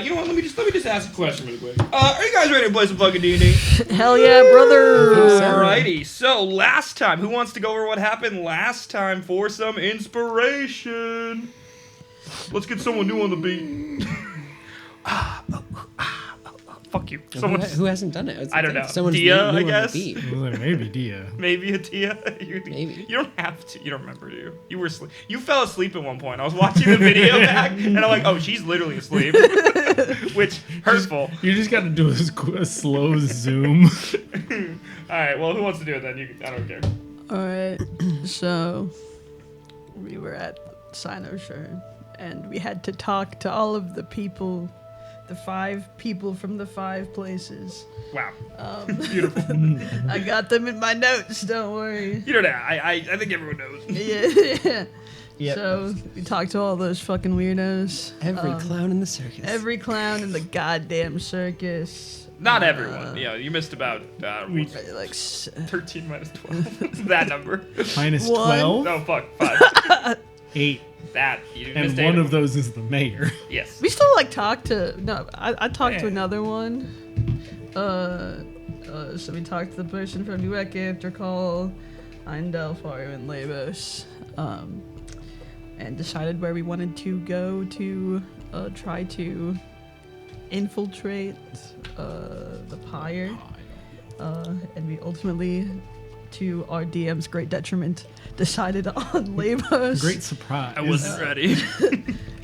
You know what? Let me just ask a question really quick. Are you guys ready to play some fucking D&D? Hell yeah, brother! Alrighty. So last time, who wants to go over what happened last time for some inspiration? Let's get someone new on the beat. Fuck you. Someone Who hasn't done it? I don't know. Someone's Dia, new I on the guess? beat. Maybe Dia. Maybe a Tia. Maybe. You don't have to. You don't remember, do you? You were You fell asleep at one point. I was watching the video back, and I'm like, oh, she's literally asleep. Which, hurtful. You just got to do a slow zoom. Alright, well, who wants to do it then? I don't care. Alright, so we were at Sinosure, and we had to talk to all of the people, the 5 people from the 5 places. Wow. Beautiful. I got them in my notes, don't worry. You know that. I think everyone knows. Yeah. Yep. So we talked to all those fucking weirdos. Every clown in the circus. Every clown in the goddamn circus. Not everyone. Yeah, you missed about Like 13 minus 12. That number. Minus One. 12? No, fuck. 5. 8. That. You And missed one 8 of those is the mayor. Yes. we still like talked to I talked to another one. So we talked to the person from Ueke, Drakal, Eindel, Faru, and Leibos. And decided where we wanted to go to try to infiltrate the pyre. And we ultimately, to our DM's great detriment, decided on Leibos. Great surprise. I wasn't ready.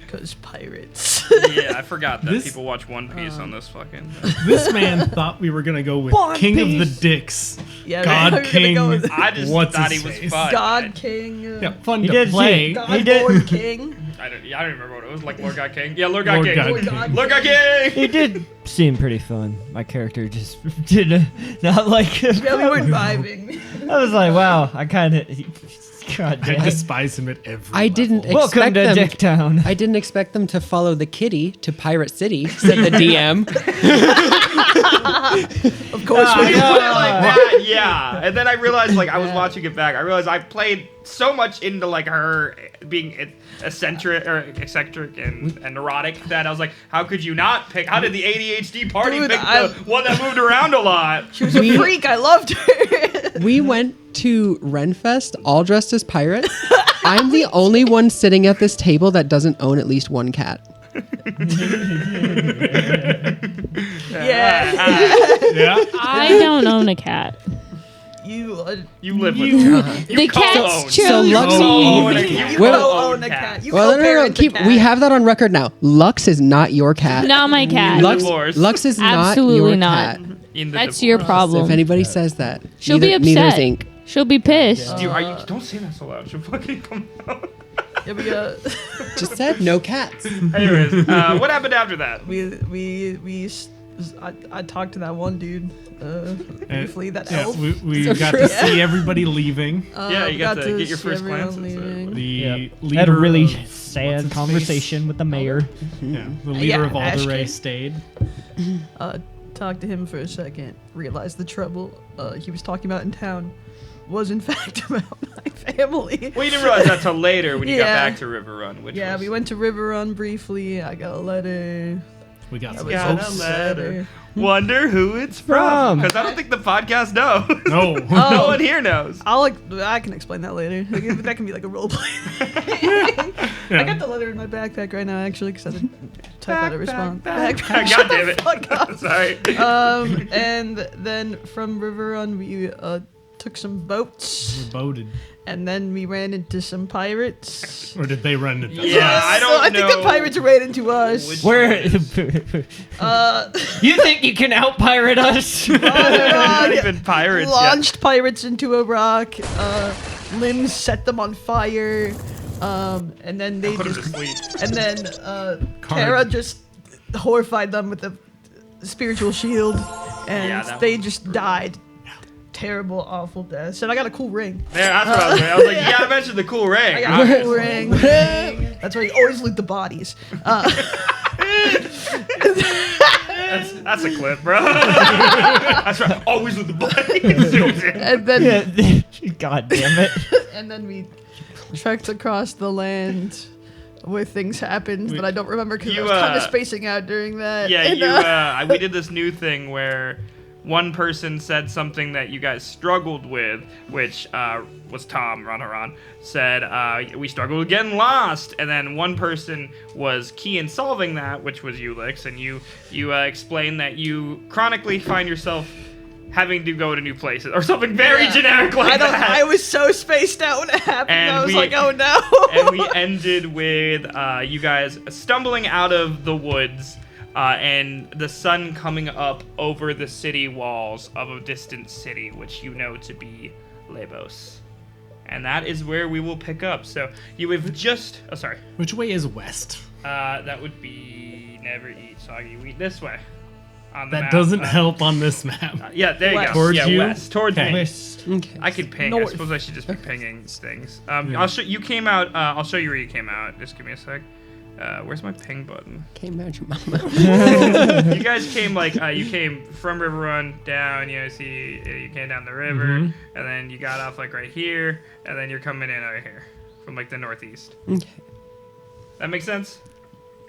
Because pirates. Yeah, I forgot that This- people watch One Piece on this fucking... This man thought we were going to go with One King of Piece. the Dicks. Yeah, God we were gonna King. go with I just What's thought his he was face? fun. God King. Yeah, fun He to did play. God He did- Lord King. I don't remember what it was. Like Lord God King? Yeah, Lord God Lord King. God Lord God Lord God King! He did seem pretty fun. My character just did not like him. Yeah, we were vibing. I was like, wow, I kind of. God I damn. despise him at every I didn't level. Welcome expect to them. Dicktown. I didn't expect them to follow the kitty to Pirate City, said the DM. Of course I we put it did. like that, yeah. And then I realized, like, I was watching it back. I realized I played so much into, like, her being eccentric and neurotic that I was like, how could you not pick? How did the ADHD party Dude, pick the one that moved around a lot? She was a freak. I loved her. We went to Renfest all dressed as pirates. I'm the only one sitting at this table that doesn't own at least one cat. Yeah. Yeah. I don't own a cat. You live with her. The cat's So chose Lux- me. you Well- co-own a cat. You Well, no. co-parent a Keep. cat. We have that on record now. Lux is not your cat. Not my cat. Lux, Divorce. Lux is Absolutely not your not. cat. In the That's divorce. your So problem. if anybody says that, She'll be neither is upset. Ink. She'll be pissed. Dude, don't say that so loud. She'll fucking come out. Yeah, Just said no cats. Anyways, what happened after that? I talked to that one dude briefly. That Yeah, elf. we got to see everybody leaving. Yeah, you got to get your see first everyone glances. leaving. The Yep. leader Had a really of, what's sad his conversation with the mayor. Yeah, the leader of Ashton. Alderay stayed. Talked to him for a second. Realized the trouble he was talking about in town was in fact about my family. Well, you didn't realize that till later when you got Yeah. back to River Run, which Yeah, was... we went to River Run briefly. I got a letter. We got I some was Got a folks. letter. Wonder who it's from. Because I don't think the podcast knows. No. No one here knows. I can explain that later. That can be like a role play. I got the letter in my backpack right now, actually, because I didn't type out a response. Backpack. God damn it. Fuck up. Sorry. And then from River Run, we took some boats, Boated. and then we ran into some pirates. Or did they run into Yeah, I don't I know. think the pirates ran into us. Where? Uh, You think you can out pirate us? They're not even pirates yet. launched pirates into a rock. Limbs set them on fire. And then they Put him to just sleep. and then Kara just horrified them with a spiritual shield, and Yeah, that they was just died. Terrible, awful deaths. And I got a cool ring. There, that's what I was saying. I was like, you gotta mention the cool ring. I got a cool ring. That's why you always loot the bodies. That's a clip, bro. That's right. Always with the bodies. And then God damn it. and then we trekked across the land where things happened, Wait. but I don't remember because I You, was kind of spacing out during that. Yeah, And, we did this new thing where one person said something that you guys struggled with, which was Tom Runaron, said we struggled with getting lost, and then one person was key in solving that, which was Ulix, and you explained that you chronically find yourself having to go to new places, or something very generic like that. I was so spaced out when it happened. And I was we- like, oh no. And we ended with you guys stumbling out of the woods and the sun coming up over the city walls of a distant city, which you know to be Leibos. And that is where we will pick up. So you have just... Oh, sorry. Which way is west? That would be never eat, soggy. You eat this way. On the That map. doesn't help on this map. Yeah, there you West. go. Towards yeah, you? west. Towards Okay. me. West. Okay. I could ping. I North. suppose I should just be pinging things. Yeah. I'll show you came out. I'll show you where you came out. Just give me a sec. Where's my ping button? Can't imagine mama. You guys came you came from River Run down. You know, you came down the river, Mhm. and then you got off like right here, and then you're coming in right here from like the northeast. Okay. That makes sense.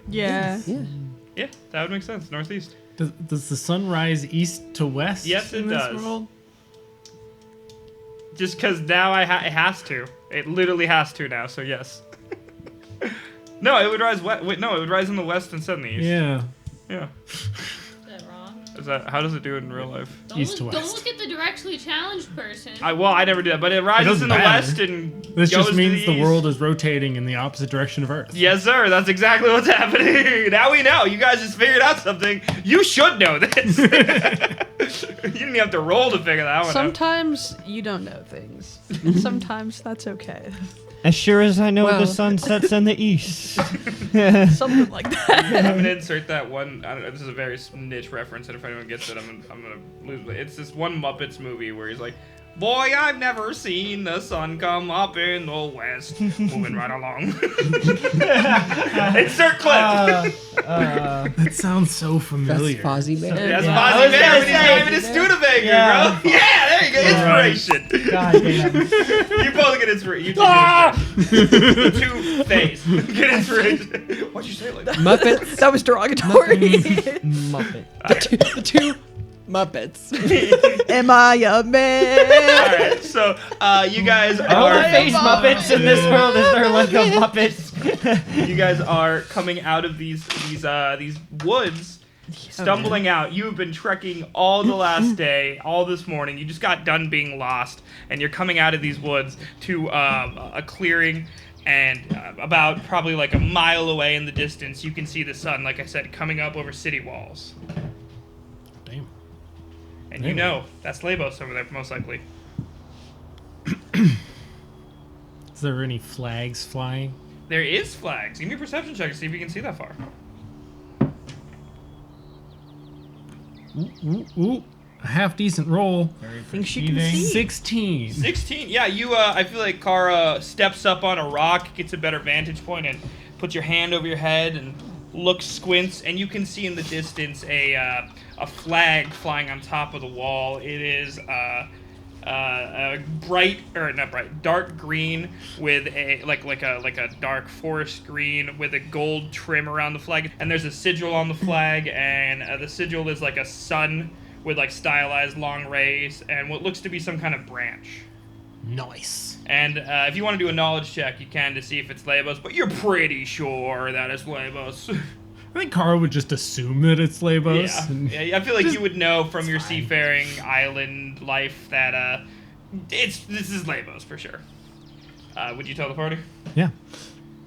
Yeah. Yeah. Yeah, that would make sense. Northeast. Does the sun rise east to west? Yes, it in this does. world? Just because now it has to. It literally has to now. So yes. No, it would rise west. Wait, no, it would rise in the west instead of the east. Yeah. Yeah. Is that wrong? Is that how does it do it in real life? East to Don't west. look at the directly challenged person. I never did that, but it rises doesn't in the matter. west and This goes just to means the east. world is rotating in the opposite direction of Earth. Yes, sir. That's exactly what's happening. Now we know. You guys just figured out something. You should know this. You didn't even have to roll to figure that one out. Sometimes you don't know things. Sometimes that's okay. As sure as I know Well- the sun sets in the east. Something like that. I'm gonna insert that one. I don't know, this is a very niche reference, and if anyone gets it, I'm gonna lose it. It's this one Muppets movie where he's like, "Boy, I've never seen the sun come up in the west." Moving right along. Insert clip. That sounds so That's familiar. Fozzie Bear. That's Yeah. Fozzie I was Bear gonna when he's say- driving his Studebaker, Yeah. bro. Yeah, there you go. Inspiration. God damn. You both get inspiration. You two get inspiration. Two face. Get inspiration. Why'd you say it like that? Muppets. That was derogatory. Muppet. The two Muppets. Am I a man? All right, so you guys All the are face Muppets in this world is there like a Muppets. you guys are coming out of these woods, stumbling out. You have been trekking all the last day, all this morning. You just got done being lost, and you're coming out of these woods to a clearing. And about probably like a mile away in the distance, you can see the sun, like I said, coming up over city walls. Damn. And you know that's Leibos over there, most likely. Is there any flags flying? There is flags. Give me a perception check to see if you can see that far. Ooh. A half decent roll. Things you can see. 16. 16. Yeah, you. I feel like Kara steps up on a rock, gets a better vantage point, and puts your hand over your head and looks, squints, and you can see in the distance a flag flying on top of the wall. It is a dark green with a like a dark forest green with a gold trim around the flag, and there's a sigil on the flag, and the sigil is like a sun with like stylized long rays and what looks to be some kind of branch. Nice. And if you want to do a knowledge check, you can to see if it's Leibos, but you're pretty sure that it's Leibos. I think Kara would just assume that it's Leibos. Yeah. and- Yeah, I feel like you would know from your fine. seafaring island life that this is Leibos for sure. Would you tell the party? Yeah.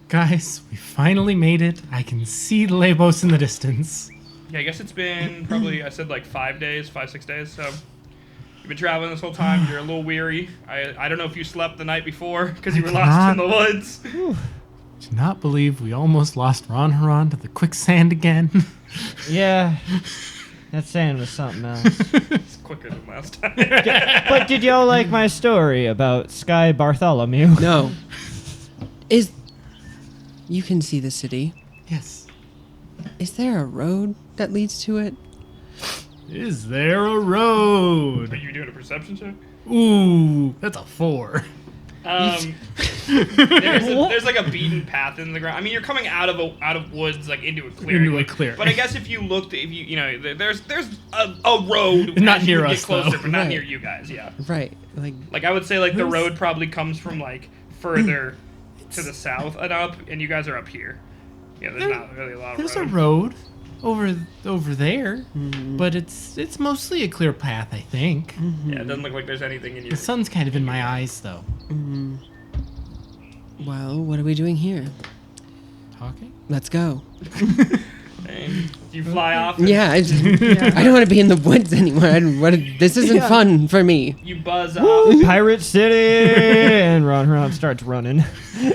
Guys, we finally made it. I can see Leibos in the distance. Yeah, I guess it's been probably, I said like 5 days, 6 days, so you've been traveling this whole time, you're a little weary. I don't know if you slept the night before because you were lost in the woods. Do not believe we almost lost Ron Haran to the quicksand again. Yeah. That sand was something else. It's quicker than last time. But did y'all like my story about Sky Bartholomew? No. You can see the city. Yes. Is there a road that leads to it? Is there a road? Are you doing a perception check? Ooh, that's a 4. There's like a beaten path in the ground. I mean, you're coming out of woods like into a clearing. Into a clearing. But I guess if you looked, there's a road. Not as you near would us, get closer, though. but not Right. near you guys. Yeah. Right. Like I would say, like the road probably comes from like further to the south and up, and you guys are up here. Yeah, there's not really a lot of There's road. a road over there, but it's mostly a clear path, I think. Yeah, it doesn't look like there's anything in your. The sun's kind of in my eyes, though. Well, what are we doing here? Talking? Let's go. And you fly off. Yeah, I don't want to be in the woods anymore. This isn't fun for me. You buzz off. Pirate City! And Ron starts running.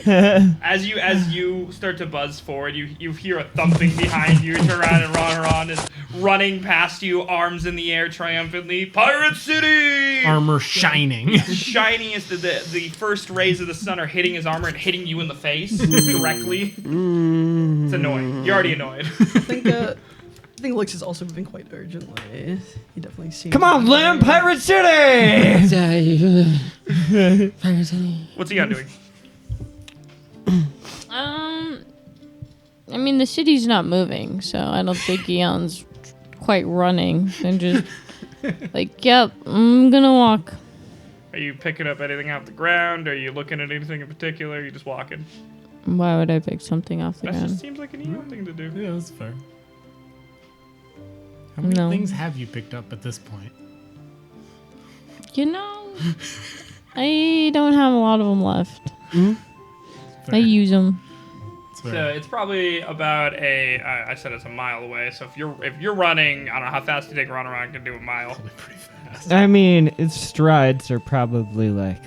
As you start to buzz forward, you hear a thumping behind you. Turn around and Ron is running past you, arms in the air triumphantly. Pirate City! Armor shining. Shiny as the first rays of the sun are hitting his armor and hitting you in the face directly. It's annoying. You're already annoyed. I think Lix is also moving quite urgently. He definitely seems. Come on, Lim! Pirate City! What's he doing? I mean, the city's not moving, so I don't think Eon's quite running. And just like, yep, I'm gonna walk. Are you picking up anything off the ground? Are you looking at anything in particular? Are you just walking? Why would I pick something off the That ground? just seems like an Eon thing to do. Yeah, that's fair. How many No. things have you picked up at this point? You know, I don't have a lot of them left. Fair. I use them. It's So fair. it's probably about I said it's a mile away. So if you're running, I don't know how fast you think run around can do a mile. Probably pretty fast. I mean, its strides are probably like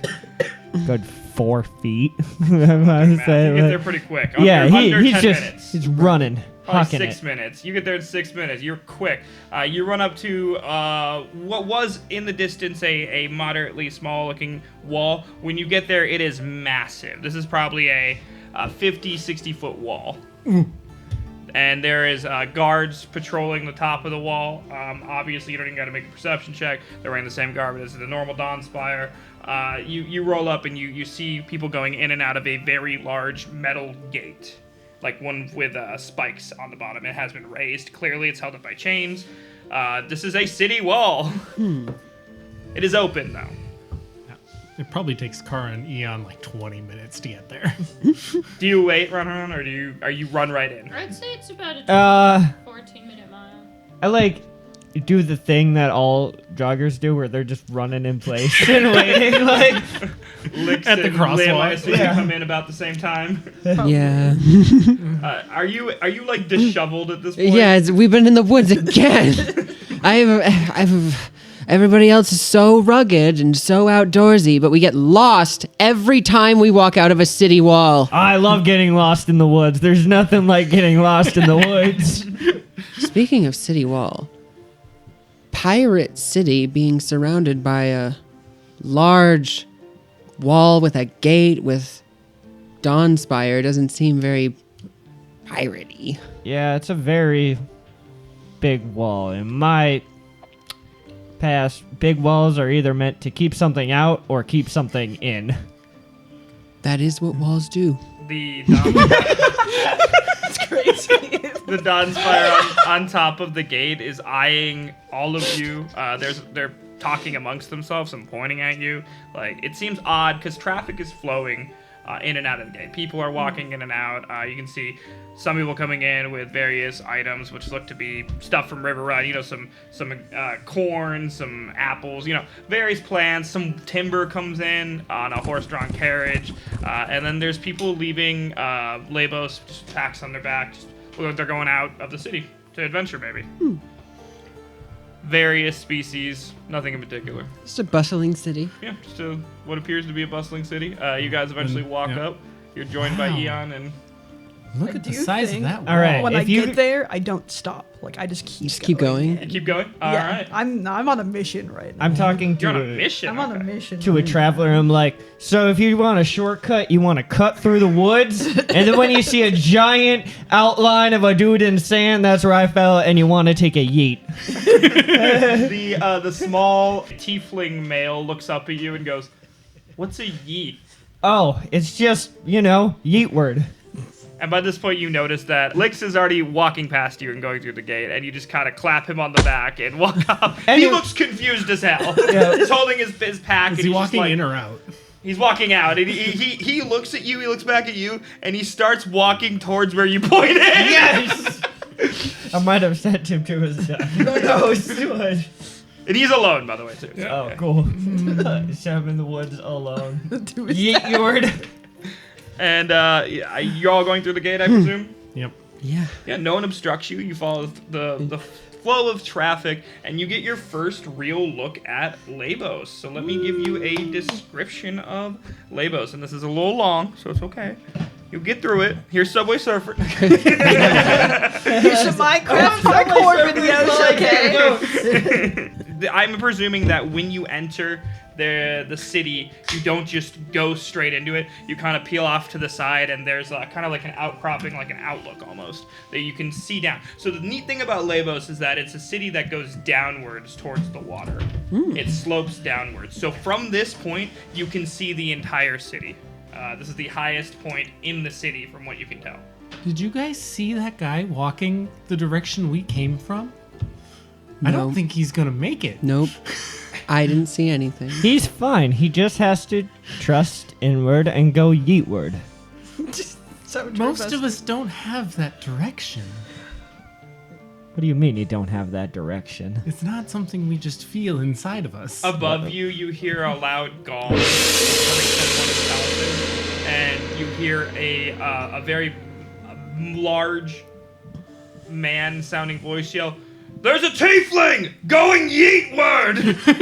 good 4 feet. I'm Math, gonna you say, get like- there pretty quick. yeah, Under he's 10 just minutes. he's running, Probably hucking 6 it. minutes. You get there in 6 minutes. You're quick. You run up to what was in the distance a moderately small-looking wall. When you get there, it is massive. This is probably a 50, 60-foot wall. And there is guards patrolling the top of the wall. Obviously, you don't even got to make a perception check. They're wearing the same garb as the normal Dawn Spire. You roll up and you see people going in and out of a very large metal gate. Like one with spikes on the bottom. It has been raised. Clearly, it's held up by chains. This is a city wall. It is open, though. It probably takes Kara and Eon like 20 minutes to get there. Do you wait, run around, or are you run right in? I'd say it's about a 14-minute mile. I like do the thing that all joggers do, where they're just running in place and waiting. Like, Licks At the and crosswalk. Lim, I assume you Yeah. come in about the same time. Yeah. Are you like disheveled at this point? Yeah, we've been in the woods again. Everybody else is so rugged and so outdoorsy, but we get lost every time we walk out of a city wall. I love getting lost in the woods. There's nothing like getting lost in the woods. Speaking of city wall, Pirate City being surrounded by a large wall with a gate with Dawn Spire doesn't seem very piratey. Yeah, it's a very big wall. In my past, big walls are either meant to keep something out or keep something in. That is what walls do. The It's crazy. the Dawn Spire on top of the gate is eyeing all of you. They're talking amongst themselves and pointing at you. Like, it seems odd because traffic is flowing in and out of the gate. People are walking in and out. You can see some people coming in with various items, which look to be stuff from River Run. You know, some corn, some apples. You know, various plants. Some timber comes in on a horse-drawn carriage, and then there's people leaving. Leibos just packs on their back. Just look like they're going out of the city to adventure, maybe. Various species, nothing in particular. It's a bustling city. Yeah, just what appears to be a bustling city. You guys eventually walk yeah. up. You're joined by Wow. Eon and Look I at the do size of think- that wall. All right. When I If you- get there, I don't stop. Like I just keep going? you keep going. All right, I'm on a mission right now. I'm talking you're to on a mission. I'm on a okay. mission. to a right traveler. now. I'm like, so if you want a shortcut, you want to cut through the woods, and then when you see a giant outline of a dude in sand, that's where I fell, and you want to take a yeet. The small tiefling male looks up at you and goes, "What's a yeet?" Oh, it's just, yeet word. And by this point, you notice that Lix is already walking past you and going through the gate, and you just kind of clap him on the back and walk up. And he you- looks confused as hell. Yeah. He's holding his pack. Is and he he's just walking like, in or out? He's walking out, and he looks at you, he looks back at you, and he starts walking towards where you pointed. Yes! I might have sent him to his death. Who knows? And he's alone, by the way, too. Oh, cool. Sent him in the woods alone. To his Yeet yord. And you're all going through the gate, I presume? Yep. Yeah. Yeah, no one obstructs you. You follow the flow of traffic, and you get your first real look at Leibos. So let me give you a description of Leibos. And this is a little long, so it's okay. You'll get through it. Here's Subway Surfer. Here's a Minecraft parkour video, okay? I'm presuming that when you enter the city, you don't just go straight into it. You kind of peel off to the side, and there's kind of like an outcropping, like an outlook almost, that you can see down. So the neat thing about Leibos is that it's a city that goes downwards towards the water. It slopes downwards. So from this point, you can see the entire city. This is the highest point in the city from what you can tell. Did you guys see that guy walking the direction we came from? I No. don't think he's gonna make it. Nope. I didn't see anything. He's fine. He just has to trust inward and go yeetward. Most of us don't have that direction. What do you mean you don't have that direction? It's not something we just feel inside of us. Above you, you hear a loud gong coming from one of the palaces, and you hear a very large man-sounding voice yell, "There's a tiefling going yeetward!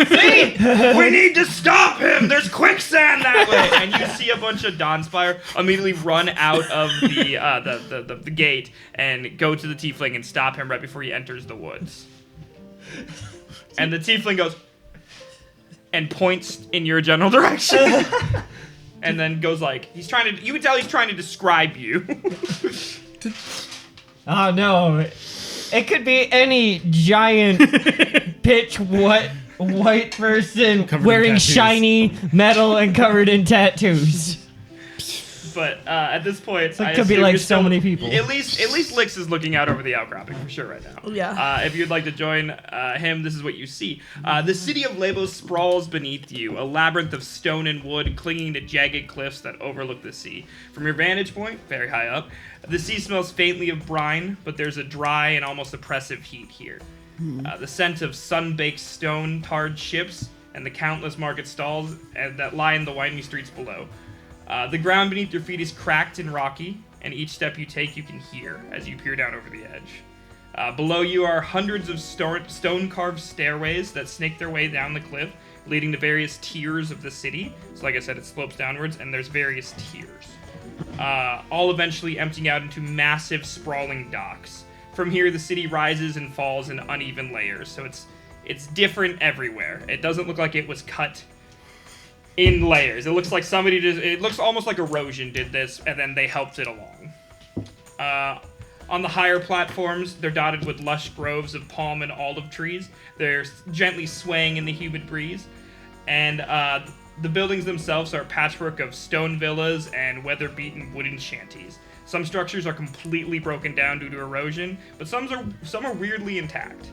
See? We need to stop him! There's quicksand that way!" And you see a bunch of Dawnspire immediately run out of the gate and go to the tiefling and stop him right before he enters the woods. And the tiefling goes and points in your general direction. And then goes like, you can tell he's trying to describe you. Oh no. It could be any giant pitch white person Covered in wearing tattoos. shiny metal and covered in tattoos. But at this point, So it could be like so many people. At least Lix is looking out over the outcropping for sure right now. Yeah. If you'd like to join him, this is what you see. The city of Leibos sprawls beneath you, a labyrinth of stone and wood clinging to jagged cliffs that overlook the sea. From your vantage point, very high up, the sea smells faintly of brine, but there's a dry and almost oppressive heat here. The scent of sun-baked stone, tarred ships, and the countless market stalls that lie in the winding streets below. The ground beneath your feet is cracked and rocky, and each step you take you can hear as you peer down over the edge. Below you are hundreds of stone-carved stairways that snake their way down the cliff, leading to various tiers of the city. So like I said, it slopes downwards, and there's various tiers. All eventually emptying out into massive, sprawling docks. From here, the city rises and falls in uneven layers, so it's different everywhere. It doesn't look like it was cut in layers. It looks like it looks almost like erosion did this, and then they helped it along. On the higher platforms, they're dotted with lush groves of palm and olive trees. They're gently swaying in the humid breeze. And the buildings themselves are a patchwork of stone villas and weather-beaten wooden shanties. Some structures are completely broken down due to erosion, but some are weirdly intact.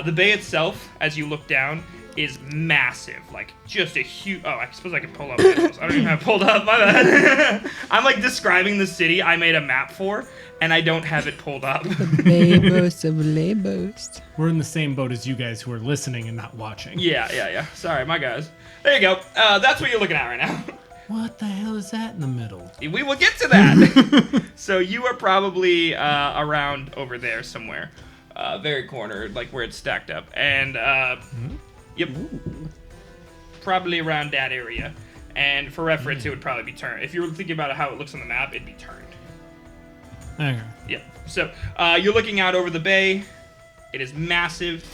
The bay itself, as you look down, is massive, like just a huge. Oh, I suppose I can pull up this. I don't even have it pulled up. My bad. I'm like describing the city I made a map for, and I don't have it pulled up. Leibos of Leibos. We're in the same boat as you guys who are listening and not watching. Yeah. Sorry, my guys. There you go. That's what you're looking at right now. What the hell is that in the middle? We will get to that. So you are probably around over there somewhere, very corner, like where it's stacked up, and yep, probably around that area. And for reference, it would probably be turned. If you were thinking about how it looks on the map, it'd be turned. Okay. Yep. So you're looking out over the bay. It is massive,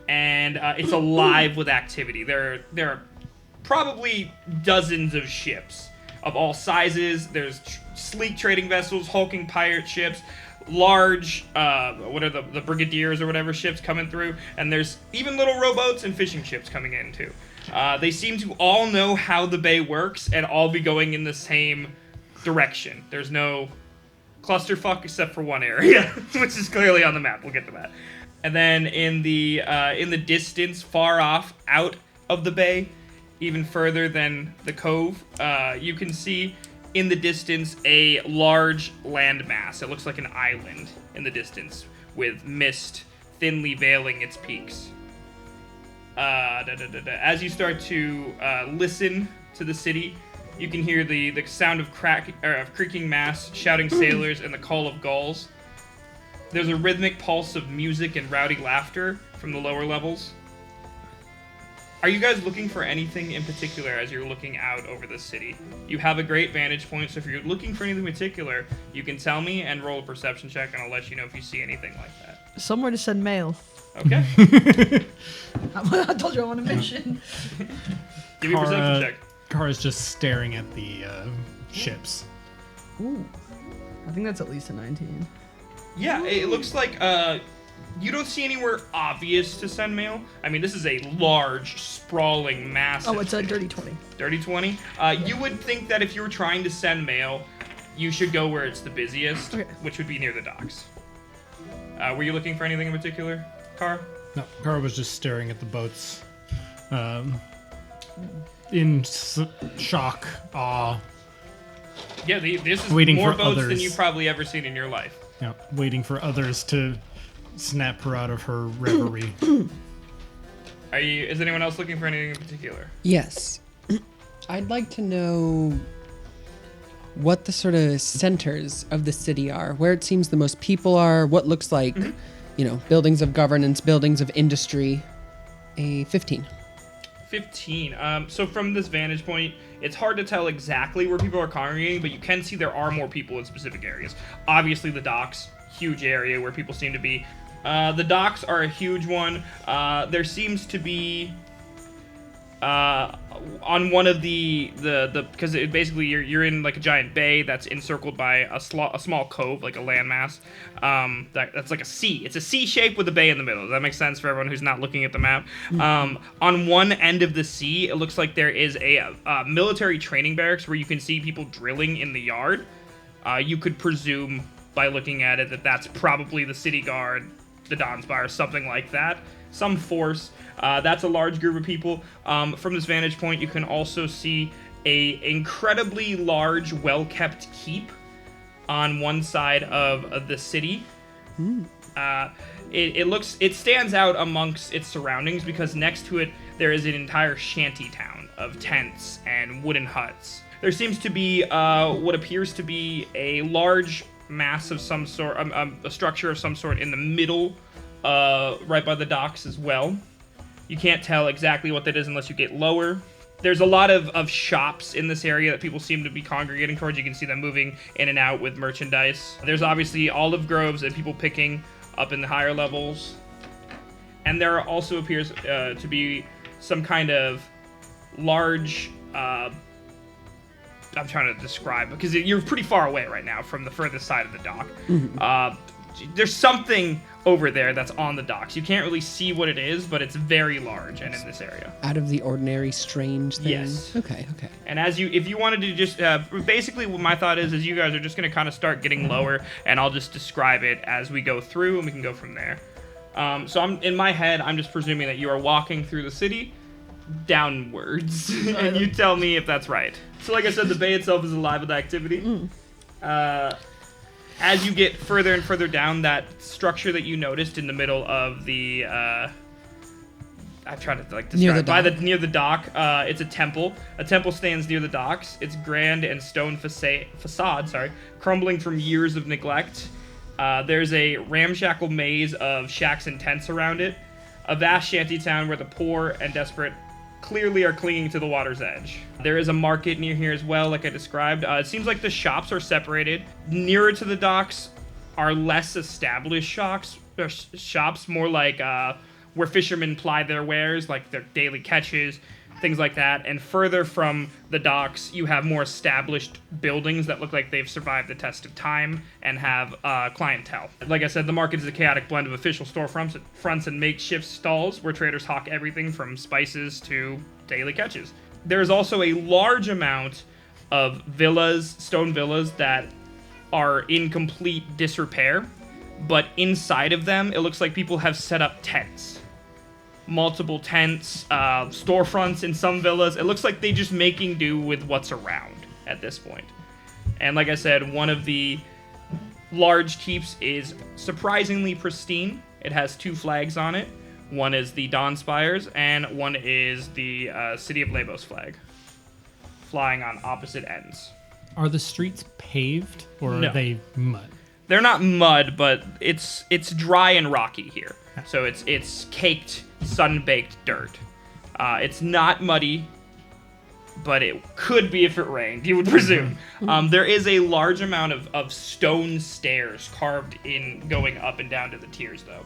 and it's alive with activity. There are probably dozens of ships of all sizes. There's sleek trading vessels, hulking pirate ships, large, what are the brigadiers or whatever ships coming through, and there's even little rowboats and fishing ships coming in too. They seem to all know how the bay works and all be going in the same direction. There's no clusterfuck except for one area, which is clearly on the map. We'll get to that. And then in the distance, far off, out of the bay, even further than the cove, you can see in the distance a large landmass. It looks like an island in the distance with mist thinly veiling its peaks. As you start to listen to the city, you can hear the sound of creaking masts, shouting sailors, and the call of gulls. There's a rhythmic pulse of music and rowdy laughter from the lower levels. Are you guys looking for anything in particular as you're looking out over the city? You have a great vantage point, so if you're looking for anything in particular, you can tell me and roll a perception check, and I'll let you know if you see anything like that. Somewhere to send mail. Okay. I told you I'm on a mission. Give me a perception check. Kara's just staring at the ships. Ooh. I think that's at least a 19. Yeah, it looks like you don't see anywhere obvious to send mail. I mean, this is a large, sprawling, massive... Oh, it's a dirty 20. Dirty 20? You would think that if you were trying to send mail, you should go where it's the busiest, Okay. which would be near the docks. Were you looking for anything in particular, Kara? No, Kara was just staring at the boats. In shock, awe, Yeah, this is Waiting more for boats than others. you've probably ever seen in your life. waiting for others to snap her out of her reverie. Is anyone else looking for anything in particular? Yes. I'd like to know what the sort of centers of the city are, where it seems the most people are, what looks like, buildings of governance, buildings of industry. A 15. 15. So from this vantage point, it's hard to tell exactly where people are congregating, but you can see there are more people in specific areas. Obviously, the docks, huge area where people seem to be. The docks are a huge one. There seems to be on one of the because basically you're in like a giant bay that's encircled by a small cove, like a landmass. That's like a C. It's a C shape with a bay in the middle. Does that make sense for everyone who's not looking at the map? On one end of the C, it looks like there is a military training barracks where you can see people drilling in the yard. You could presume by looking at it that that's probably the city guard, the Donspire, something like that. Some force. That's a large group of people. From this vantage point, you can also see a incredibly large, well-kept keep on one side of the city. It stands out amongst its surroundings because next to it there is an entire shanty town of tents and wooden huts. There seems to be what appears to be a large mass of some sort, a structure of some sort in the middle, right by the docks as well. You can't tell exactly what that is unless you get lower. There's a lot of shops in this area that people seem to be congregating towards. You can see them moving in and out with merchandise. There's obviously olive groves and people picking up in the higher levels. And there also appears to be some kind of large... I'm trying to describe, because you're pretty far away right now from the furthest side of the dock. There's something over there that's on the docks. You can't really see what it is, but it's very large and in this area. Out of the ordinary, strange thing. Yes. Okay. And if you wanted to just, basically what my thought is you guys are just going to kind of start getting lower, and I'll just describe it as we go through, and we can go from there. So in my head, I'm just presuming that you are walking through the city downwards, and you tell me if that's right. So like I said, the bay itself is alive with activity. As you get further and further down, that structure that you noticed in the middle of the, I'm trying to like describe near the dock. It's a temple. A temple stands near the docks. Its grand and stone facade, crumbling from years of neglect. There's a ramshackle maze of shacks and tents around it. A vast shanty town where the poor and desperate clearly are clinging to the water's edge. There is a market near here as well, like I described. It seems like the shops are separated. Nearer to the docks are less established shops, more like where fishermen ply their wares, like their daily catches, things like that. And further from the docks, you have more established buildings that look like they've survived the test of time and have clientele. Like I said, the market is a chaotic blend of official storefronts and makeshift stalls where traders hawk everything from spices to daily catches. There's also a large amount of villas, stone villas, that are in complete disrepair, but inside of them, it looks like people have set up tents. Multiple tents, storefronts in some villas. It looks like they just making do with what's around at this point. And like I said, one of the large keeps is surprisingly pristine. It has 2 flags on it. One is the Dawn Spires, and one is the City of Leibos flag, flying on opposite ends. Are the streets paved or No. are they mud? They're not mud, but it's dry and rocky here. So it's caked, sun-baked dirt. It's not muddy, but it could be if it rained, you would presume. There is a large amount of stone stairs carved in going up and down to the tiers, though.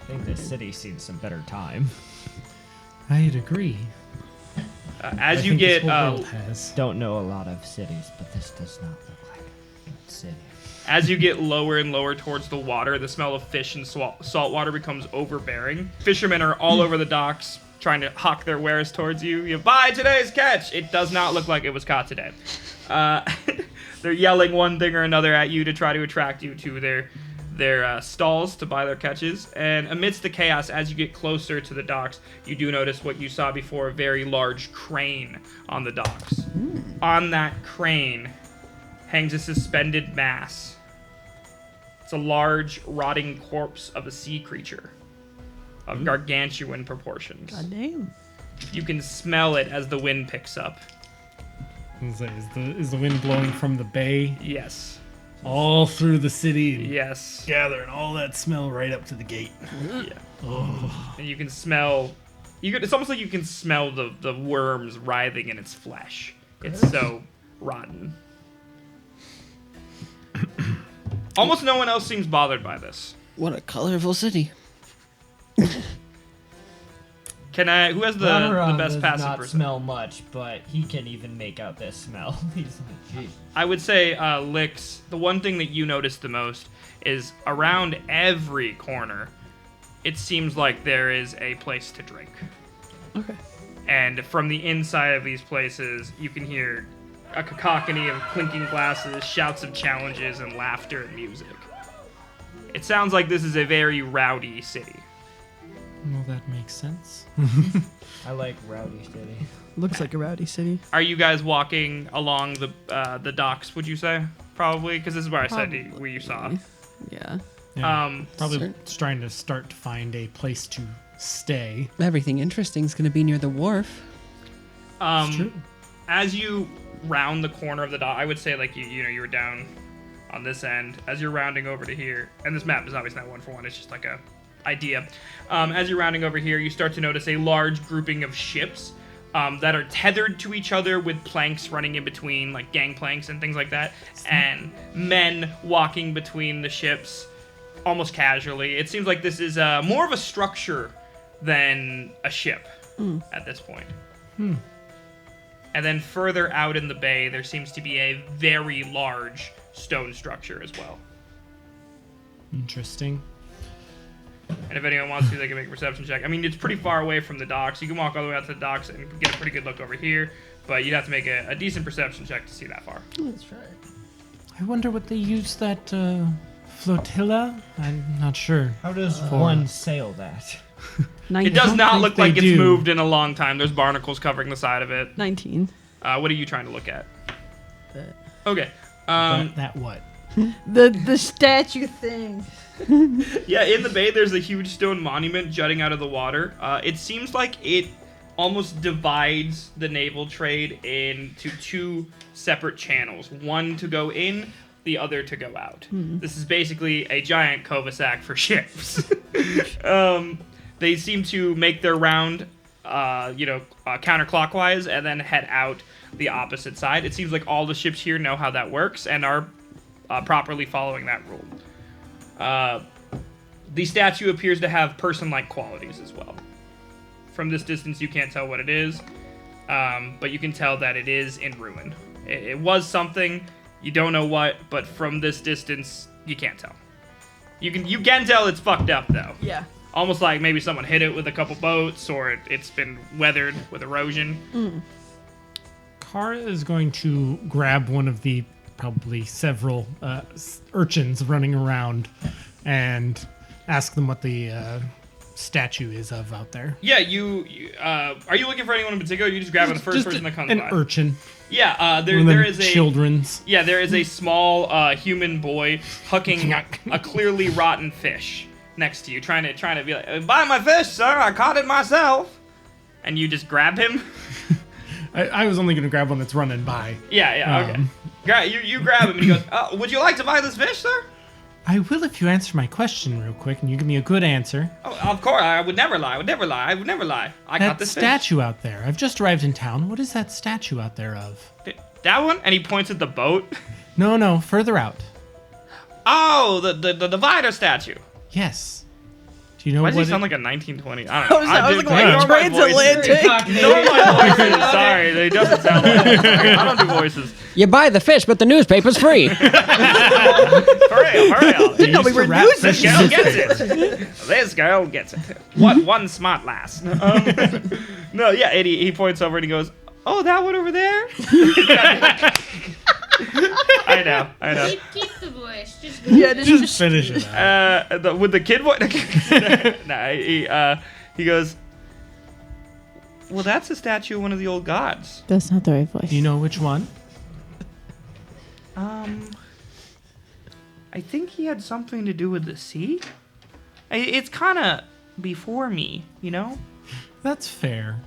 I think the city's seen some better time. I'd agree. As I you think this get whole world has. Don't know a lot of cities, but this does not look like a city. as you get lower and lower towards the water, the smell of fish and salt water becomes overbearing. Fishermen are all over the docks trying to hawk their wares towards you. You buy today's catch. It does not look like it was caught today. They're yelling one thing or another at you to try to attract you to their stalls to buy their catches. And amidst the chaos, as you get closer to the docks, you do notice what you saw before, a very large crane on the docks. On that crane hangs a suspended mass. It's a large, rotting corpse of a sea creature of gargantuan proportions. God damn. You can smell it as the wind picks up. Is the wind blowing from the bay Yes. all through the city and Yes. gathering all that smell right up to the gate? Yeah. Oh. And you can smell... it's almost like you can smell the worms writhing in its flesh. It's so rotten. Almost no one else seems bothered by this. What a colorful city. Who has the Valorant best does passive not perception? smell much, but he can even make out this smell. He's like, gee. I would say, Lix, the one thing that you notice the most is around every corner, it seems like there is a place to drink. Okay. And from the inside of these places, you can hear a cacophony of clinking glasses, shouts of challenges, and laughter and music. It sounds like this is a very rowdy city. Well, that makes sense. I like Rowdy City. Looks like a rowdy city. Are you guys walking along the docks, would you say? Probably, because this is where I said where you saw. Yeah. Yeah, probably Sure. trying to start to find a place to stay. Everything interesting is going to be near the wharf. It's true. As you round the corner of the dock, I would say like you were down on this end. As you're rounding over to here, and this map is obviously not 1-for-1, it's just like a idea. As you're rounding over here, you start to notice a large grouping of ships that are tethered to each other with planks running in between, like gangplanks and things like that, and men walking between the ships almost casually. It seems like this is more of a structure than a ship at this point. And then further out in the bay, there seems to be a very large stone structure as well. Interesting. And if anyone wants to, they can make a perception check. I mean, it's pretty far away from the docks. You can walk all the way out to the docks and get a pretty good look over here, but you'd have to make a decent perception check to see that far. That's right. I wonder what they use that flotilla? I'm not sure. How does one sail that? 19. It does not think look they like it's do. moved in a long time. There's barnacles covering the side of it. 19. What are you trying to look at? That. Okay. That what? The statue thing. Yeah, in the bay, there's a huge stone monument jutting out of the water. It seems like it almost divides the naval trade into two separate channels. One to go in, the other to go out. This is basically a giant cul-de-sac for ships. They seem to make their round, counterclockwise and then head out the opposite side. It seems like all the ships here know how that works and are properly following that rule. The statue appears to have person-like qualities as well. From this distance, you can't tell what it is, but you can tell that it is in ruin. It was something, you don't know what, but from this distance, you can't tell. You can tell it's fucked up though. Yeah. almost like maybe someone hit it with a couple boats, or it's been weathered with erosion. Kara is going to grab one of the probably several urchins running around and ask them what the statue is of out there. Yeah, are you looking for anyone in particular? Or you just grabbing the first Just person that comes an by? urchin. Yeah, One of there them is a children's. Yeah, there is a small human boy hucking a clearly rotten fish next to you, trying to be like, "Buy my fish, sir! I caught it myself." And you just grab him. I was only going to grab one that's running by. Yeah, okay. You grab him and he goes, "Would you like to buy this fish, sir?" I will if you answer my question real quick and you give me a good answer. Oh, of course, I would never lie. I would never lie. I That got this statue out there. I've just arrived in town. What is that statue out there of? fish. That one? And he points at the boat. No, further out. Oh, the divider statue. Yes. Do you know Why what does he it- sound like a 1920? I don't know. I was like, ignore my voice. transatlantic. Ignore my voices. Sorry, it doesn't sound like it. I don't do voices. You buy the fish, but the newspaper's free. Hurry up. Didn't know we were wrap using This girl gets it. This girl gets it. One smart lass. No, yeah, and he points over and he goes, "Oh, that one over there?" I know. Keep the voice. Just Yeah, Just finish it out. With the kid voice. He goes, "Well, that's a statue of one of the old gods." That's not the right voice. Do you know which one? I think he had something to do with the sea. It's kind of before me, you know? That's fair.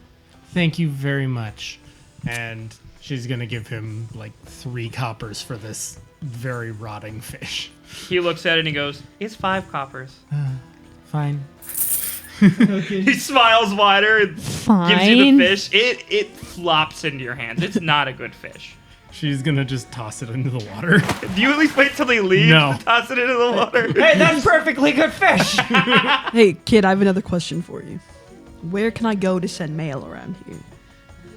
Thank you very much. And she's going to give him like 3 coppers for this very rotting fish. He looks at it and he goes, "It's 5 coppers." Fine. He smiles wider and gives you the fish. It flops into your hands. It's not a good fish. She's going to just toss it into the water. Do you at least wait till they leave No. to toss it into the water? Hey, that's perfectly good fish. Hey, kid, I have another question for you. Where can I go to send mail around here?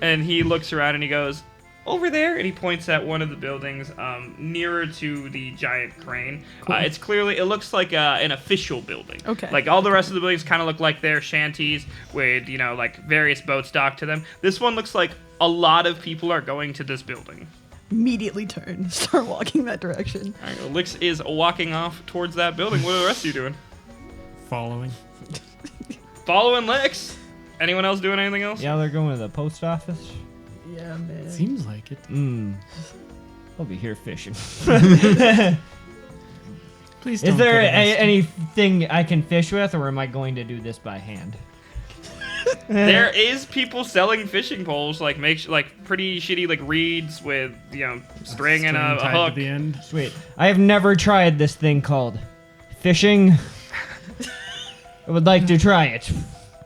And he looks around and he goes, "Over there," and he points at one of the buildings nearer to the giant crane. It looks like an official building. Okay. Like all the rest of the buildings kind of look like they're shanties with, like various boats docked to them. This one looks like a lot of people are going to this building. Immediately turn, start walking that direction. All right, Lix is walking off towards that building. What are the rest of you doing? Following. Following Lix. Anyone else doing anything else? Yeah, they're going to the post office. Yeah, man. Seems like it. I'll be here fishing. Please don't Is there get arrested. anything I can fish with, or am I going to do this by hand? There is people selling fishing poles, like pretty shitty like reeds with string and a tied hook. to the end. Sweet. I have never tried this thing called fishing. I would like to try it.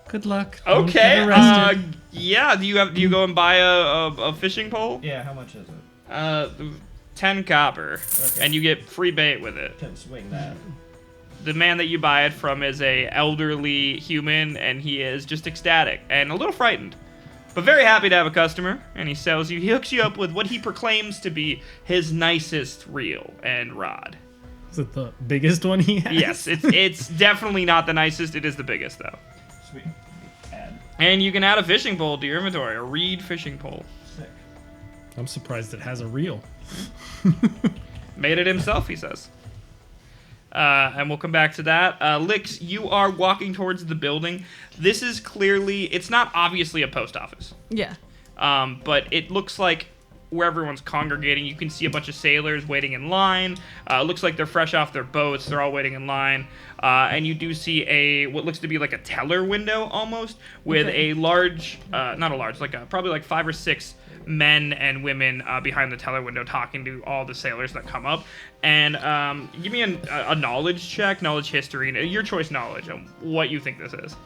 Good luck. Don't Okay. get arrested. Yeah. Do you go and buy a fishing pole? Yeah, how much is it? 10 copper, Okay. and you get free bait with it. Can swing that. The man that you buy it from is a elderly human, and he is just ecstatic and a little frightened, but very happy to have a customer. And he hooks you up with what he proclaims to be his nicest reel and rod. Is it the biggest one he has? Yes, it's definitely not the nicest. It is the biggest though. Sweet. Add. And you can add a fishing pole to your inventory, a reed fishing pole. Sick. I'm surprised it has a reel. Made it himself, he says. And we'll come back to that. Lix, you are walking towards the building. This is clearly, it's not obviously a post office. Yeah. But it looks like where everyone's congregating. You can see a bunch of sailors waiting in line. It looks like they're fresh off their boats. They're all waiting in line. And you do see what looks to be like a teller window almost with a large, not a large, probably like 5 or 6 men and women behind the teller window talking to all the sailors that come up. And give me a knowledge check, knowledge history, your choice knowledge on what you think this is.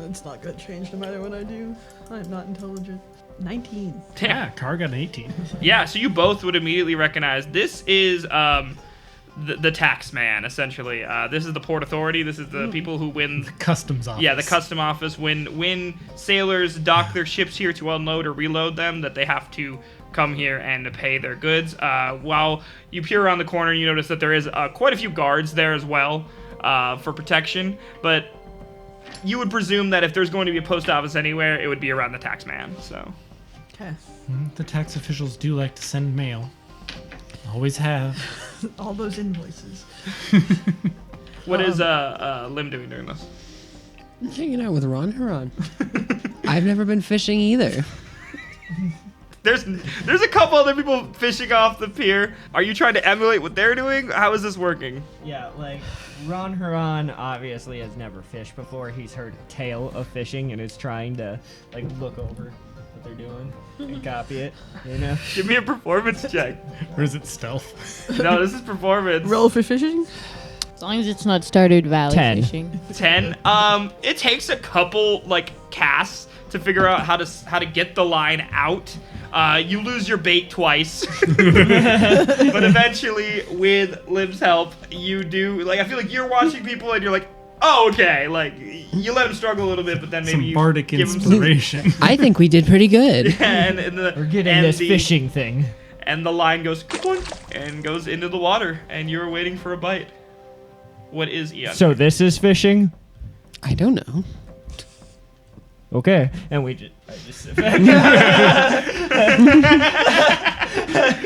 It's not gonna change no matter what I do. I'm not intelligent. 19. Yeah, Car got an 18. Yeah, so you both would immediately recognize this is the tax man, essentially. This is the port authority. This is the people who win. Customs office. Yeah, the custom office. When sailors dock their ships here to unload or reload them, that they have to come here and pay their goods. While you peer around the corner, you notice that there is quite a few guards there as well. for protection, but you would presume that if there's going to be a post office anywhere, it would be around the tax man. So Okay. The tax officials do like to send mail. Always have. All those invoices. what is Lim doing during this? Hanging out with Ron Huron. I've never been fishing either. There's a couple other people fishing off the pier. Are you trying to emulate what they're doing? How is this working? Yeah, like Ron Huron obviously has never fished before. He's heard a tale of fishing and is trying to like look over what they're doing and copy it. You know. Give me a performance check. Or is it stealth? No, this is performance. Roll for fishing? As long as it's not started valley 10. fishing. 10. It takes a couple like casts to figure out how to get the line out. You lose your bait twice, but eventually, with Lim's help, you do. Like, I feel like you're watching people and you're like, oh, okay. Like, you let them struggle a little bit, but then maybe Some you bardic give them inspiration. I think we did pretty good. and We're getting this fishing thing. And the line goes clunk and goes into the water, and you're waiting for a bite. What is Eon? So this is fishing. I don't know. Okay, and I just sit back.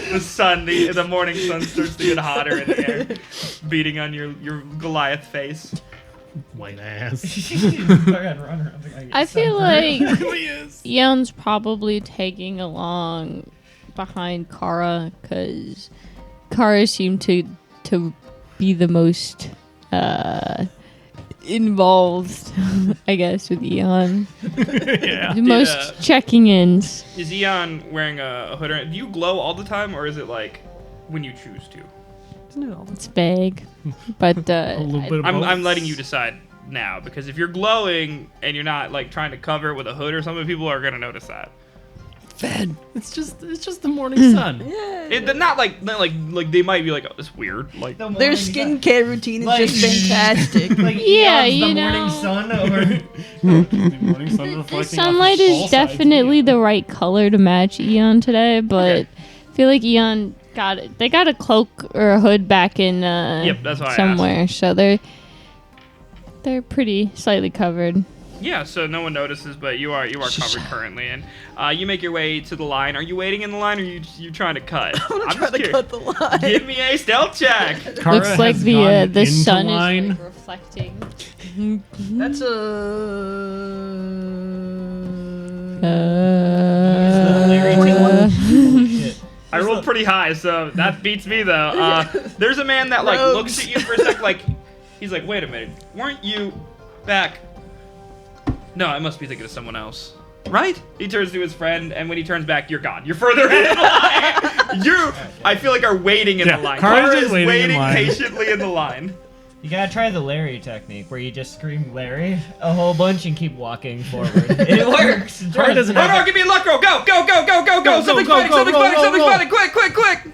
The sun, the morning sun starts to get hotter in the air, beating on your Goliath face. White ass. I feel like Really is. Eon's probably tagging along behind Kara because Kara seemed to be the most involved, I guess, with Eon. Yeah. The most checking ins. Is Eon wearing a hood? Do you glow all the time, or is it like when you choose to? Isn't it all? It's vague, but A little bit of I'm both. letting you decide now, because if you're glowing and you're not like trying to cover it with a hood or something, people are gonna notice that. Fed. It's just the morning sun. Not like they might be like, oh, this weird. Like Their skincare routine is Like- just fantastic. Like Yeah, Eon's you the know. morning sun over. The morning sun The reflecting sunlight off of all is sides. definitely the right color to match Eon today, but I feel like Eon got it. They got a cloak or a hood back in Yep, that's why I somewhere, so they're pretty slightly covered. yeah, so no one notices, but you are covered currently, and you make your way to the line. Are you waiting in the line, or you trying to cut? I'm trying to cut the line. Give me a stealth check. Kara Looks like has the gone into sun line. is like reflecting. That's I rolled pretty high, so that beats me though. There's a man that like looks at you for a sec, like he's like, "Wait a minute, weren't you back?" No, I must be thinking of someone else. Right? He turns to his friend, and when he turns back, you're gone. You're further ahead in the line. You, I feel like, are waiting in Yeah, the line. Kara's Kara just is waiting in waiting line. patiently in the line. You gotta try the Larry technique, where you just scream Larry a whole bunch and keep walking forward. It works. Kara doesn't Oh have no, give me a luck roll. Go, go, go, go, go, go. Go, Something's go, fighting, go, something's roll, fighting, roll, something's roll. fighting. Quick, quick, quick.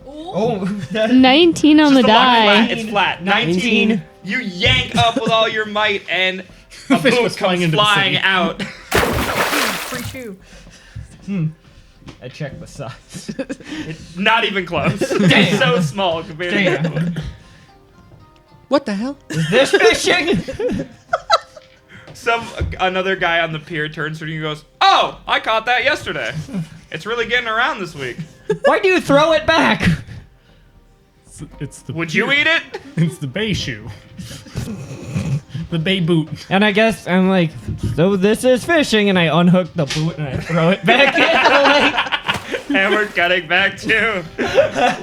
Oh, 19 on the Just flat. die. It's flat. 19. You yank up with all your might, and a fish boot was flying comes into the flying city. out. free shoe. I checked the size. Not even close. It's so small compared to that one. What the hell? Is this fishing? Another guy on the pier turns to you and goes, "Oh, I caught that yesterday. It's really getting around this week. Why do you throw it back? It's the Would you eat it?" It's the bay shoe. The bay boot. And I guess I'm like, so this is fishing, and I unhook the boot and I throw it back in the lake. And we're cutting back to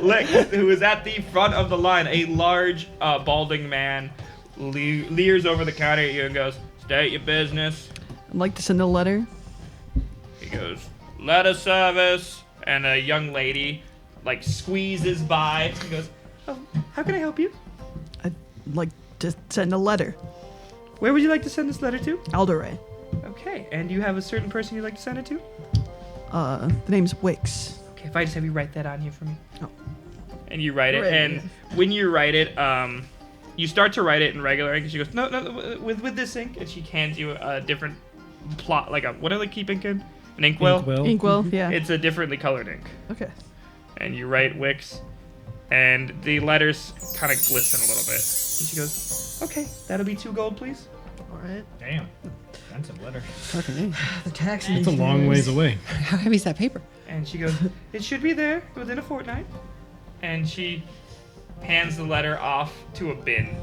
Lick, who is at the front of the line. A large, balding man leers over the counter at you and goes, "State your business." I'd like to send a letter. He goes, "Letter service." And a young lady, like, squeezes by. He goes, "Oh, how can I help you? I'd like to send a letter. Where would you like to send this letter to?" Alderay. Okay, and do you have a certain person you'd like to send it to? The name's Wix. Okay, if I just have you write that on here for me. Oh. And you write it, Right. and when you write it, you start to write it in regular ink, and she goes, no, with this ink, and she hands you a different plot, like what do they keep ink in? An inkwell? Inkwell, yeah. It's a differently colored ink. Okay. And you write Wix, and the letters kind of glisten a little bit. And she goes, "Okay, that'll be 2 gold, please." All right. Damn. Expensive letter. Fucking A. The tax. It's a long ways away. How heavy is that paper? And she goes, "It should be there within a fortnight." And she hands the letter off to a bin.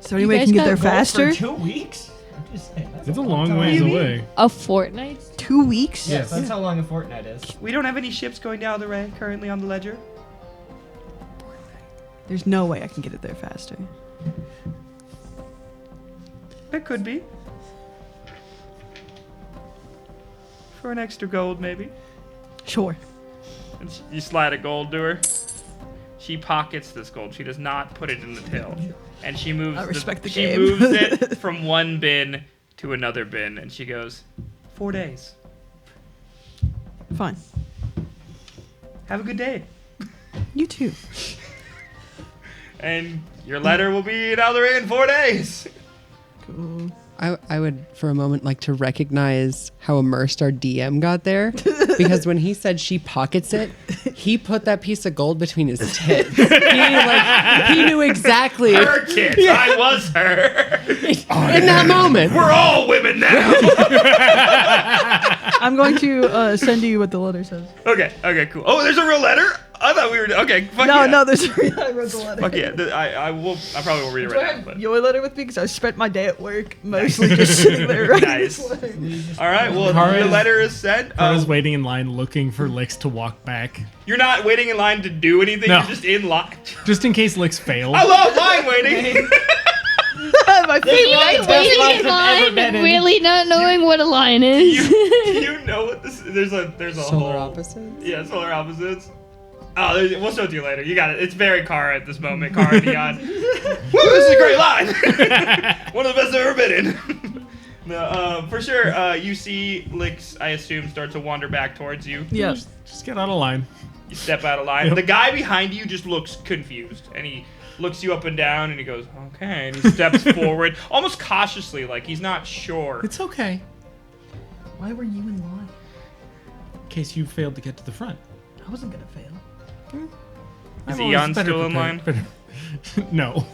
Is there any way I can get there faster? For 2 weeks? I'm just saying. That's It's a long long time. ways away. A fortnight? 2 weeks? Yes, that's how long a fortnight is. We don't have any ships going down the Ray currently on the ledger. There's no way I can get it there faster. It could be. For an extra gold, maybe. Sure. And you slide a gold to her. She pockets this gold. She does not put it in the till. And she moves I respect the she game. moves it from one bin to another bin, and she goes, 4 days. Fine. Have a good day. You too. And your letter will be in Alderay in 4 days. Cool. I would, for a moment, like to recognize how immersed our DM got there. Because when he said she pockets it, he put that piece of gold between his tits. He knew exactly. Her kids. I was her. In that moment. We're all women now. I'm going to send you what the letter says. Okay, cool. Oh, there's a real letter? I thought we were... Okay, fuck No, yeah. no, there's I wrote the letter. Fuck yeah. I probably won't read it Do I right now, have but... your letter with me? Because I spent my day at work mostly just sitting there writing Nice. this letter. All right, well, Kara's- your letter is sent. I was waiting in line looking for Licks to walk back. You're not waiting in line to do anything. No. You're just in line. Just in case Licks failed. I love line waiting. My This feet. line- Like best waiting lines in I've ever line, been in. really not knowing what a line is. you know what this? There's a Solar whole. opposites? Yeah, solar opposites. Oh, we'll show it to you later. You got it. It's very Kara at this moment. Kara Neon. Woo, this is a great line. One of the best I've ever been in. No, for sure. You see Licks, I assume, start to wander back towards you. Yeah. Just get out of line. You step out of line. Yep. The guy behind you just looks confused, and he looks you up and down, and he goes, "Okay," and he steps forward, almost cautiously, like he's not sure. It's okay. Why were you in line? In case you failed to get to the front. I wasn't gonna fail. Is I'm always Eon better still in line? prepared. No.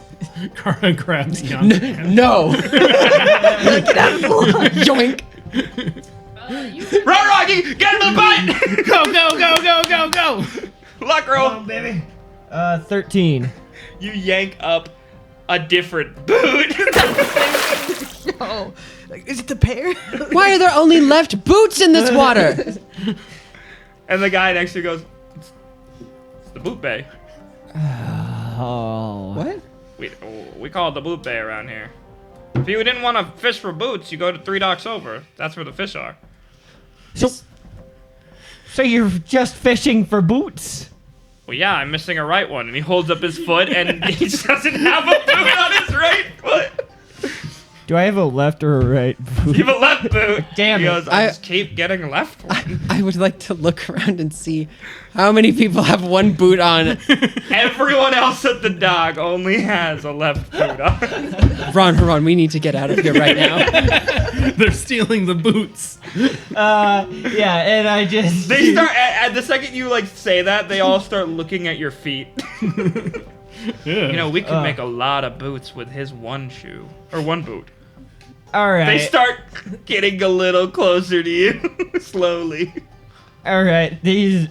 Kara grabs Eon. No. Get out of the line. Yoink. Run, Rocky! Get into the bite! Go, go, go, go, go, go! Luck roll! baby. 13. You yank up a different boot. Oh, is it the pair? Why are there only left boots in this water? And the guy next to you goes, it's the boot bay. Oh. What? We call it the boot bay around here. If you didn't want to fish for boots, you go to 3 docks over. That's where the fish are. So you're just fishing for boots? Well, yeah, I'm missing a right one. And he holds up his foot, and he just doesn't have a boot on his right foot. Do I have a left or a right boot? You have a left boot. Damn he it. goes, I just keep getting a left one. I would like to look around and see how many people have one boot on. Everyone else at the dock only has a left boot on. Ron, we need to get out of here right now. They're stealing the boots. Yeah, and I just... They start, at the second you, like, say that, they all start looking at your feet. Yeah. You know, we could make a lot of boots with his one shoe. Or one boot. Alright. They start getting a little closer to you, slowly. Alright, these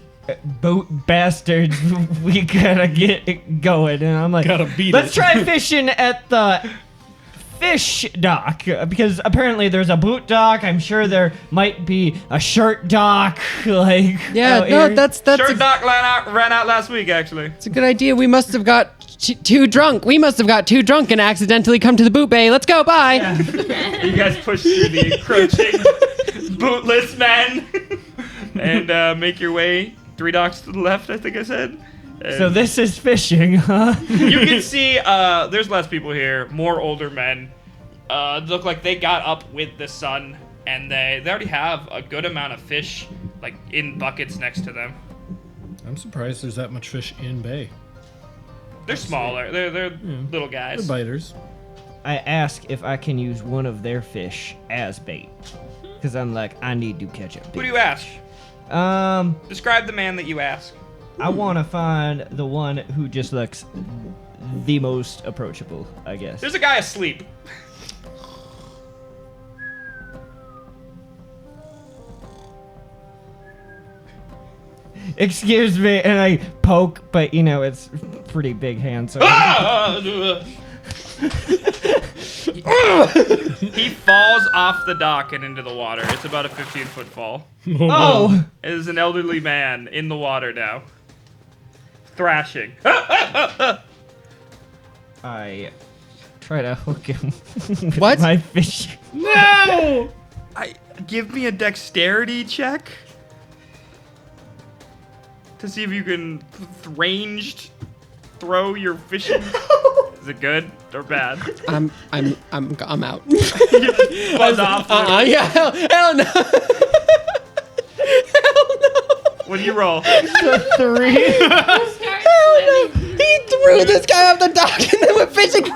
boot bastards, we gotta get going. And I'm like, Gotta beat let's it. try fishing at the fish dock. Because apparently there's a boot dock. I'm sure there might be a shirt dock. Like, Yeah, out no, here. that's Shirt a, dock ran out last week, actually. it's a good idea. We must have got too drunk. We must have got too drunk and accidentally come to the boot bay. Let's go. Bye. You guys push through the encroaching bootless men and make your way 3 docks to the left, I think I said. And So this is fishing, huh? you can see there's less people here, more older men. Look like they got up with the sun, and they already have a good amount of fish, like in buckets next to them. I'm surprised there's that much fish in bay. They're smaller. They're little guys. They're biters. I ask if I can use one of their fish as bait. Because I'm like, I need to catch a Who do bait. you ask? Um, Describe the man that you ask. I want to find the one who just looks the most approachable, I guess. There's a guy asleep. Excuse me, and I poke, but it's pretty big hand, so. He falls off the dock and into the water. It's about a 15-foot fall. Oh! It is an elderly man in the water now. Thrashing. I try to hook him with What? my fish. No! Give me a dexterity check to see if you can ranged throw your fishing. Is it good or bad? I'm out. Buzz off. Yeah, hell no. Hell no. What do you roll? 3. He threw this guy off the dock and then went fishing.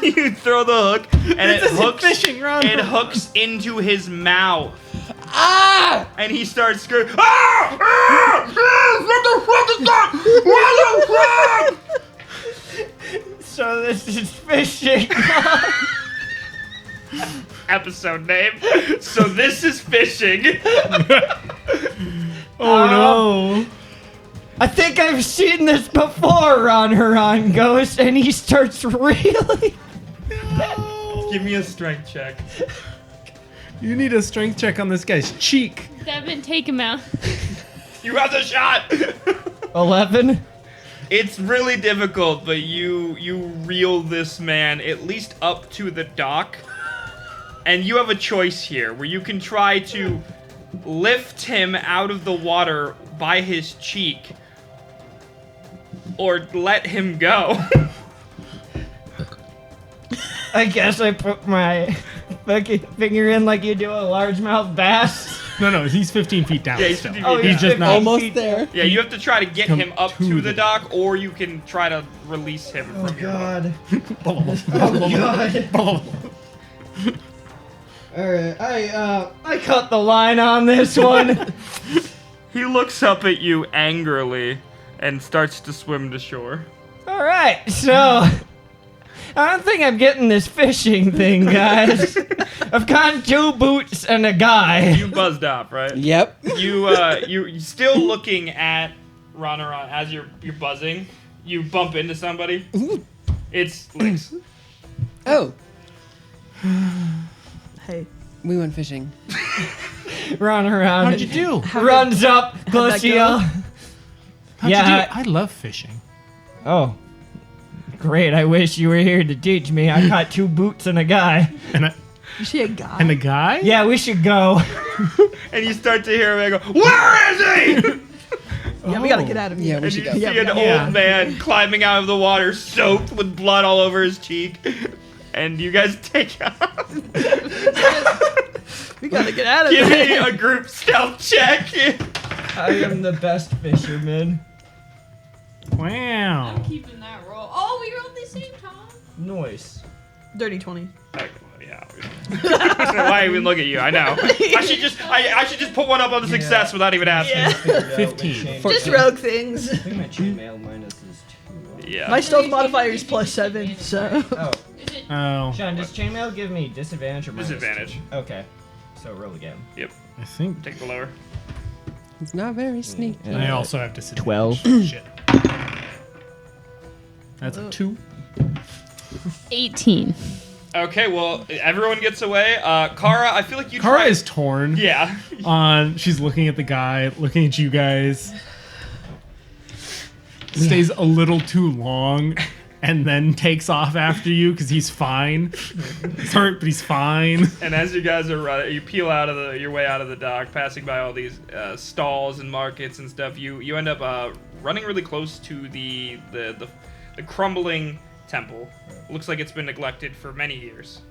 You throw the hook and it hooks. Fishing, Ron. It hooks into his mouth. Ah! And he starts screaming, "Ah! Ah! Ah! What the fuck is that? What the fuck?" So this is fishing. Episode name. So this is fishing. Oh no! I think I've seen this before, Ron goes, and he starts really. Give me a strength check. You need a strength check on this guy's cheek. Devin, take him out. You have the shot. 11. It's really difficult, but you reel this man at least up to the dock, and you have a choice here where you can try to lift him out of the water by his cheek, or let him go. I guess I put my fucking finger in like you do a largemouth bass. No, he's 15 feet down. Yeah, he's still. 15 feet He's down. just not. Almost there. Yeah, you have to try to get Come him up to to the the- dock, or you can try to release him from your hook. Alright, I cut the line on this one. He looks up at you angrily and starts to swim to shore. Alright, so I don't think I'm getting this fishing thing, guys. I've got 2 boots and a guy. You buzzed off, right? Yep. You still looking at Ron as you're buzzing. You bump into somebody. It's Lynx. Oh, Hey, we went fishing. Run around. How'd you do? Runs up close that to you. go? How'd Yeah, you do? I love fishing. Oh. Great, I wish you were here to teach me. I got 2 boots and a guy. And is she a guy? a guy? Yeah, we should go. And you start to hear him go, "Where is he?" Yeah, we gotta get out of here. Yeah, we And should you go. see an Yeah. old man climbing out of the water, soaked with blood all over his cheek. And you guys take off. We gotta get out of Give me here. a group stealth check. I am the best fisherman. Wow. Keeping that roll. Oh, we rolled the same time. Noise. Dirty 20. Yeah. Why even look at you? I know. I should just put one up on the success without even asking. Yeah. 15. Just rogue things. I think my chainmail minus is 2. Yeah. My stealth modifier is +7, so. Oh, Is it? Oh, Sean, does chainmail give me disadvantage or minus? Disadvantage. Okay. So roll again. Yep. I think Take the lower. It's not very sneaky. I also have disadvantage. 12. Shit. That's a 2. 18. Okay, well, everyone gets away. Kara, I feel like you Kara tried. is torn. Yeah. She's looking at the guy, looking at you guys. Stays a little too long, and then takes off after you because he's fine. He's hurt, but he's fine. And as you guys are running, you peel out of your way out of the dock, passing by all these stalls and markets and stuff. You end up running really close to the crumbling temple. Looks like it's been neglected for many years.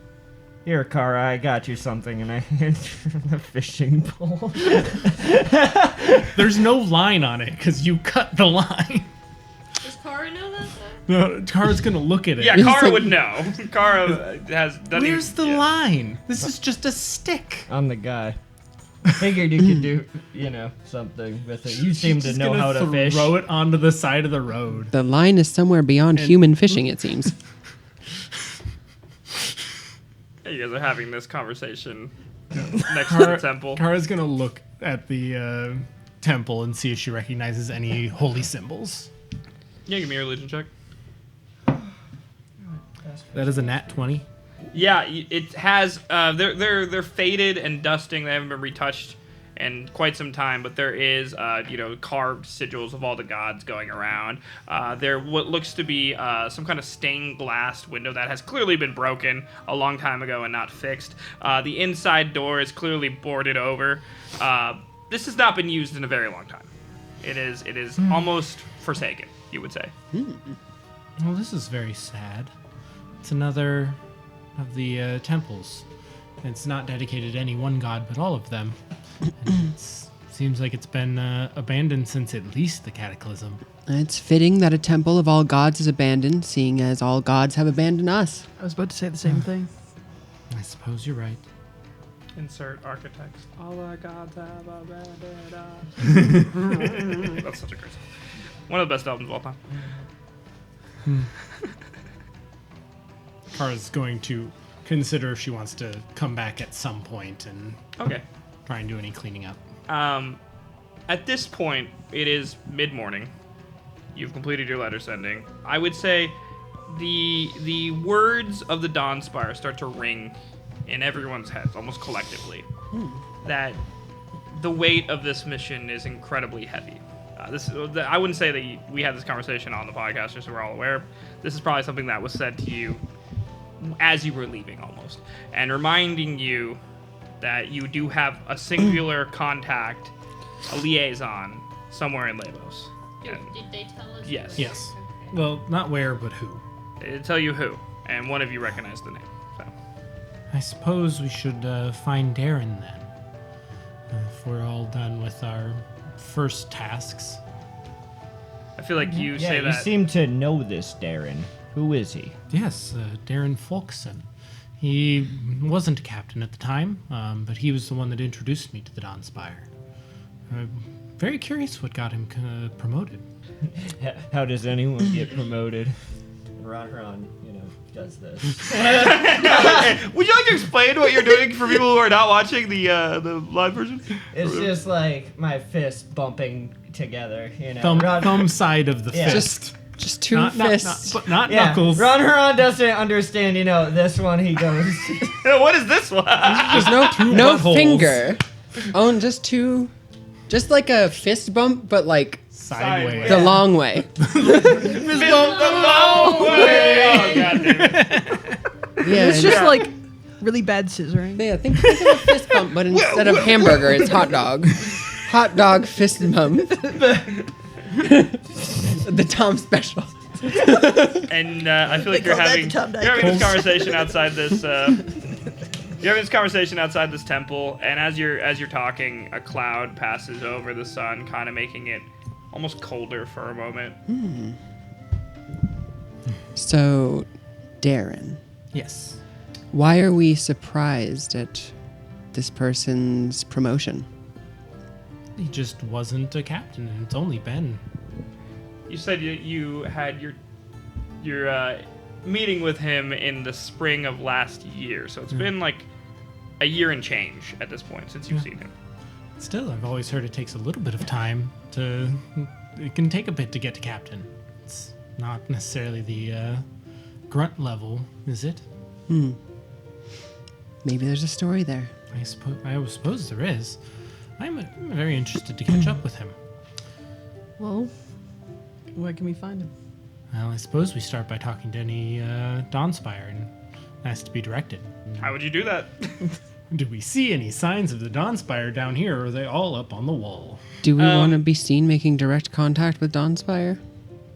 Here, Kara, I got you something, and I hand you the fishing pole. There's no line on it because you cut the line. Does Kara know that though? No, Kara's gonna look at it. Yeah, He's Kara like- would know. Kara has. doesn't Where's even- the yeah. line? This is just a stick. I'm the guy. Figured you could do, something with it. You seem to Just know gonna how to fish. Throw it onto the side of the road. The line is somewhere beyond human fishing, it seems. You guys are having this conversation next to the temple. Kara's gonna look at the temple and see if she recognizes any holy symbols. Yeah, give me your religion check. That is a nat 20. Yeah, it has. They're faded and dusting. They haven't been retouched in quite some time. But there is, carved sigils of all the gods going around. There what looks to be some kind of stained glass window that has clearly been broken a long time ago and not fixed. The inside door is clearly boarded over. This has not been used in a very long time. It is almost forsaken, you would say. Well, this is very sad. It's another of the temples. It's not dedicated to any one god, but all of them. And it seems like it's been abandoned since at least the Cataclysm. It's fitting that a temple of all gods is abandoned, seeing as all gods have abandoned us. I was about to say the same thing. I suppose you're right. Insert architects. All our gods have abandoned us. That's such a curse. One of the best albums of all time. Kara's going to consider if she wants to come back at some point and Okay. try and do any cleaning up. At this point, it is mid-morning. You've completed your letter sending. I would say the words of the Dawnspire start to ring in everyone's heads, almost collectively, that the weight of this mission is incredibly heavy. I wouldn't say that we had this conversation on the podcast, just so we're all aware. This is probably something that was said to you as you were leaving, almost, and reminding you that you do have a singular contact, a liaison, somewhere in Leibos. Did they tell us? Yes. Yes. Well, not where, but who. They tell you who, and one of you recognized the name. So. I suppose we should find Darren then. If we're all done with our first tasks. I feel like you Yeah, say you that. seem to know this, Darren. Who is he? Yes, Darren Folkson. He wasn't a captain at the time, but he was the one that introduced me to the Dawnspire. Very curious what got him promoted. How does anyone get promoted? Ron, does this. Would you like to explain what you're doing for people who are not watching the live version? It's just like my fist bumping together, Thumb side of the Yeah. fist. Just two Not fists. but not Yeah, knuckles. Ron Huron doesn't understand, this one he goes. What is this one? There's no buttholes. finger. Oh, and just two. Just like a fist bump, but like Sideways. the long way. Fist bump the long way. Oh, God damn it. Yeah, It's just like really bad scissoring. yeah, think of a fist bump, but instead of hamburger, it's hot dog. Hot dog fist bump. The Tom special. And I feel like They you're call that having the top you're having this conversation outside this. You're having this conversation outside this temple, and as you're talking, a cloud passes over the sun, kind of making it almost colder for a moment. So, Darren, Yes. why are we surprised at this person's promotion? He just wasn't a captain, and it's only been. You said you had your meeting with him in the spring of last year, so it's been like a year and change at this point since you've seen him. Still, I've always heard it takes a little bit of time to. It can take a bit to get to captain. It's not necessarily the grunt level, is it? Maybe there's a story there. I suppose there is. I'm very interested to catch up with him. Well, where can we find him? Well, I suppose we start by talking to any Dawnspire and ask to be directed. How would you do that? Do we see any signs of the Dawnspire down here, or are they all up on the wall? Do we want to be seen making direct contact with Dawnspire?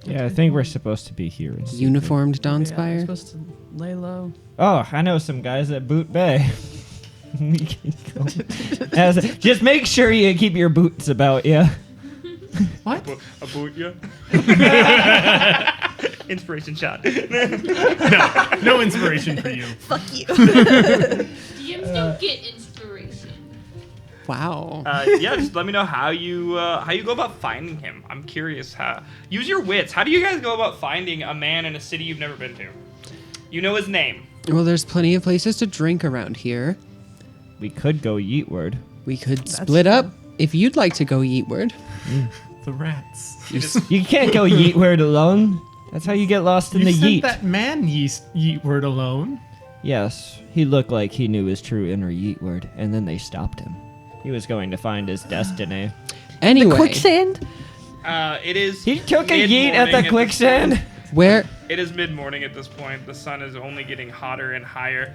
Yeah, I think we're supposed to be here. In secret. Uniformed Yeah, we're Dawnspire? supposed to lay low. Oh, I know some guys at Boot Bay. We can go. Just make sure you keep your boots about you. What? A boot, yeah. Inspiration shot. No inspiration for you. Fuck you. DMs don't get inspiration. Wow. Yeah, just let me know how you go about finding him. I'm curious. Use your wits. How do you guys go about finding a man in a city you've never been to? You know his name. Well, there's plenty of places to drink around here. We could go yeetward. We could split up if you'd like to go eatward. The rats. You can't go yeetward alone. That's how you get lost in You the sent yeet. that man yeetward alone. Yes, he looked like he knew his true inner yeetward, and then they stopped him. He was going to find his destiny. Anyway, Quicksand? It is. He took a yeet at mid-morning the quicksand. where It is mid-morning at this point. The sun is only getting hotter and higher.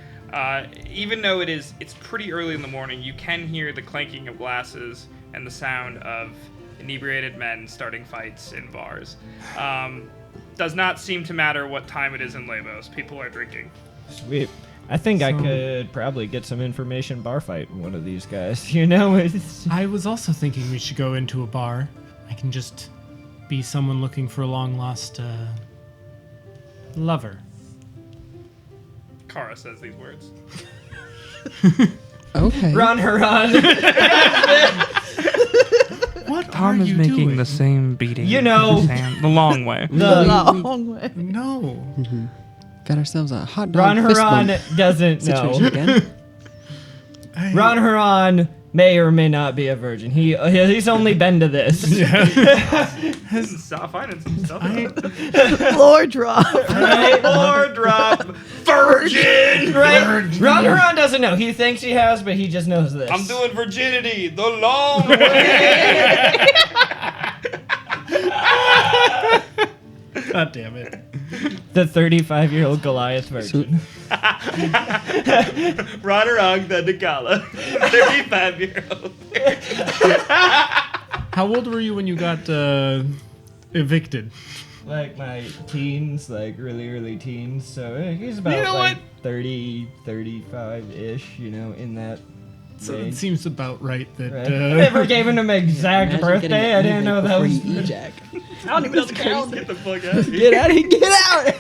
Even though it's pretty early in the morning, you can hear the clanking of glasses and the sound of inebriated men starting fights in bars. Does not seem to matter what time it is in Leibos. People are drinking. Sweet. I think I could probably get some information bar fight with one of these guys. You know, it's... I was also thinking we should go into a bar. I can just be someone looking for a long-lost lover. Kara says these words. okay. Run, Huron. What are you doing? same beating. You know. The long way. The Long way. No. Got ourselves a hot dog Ron fist Huron bump doesn't situation know. again. Ron Huron may or may not be a virgin. He's only been to this. Stop finding some stuff. Floor drop. Right? Floor drop. Virgin. Right? Ron Huron doesn't know. He thinks he has, but he just knows this. I'm doing virginity the long way. God damn it. the 35-year-old Goliath virgin. Rodderong the Nagala. 35-year-old. How old were you when you got evicted? Like my teens, like really early teens. So he's about You know like 30, 35-ish, you know, in that So it range. seems about right that. Right. I never gave him an exact Imagine getting birthday. an I didn't know that before was... you ejac. I don't even know the count. Get the fuck out of here. Get out of here. Get out.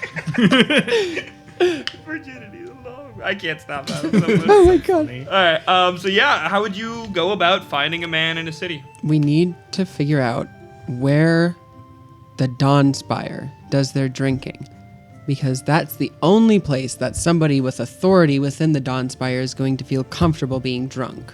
Virginity the long way. I can't stop that. I'm so Oh my god. Alright, so yeah, how would you go about finding a man in a city? We need to figure out where the Dawn Spire does their drinking. Because that's the only place that somebody with authority within the Dawn Spire is going to feel comfortable being drunk.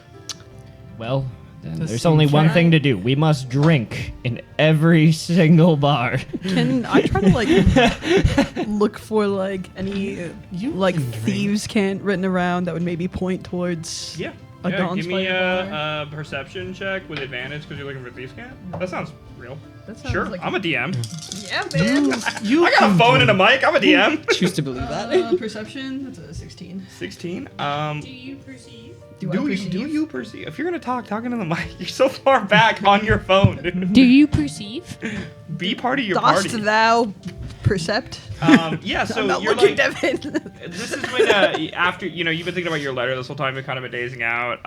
Well, then This there's only seems one right. thing to do. We must drink in every single bar. Can I try to like look for like any like can drink. thieves' cant written around that would maybe point towards Yeah. a Dawn give me Spire bar? a perception check with advantage because you're looking for thieves' cant. That sounds real. That sounds Sure, like I'm a DM. yeah, man. I got a phone and a mic. I'm a DM. Choose to believe that. Perception. That's a 16. 16. Do you perceive? Do I Do perceive? you perceive? If you're gonna talking to the mic, you're so far back on your phone. Do you perceive? Be part of your Dost party. thou percept? Yeah, so I'm not you're looking, like, Devin. this is when after you've been thinking about your letter this whole time. You're kind of dazing out.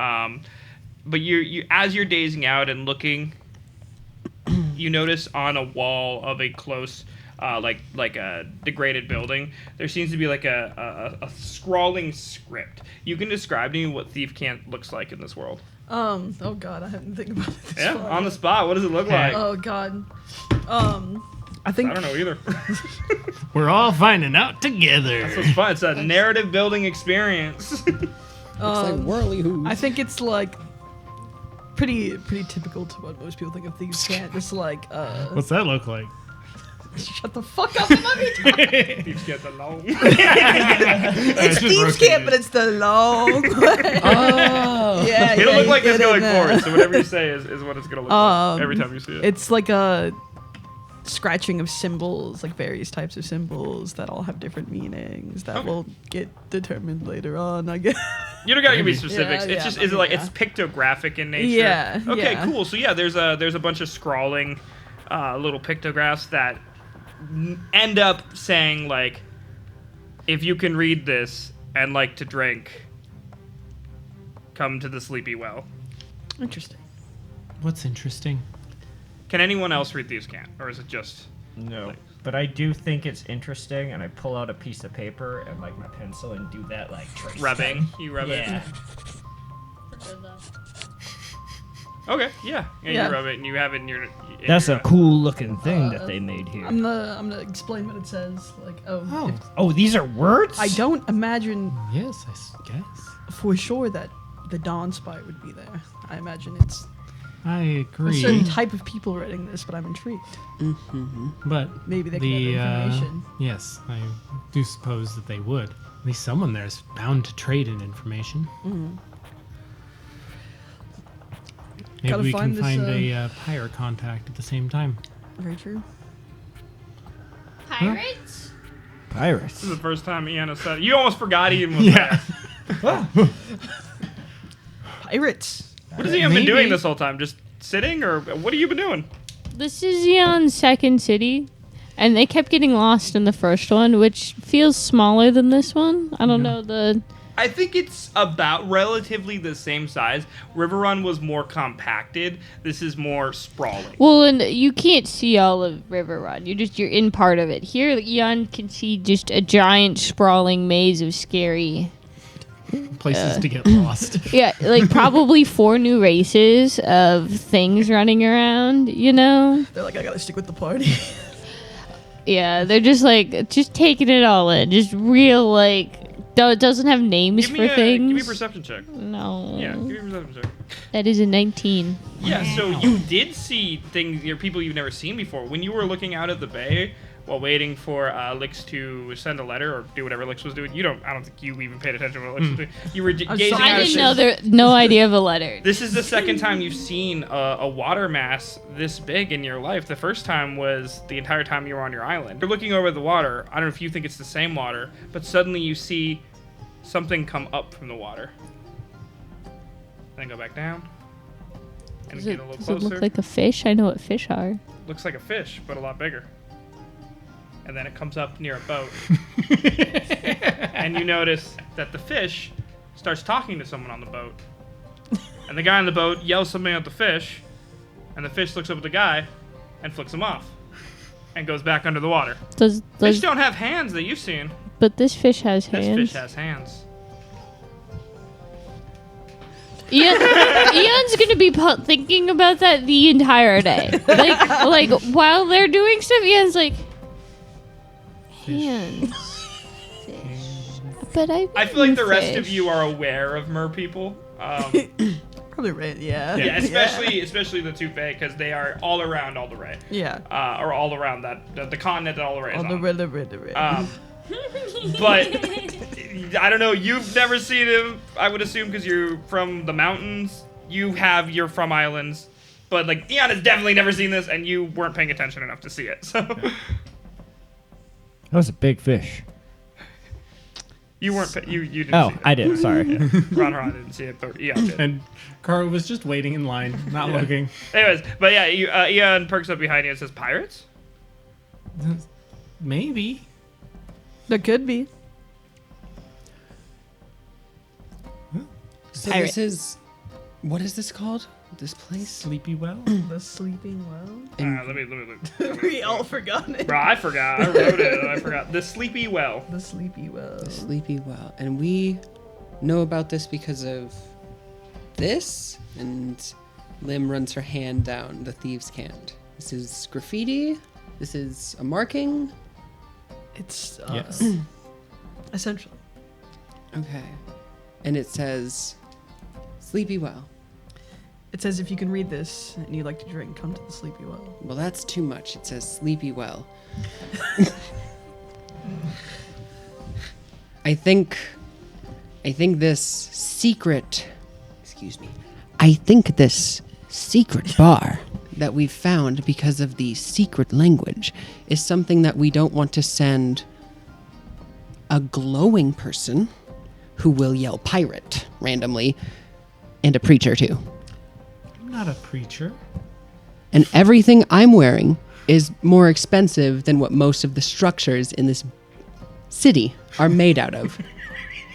But you as you're dazing out and looking, you notice on a wall of a close, like a degraded building, there seems to be like a scrawling script. You can describe to me what thief cant looks like in this world. Oh god, I haven't think about it this Yeah, far. on the spot. What does it look like? Oh god. I think I don't know either. We're all finding out together. So it's fun. It's a narrative building experience. Looks like whirly hooves. I think it's like pretty typical to what most people think of thieves' cant. Just like What's that look like? shut the fuck up and let me talk. Thieves get along. It's thieves' cant, but it's the long way. Oh. Yeah, It'll yeah, look you like this get going in forward, there. so whatever you say is what it's gonna look like every time you see it. It's like a scratching of symbols, like various types of symbols that all have different meanings that Okay. will get determined later on, I guess. You don't gotta give me specifics. Yeah, It's just yeah, is it like yeah. it's pictographic in nature. Yeah, Okay, yeah. cool. So yeah, there's a bunch of scrawling little pictographs that end up saying like, if you can read this and like to drink, come to the Sleepy Well. Interesting. What's interesting? Can anyone else read these cant, or is it just? No. But I do think it's interesting, and I pull out a piece of paper and like my pencil and do that like trace Rubbing. thing. You rub Yeah. Okay, yeah. And Yeah. you rub it, and you have it in your. That's a cool looking thing that they made here. I'm gonna explain what it says. Like, Oh, Oh, these are words? I don't imagine yes, I guess. for sure that the Dawn Spy would be there. I imagine it's I a agree. certain type of people writing this, but I'm intrigued. But Maybe they can have information. yes, I do suppose that they would. At least someone there is bound to trade in information. Maybe Gotta we find can this, find a pirate contact at the same time. Very true. Pirates? Pirates. This is the first time Ian has said it. You almost forgot Ian was Yeah. there. Pirates. What has Ian been Maybe. doing this whole time? Just sitting, or what have you been doing? This is Eon's second city, and they kept getting lost in the first one, which feels smaller than this one. I don't know the. I think it's about relatively the same size. River Run was more compacted. This is more sprawling. Well, and you can't see all of River Run. You're in part of it. Here, Eon can see just a giant sprawling maze of scary. Places to get lost. Yeah, like probably 4 new races of things running around. You know. They're like, I gotta stick with the party. Yeah, they're just like taking it all in. Just real like. It doesn't have names Give me for things. Give me a perception check. No. Yeah, give me a perception check. That is a 19. Yeah, so you did see things, people you've never seen before. When you were looking out at the bay while waiting for Lix to send a letter or do whatever Lix was doing, I don't think you even paid attention to what Lix was doing. You were gazing sorry. out I at didn't this. know no idea of a letter. This is the second time you've seen a water mass this big in your life. The first time was the entire time you were on your island. You're looking over the water. I don't know if you think it's the same water, but suddenly you see something come up from the water. Then go back down. And Does get it, a little does closer. it look like a fish? I know what fish are. Looks like a fish, but a lot bigger. And then it comes up near a boat. And you notice that the fish starts talking to someone on the boat. And the guy on the boat yells something at the fish. And the fish looks up at the guy and flicks him off. And goes back under the water. Does Fish don't have hands that you've seen. but this fish has This hands. fish has hands. Ian's gonna be thinking about that the entire day. Like while they're doing stuff, Ian's like hands. Fish. But I feel like the rest of you are aware of mer people. Probably right. Yeah. Yeah, especially the Toupee, because they are all around all the Ray. Yeah. Or all around the continent that all the Ray is On the on. red. But I don't know. You've never seen him. I would assume because you're from the mountains. You're from islands. But like Eon has definitely never seen this, and you weren't paying attention enough to see it. So That was a big fish. you weren't. You didn't. Oh, see it. I did. Sorry. Ron didn't see it, but Eon did. And Kara was just waiting in line, not Yeah. looking. Anyways, but yeah, Eon perks up behind you and says, "Pirates." Maybe. There could be. So Pirate. this is, what is this called? This place? Sleepy well? The sleeping well. Let me look. We all forgot it. Bro, I forgot. I wrote it. And I forgot. The Sleepy Well. The sleepy well. The Sleepy Well. And we know about this because of this. And Lim runs her hand down the thieves' can't. This is graffiti. This is a marking. It's Yes. essentially. Okay. And it says Sleepy Well. It says if you can read this and you like to drink, come to the sleepy well. Well, that's too much. It says Sleepy Well. I think this secret, excuse me. I think this secret bar that we've found because of the secret language is something that we don't want to send a glowing person who will yell pirate randomly and a preacher too. I'm not a preacher. And everything I'm wearing is more expensive than what most of the structures in this city are made out of.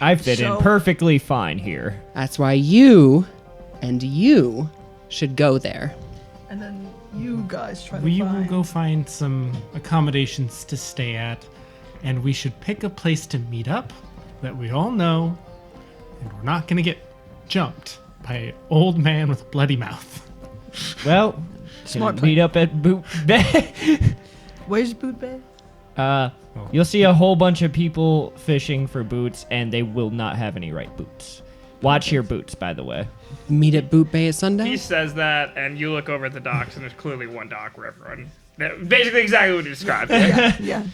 I fit in So- perfectly fine here. That's why you and you should go there. And then you guys try to We find. will go find some accommodations to stay at, and we should pick a place to meet up that we all know, and we're not going to get jumped by an old man with a bloody mouth. Well, Smart meet up at Boot Bay. Where's Boot Bay? You'll see a whole bunch of people fishing for boots, and they will not have any right boots. Watch your boots, by the way. Meet at Boot Bay at sundown? He says that, and you look over at the docks, and there's clearly one dock where everyone. Basically, exactly what you described. Yeah.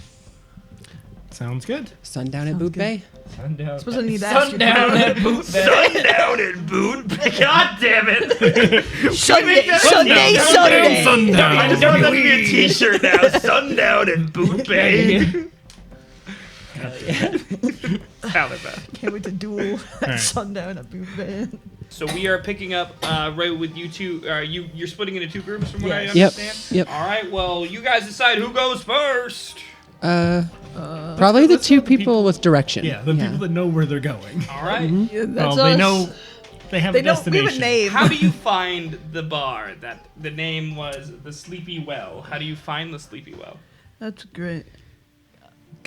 Sounds good. Sundown at Sounds Boot good. Bay? Sundown. Suppose I need to ask you. Sundown at Boot Bay. Sundown at Boot. God damn it! Sunday. Sunday. Sundown. I just want that to be a T-shirt now. Sundown at Boot Bay. Hell yeah. Can't wait to duel at Alright. Sundown at Boot Bay. So we are picking up right with you two. You're splitting into 2 groups from what I Yes. understand. Yep. All right. Well, you guys decide who goes first. Probably the let's two go with the people with direction. Yeah, the people that know where they're going. All right. Yeah, that's Well, they us. know they have They a know. We have destination. a name. How do you find the bar that the name was the Sleepy Well? How do you find the Sleepy Well? That's great.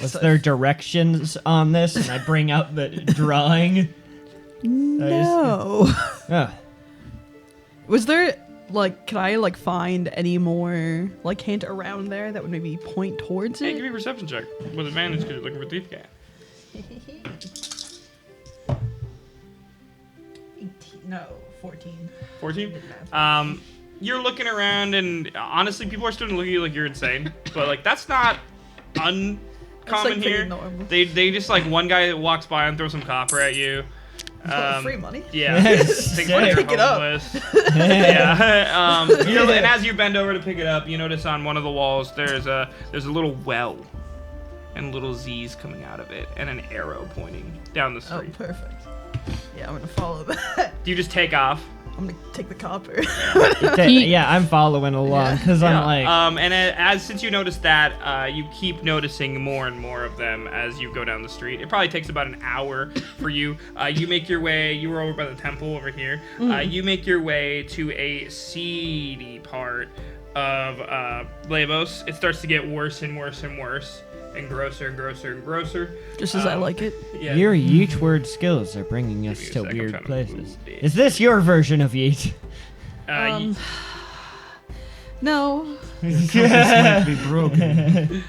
Was there directions on this? And I bring out the drawing. No. Ah, Was there like? Can I like find any more like hint around there that would maybe point towards Hey, give it? me a perception check with advantage because you're looking for thief cat. 18, no, 14. 14. You're looking around, and honestly, people are starting to look at you like you're insane. But like that's not uncommon pretty here. normal. They just like one guy that walks by and throws some copper at you. Free money. Yeah. Think Wanna you're pick it up. homeless. Yeah. And as you bend over to pick it up, you notice on one of the walls there's a little well, and little Z's coming out of it, and an arrow pointing down the Oh, street. perfect. Yeah, I'm gonna follow that. Do you just take off? I'm gonna take the copper. yeah, I'm following along because I'm like, And since you noticed that, you keep noticing more and more of them as you go down the street. It probably takes about an hour for you. You make your way. You were over by the temple over here. You make your way to a seedy part of Leibos. It starts to get worse and worse and worse, and grosser and grosser and grosser. Just as I like it. Yeah. your yeet word skills are bringing Give us me a to sec, I'm weird trying to places. move this. Is this your version of yeet? No. This might be broken.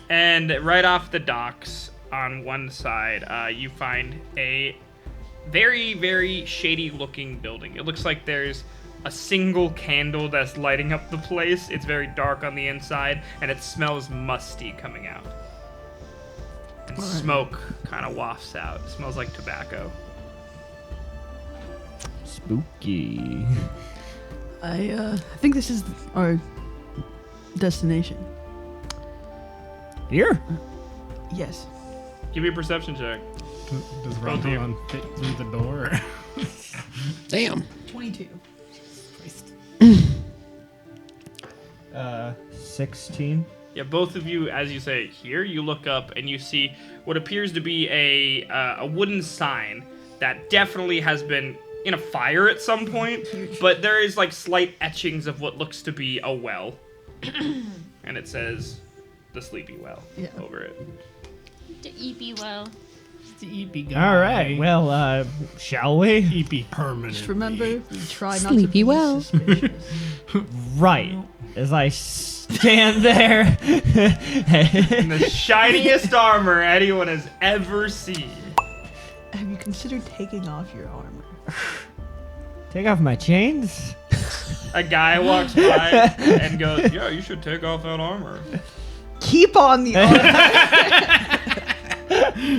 And right off the docks on one side, you find a very, very shady looking building. It looks like there's a single candle that's lighting up the place. It's very dark on the inside, and it smells musty coming out. And smoke kind of wafts out. It smells like tobacco. Spooky. I think this is our destination. Here? Yes. Give me a perception check. Does Both of you. Ron fit through the door? Damn. 22. 16. Yeah, both of you, as you say here, you look up and you see what appears to be a wooden sign that definitely has been in a fire at some point, but there is like slight etchings of what looks to be a well, and it says the Sleepy Well over it. The EP well. The EP guy. All right. Well, shall we? EP permanent. Just remember, we try not Sleepy to be well. suspicious. Right. As I stand there. In the shiniest armor anyone has ever seen. Have you considered taking off your armor? Take off my chains? A guy walks by and goes, "Yeah, you should take off that armor." Keep on the armor.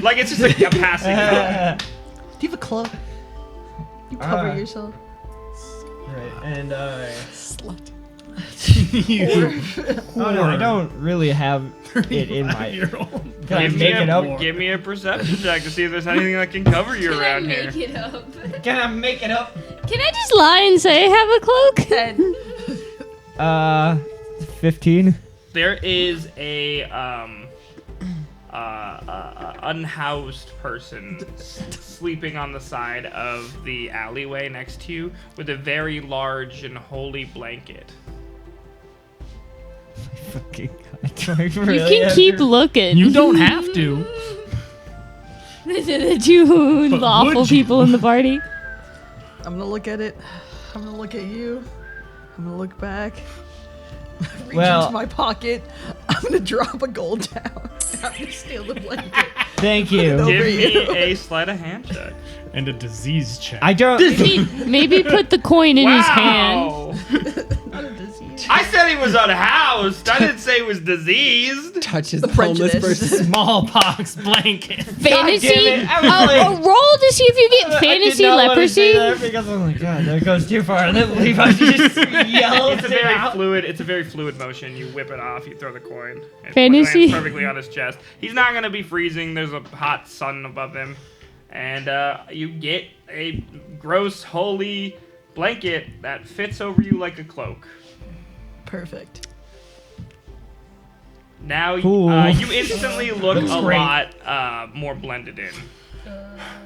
Like it's just like a passing thought. Do you have a club? You cover yourself. Right. And Slut. oh no, I don't really have it in my. Year-old. Can I make it up? Give me a perception check to see if there's anything that can cover you Can around I here. make it up? Can I make it up? Can I just lie and say I have a cloak? 15. There is a unhoused person sleeping on the side of the alleyway next to you with a very large and holy blanket. Fucking God. You can keep looking. You don't have to. The two But lawful would you? people in the party. I'm gonna look at it. I'm gonna look at you. I'm gonna look back. Reach Well- into my pocket. I'm gonna drop a gold down. I'm gonna steal the blanket. Thank you. No. Give Over me you. a sleight of hand check. And a disease check. I don't. Maybe put the coin in his hand. Wow. Not a disease. I said he was unhoused. I didn't say he was diseased. Touches The the homeless prejudice. person. Smallpox blanket. Fantasy? damn it, I was A roll to see if you get fantasy leprosy? Because I'm like, God, that goes too far. And then Levi just yells It's a it very out. fluid. It's a very fluid motion. You whip it off. You throw the coin. It Fantasy? lands perfectly on his chest. He's not gonna be freezing. There's a hot sun above him, and you get a gross, holy blanket that fits over you like a cloak. Perfect. Now Cool. you instantly look Looks a great. lot more blended in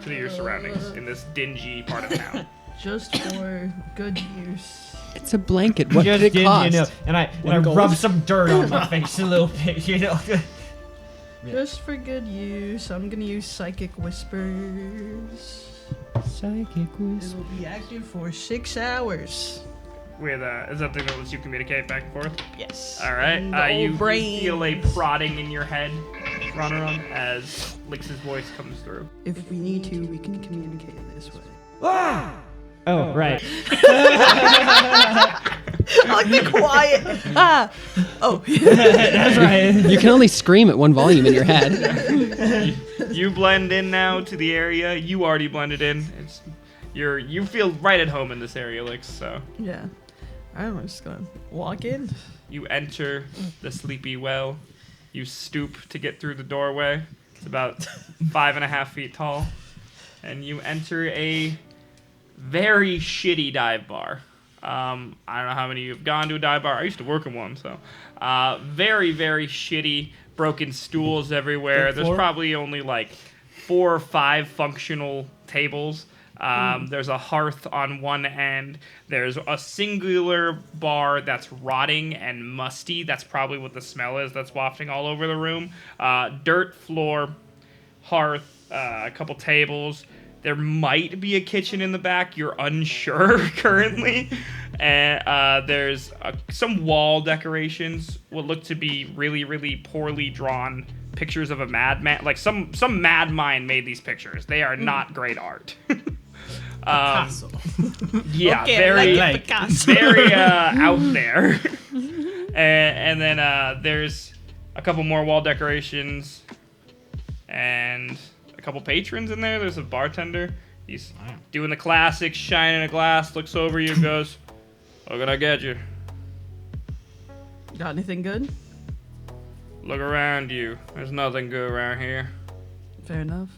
to your surroundings in this dingy part of town. Just for good use. It's a blanket. What Just did it did, cost? you know, and I One gold. rub some dirt on my face a little bit, you know. Just for good use. I'm gonna use Psychic Whispers. Psychic It will be active for 6 hours. With is that thing that lets you communicate back and forth? Yes. All right. And the You old brain. feel a prodding in your head, Ronaron, as Lix's voice comes through. If we need to, we can communicate this way. Oh, right. I like the quiet. Ah. Oh. That's right. You can only scream at one volume in your head. You blend in now to the area. You already blended in. You feel right at home in this area, Lix. So Yeah. I'm just gonna walk in. you enter the sleepy well. You stoop to get through the doorway. It's about 5.5 feet tall, and you enter a very shitty dive bar. I don't know how many of you have gone to a dive bar. I used to work in one, so very, very shitty, broken stools everywhere. There's probably only like 4 or 5 functional tables. There's a hearth on one end. There's a singular bar that's rotting and musty. That's probably what the smell is that's wafting all over the room. Dirt floor, hearth, a couple tables. There might be a kitchen in the back. You're unsure currently. And there's some wall decorations. What look to be really, really poorly drawn pictures of a madman. Like some mad mind made these pictures. They are not great art. Yeah, Okay, very, I like Picasso. very out there. And then there's a couple more wall decorations and a couple patrons in there. There's a bartender. He's doing the classic, shining a glass, looks over you and goes, "What can I get you? Got anything good? Look around you. There's nothing good around here." Fair enough.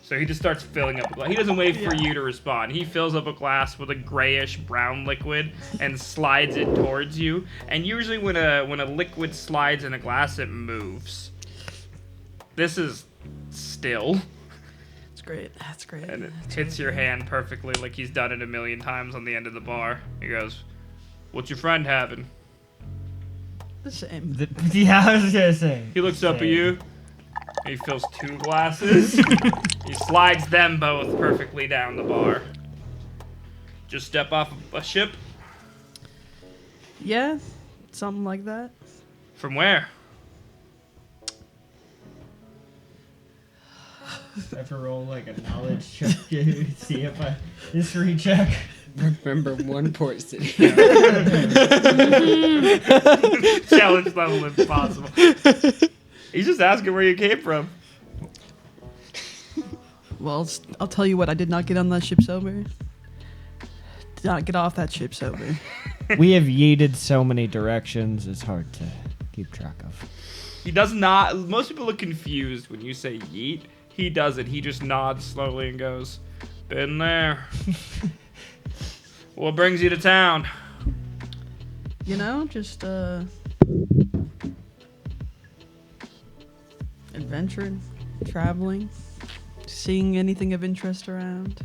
So he just starts filling up a glass. He doesn't wait for you to respond. He fills up a glass with a grayish brown liquid and slides it towards you. And usually when a liquid slides in a glass, it moves. This is still. That's great. That's great. And it hits your hand perfectly like he's done it a million times on the end of the bar. He goes, "What's your friend having?" The same. Yeah, I was gonna say. He looks up at you. He fills 2 glasses. He slides them both perfectly down the bar. Just step off a ship? Yeah, something like that. From where? I have to roll like a knowledge check to see if I history check. Remember one port city. Challenge level impossible. He's just asking where you came from. Well, I'll tell you what. I did not get on that ship sober. Did not get off that ship sober. We have yeeted so many directions, it's hard to keep track of. He does not. Most people look confused when you say yeet. He doesn't. He just nods slowly and goes, "Been there." What brings you to town? You know, just adventuring, traveling, seeing anything of interest around.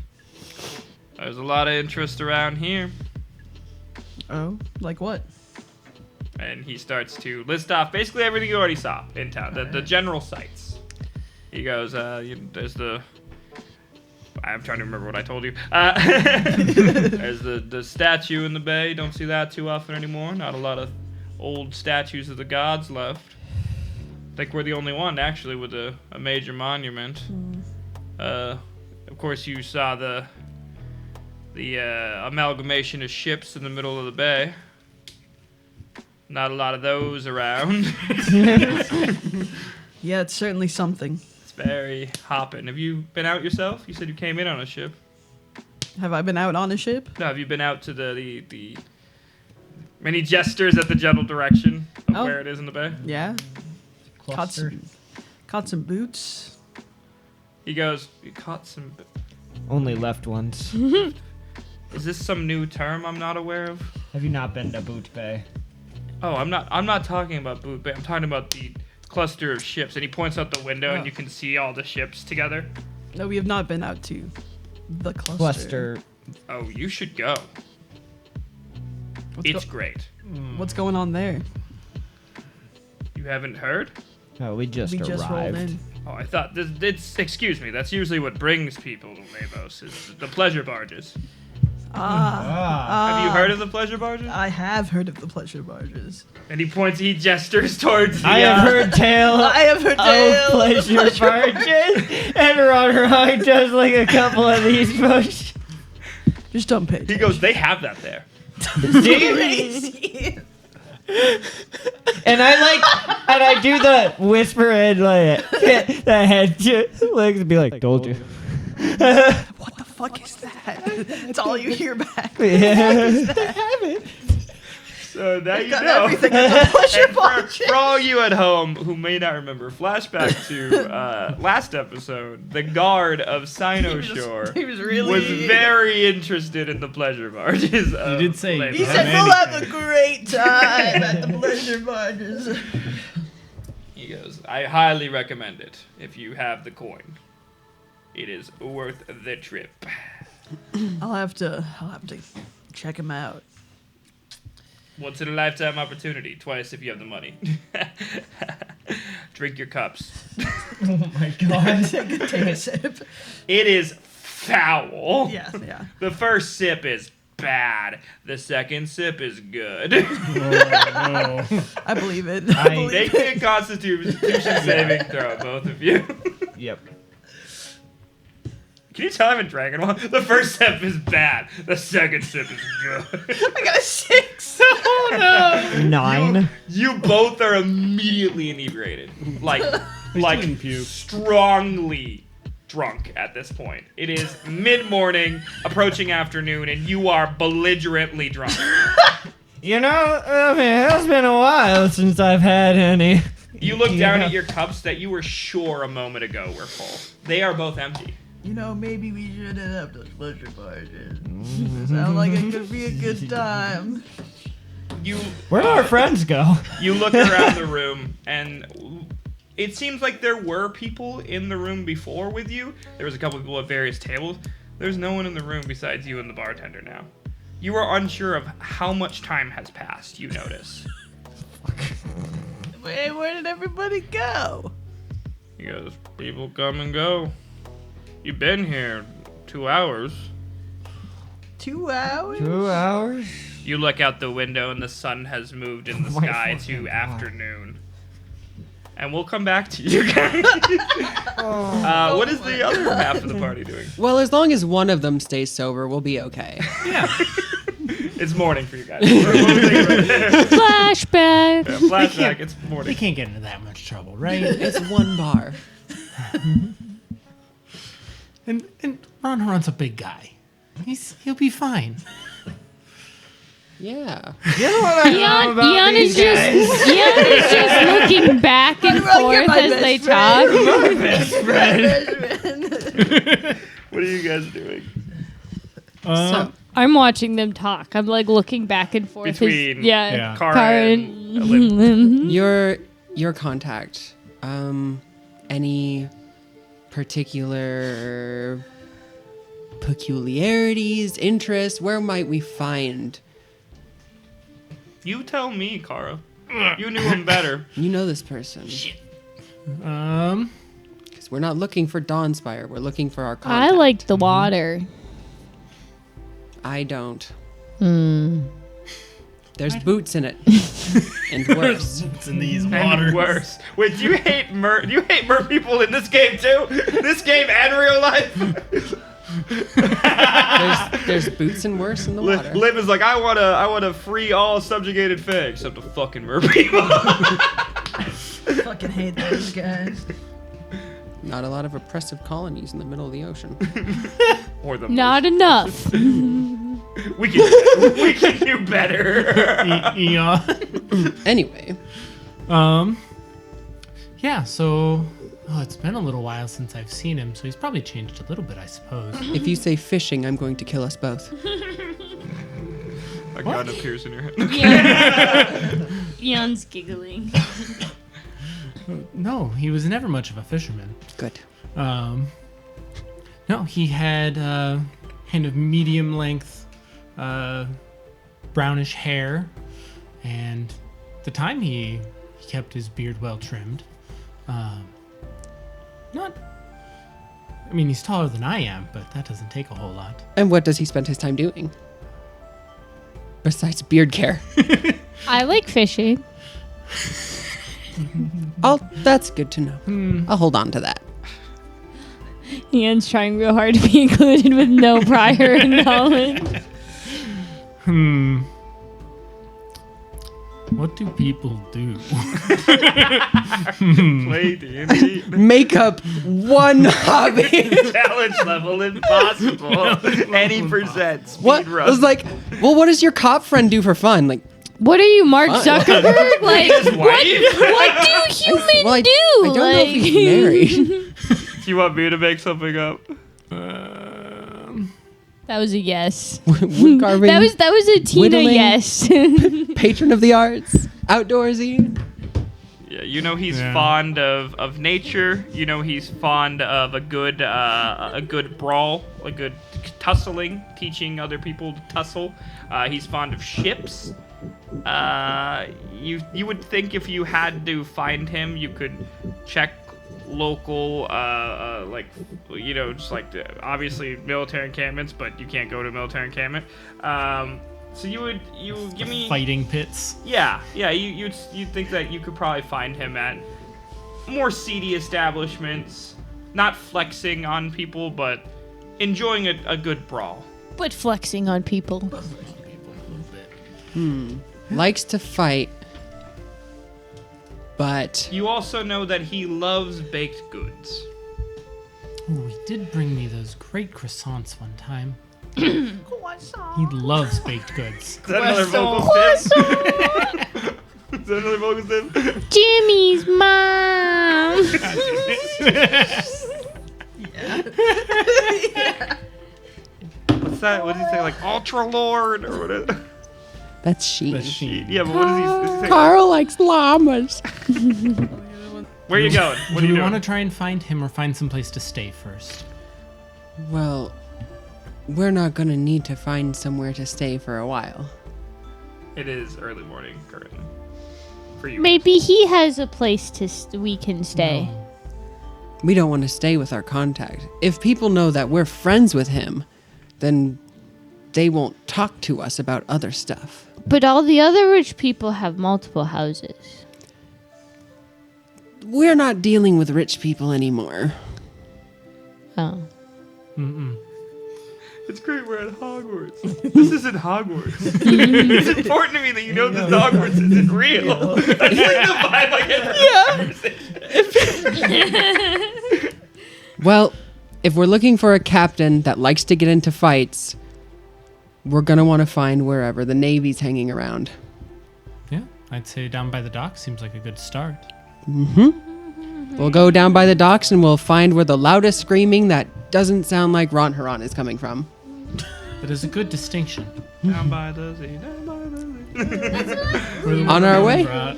There's a lot of interest around here. Oh, like what? And he starts to list off basically everything you already saw in town, the general sights. He goes, there's the I'm trying to remember what I told you. There's the statue in the bay. Don't see that too often anymore. Not a lot of old statues of the gods left. I think we're the only one, actually, with a major monument. Of course, you saw the amalgamation of ships in the middle of the bay. Not a lot of those around. Yeah, it's certainly something. It's very hopping. Have you been out yourself? You said you came in on a ship. Have I been out on a ship? No, have you been out to the many gestures at the general direction of Oh. where it is in the bay? Yeah. Cluster. Caught some boots. He goes, you caught some... Only left ones. Is this some new term I'm not aware of? Have you not been to Boot Bay? Oh, I'm not talking about Boot Bay. I'm talking about the cluster of ships. And he points out the window, and you can see all the ships together. No, we have not been out to the cluster. Cluster. Oh, you should go. It's great. What's going on there? You haven't heard? Oh, we just We just rolled arrived. in. Oh, I thought excuse me, that's usually what brings people to Leibos, is the pleasure barges. Have you heard of the pleasure barges? I have heard of the pleasure barges. And he gestures towards the... I have heard tale I have heard of pleasure barges, and Ron does like a couple of these motions. Just don't pay. He goes, they have that there. And I do the whisper and like the head legs and be like, told you. What the fuck is that? It's all you hear back. So now you Got know. everything in the pleasure And barges. for all you at home who may not remember, flashback to last episode, the guard of Sinoshore He was really. was very interested in the pleasure barges. You did say Leibos. He said we'll have a great time at the pleasure barges. He goes, I highly recommend it if you have the coin. It is worth the trip. I'll have to check him out. Once in a lifetime opportunity. Twice if you have the money. Drink your cups. Oh my god. Take a sip. It is foul. Yeah, yeah. The first sip is bad. The second sip is good. I believe it. I believe Make it. me a constitution saving throw, both of you. Yep. Can you tell I'm in Dragon Ball? The first sip is bad. The second sip is good. I got a 6. 9. You both are immediately inebriated. Like didn't puke. strongly drunk at this point. It is mid-morning, approaching afternoon, and you are belligerently drunk. You know, I mean, it has been a while since I've had any. You look down at your cups that you were sure a moment ago were full. They are both empty. You know, maybe we shouldn't have those pleasure barges. Sound like it could be a good time. Where do our friends go? You look around the room, and it seems like there were people in the room before with you. There was a couple people at various tables. There's no one in the room besides you and the bartender now. You are unsure of how much time has passed, you notice. Wait, where did everybody go? He goes, people come and go. You've been here 2 hours. 2 hours? 2 hours? You look out the window and the sun has moved in the Oh my sky fucking to God. afternoon. And we'll come back to you guys. What is the other half of the party doing? Well, as long as one of them stays sober, we'll be okay. It's morning for you guys. Yeah, Flashback. flashback, it's They morning. can't get into that much trouble, right? It's one bar. and Ron Huron's a big guy. He'll be fine. Yeah. Ian is just looking back and You're forth my as they best talk. What are you guys doing? So, I'm watching them talk. I'm like looking back and forth. as- Between yeah. Kara Karen. and Olymp. your contact, any particular peculiarities, interests, where might we find? You tell me, Kara. You knew him better. You know this person. Um, Because place. We're not looking for Dawnspire. We're looking for our I contact. like the water. I don't. Hmm. There's boots in it. And worse. It's in these And waters. worse. Wait, do you hate mer people in this game too? This game and real life? There's boots and worse in the water. Liv is like, I wanna free all subjugated figs, except the fucking mer people. Fucking hate those guys. Not a lot of oppressive colonies in the middle of the ocean. Or the Not enough. we can do better. Yeah. Anyway, Yeah, so it's been a little while since I've seen him, so he's probably changed a little bit, I suppose. if you say fishing, I'm going to kill us both. A gun appears in your head. Ian's giggling. No, he was never much of a fisherman. Good. No, he had kind of medium length, brownish hair, and at the time he kept his beard well trimmed. Not, I mean, he's taller than I am, but that doesn't take a whole lot. And what does he spend his time doing? Besides beard care. I like fishing. Oh, that's good to know. I'll hold on to that. Ian's trying real hard to be included with no prior knowledge. What do people do? Play D&D. Make up one hobby. Challenge level impossible. Any percent. Speed What? run. I was like, well, what does your cop friend do for fun? Like, What are you, Mark Fine. Zuckerberg? Like, His wife? what do humans well, I do? don't know if he's married. Do you want me to make something up? That was a yes. Wood carving, That was a Tina whittling. yes. patron of the arts, outdoorsy. Yeah, you know he's Yeah. fond of nature. You know he's fond of a good brawl, a good tussling, teaching other people to tussle. He's fond of ships. You would think if you had to find him, you could check local, like, you know, just like obviously military encampments, but you can't go to a military encampment. So you give me Fighting pits. yeah, you'd think that you could probably find him at more seedy establishments, not flexing on people, but enjoying a good brawl. But flexing on people. Likes to fight, but You also know that he loves baked goods. Oh, he did bring me those great croissants one time. He loves baked goods. Is that another vocal tip? Is that another vocal tip? Jimmy's mom. What's that? What did he say? Like Ultra Lord or whatever? that's she. But she. Yeah, but what does he say? Carl likes llamas. Where are you going? What are Do you we want to doing? try and find him or find some place to stay first? Well, we're not gonna need to find somewhere to stay for a while. It is early morning currently. For you. Maybe he has a place we can stay. We don't want to stay with our contact. If people know that we're friends with him, then they won't talk to us about other stuff. But all the other rich people have multiple houses. We're not dealing with rich people anymore. Oh. It's great we're at Hogwarts. This isn't Hogwarts. It's important to me that you know this Hogwarts isn't real. That's like the vibe I get. Well, if we're looking for a captain that likes to get into fights, we're gonna want to find wherever the Navy's hanging around. Yeah, I'd say down by the dock seems like a good start. We'll go down by the docks and we'll find where the loudest screaming that doesn't sound like Ron Huron is coming from. That is a good distinction. Down by the sea, down by the sea. We're the On our way? Right.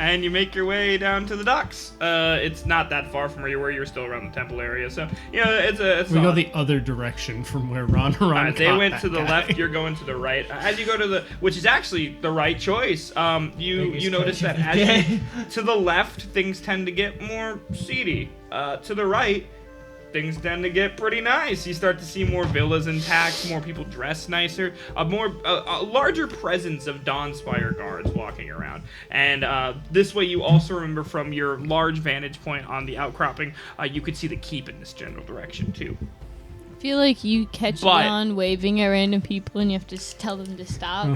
and you make your way down to the docks. It's not that far from where you were. You're still around the temple area, so it's We go solid. the other direction from where Ron Haran Alright, they caught went that to the guy. left. You're going to the right. As you go to the, which is actually the right choice. You notice that as you, to the left, things tend to get more seedy. To the right, things tend to get pretty nice. You start to see more villas intact, more people dressed nicer, a larger presence of Dawnspire guards walking around. And this way, you also remember from your large vantage point on the outcropping, you could see the keep in this general direction too. I feel like you catch But- Jan waving at random people and you have to tell them to stop.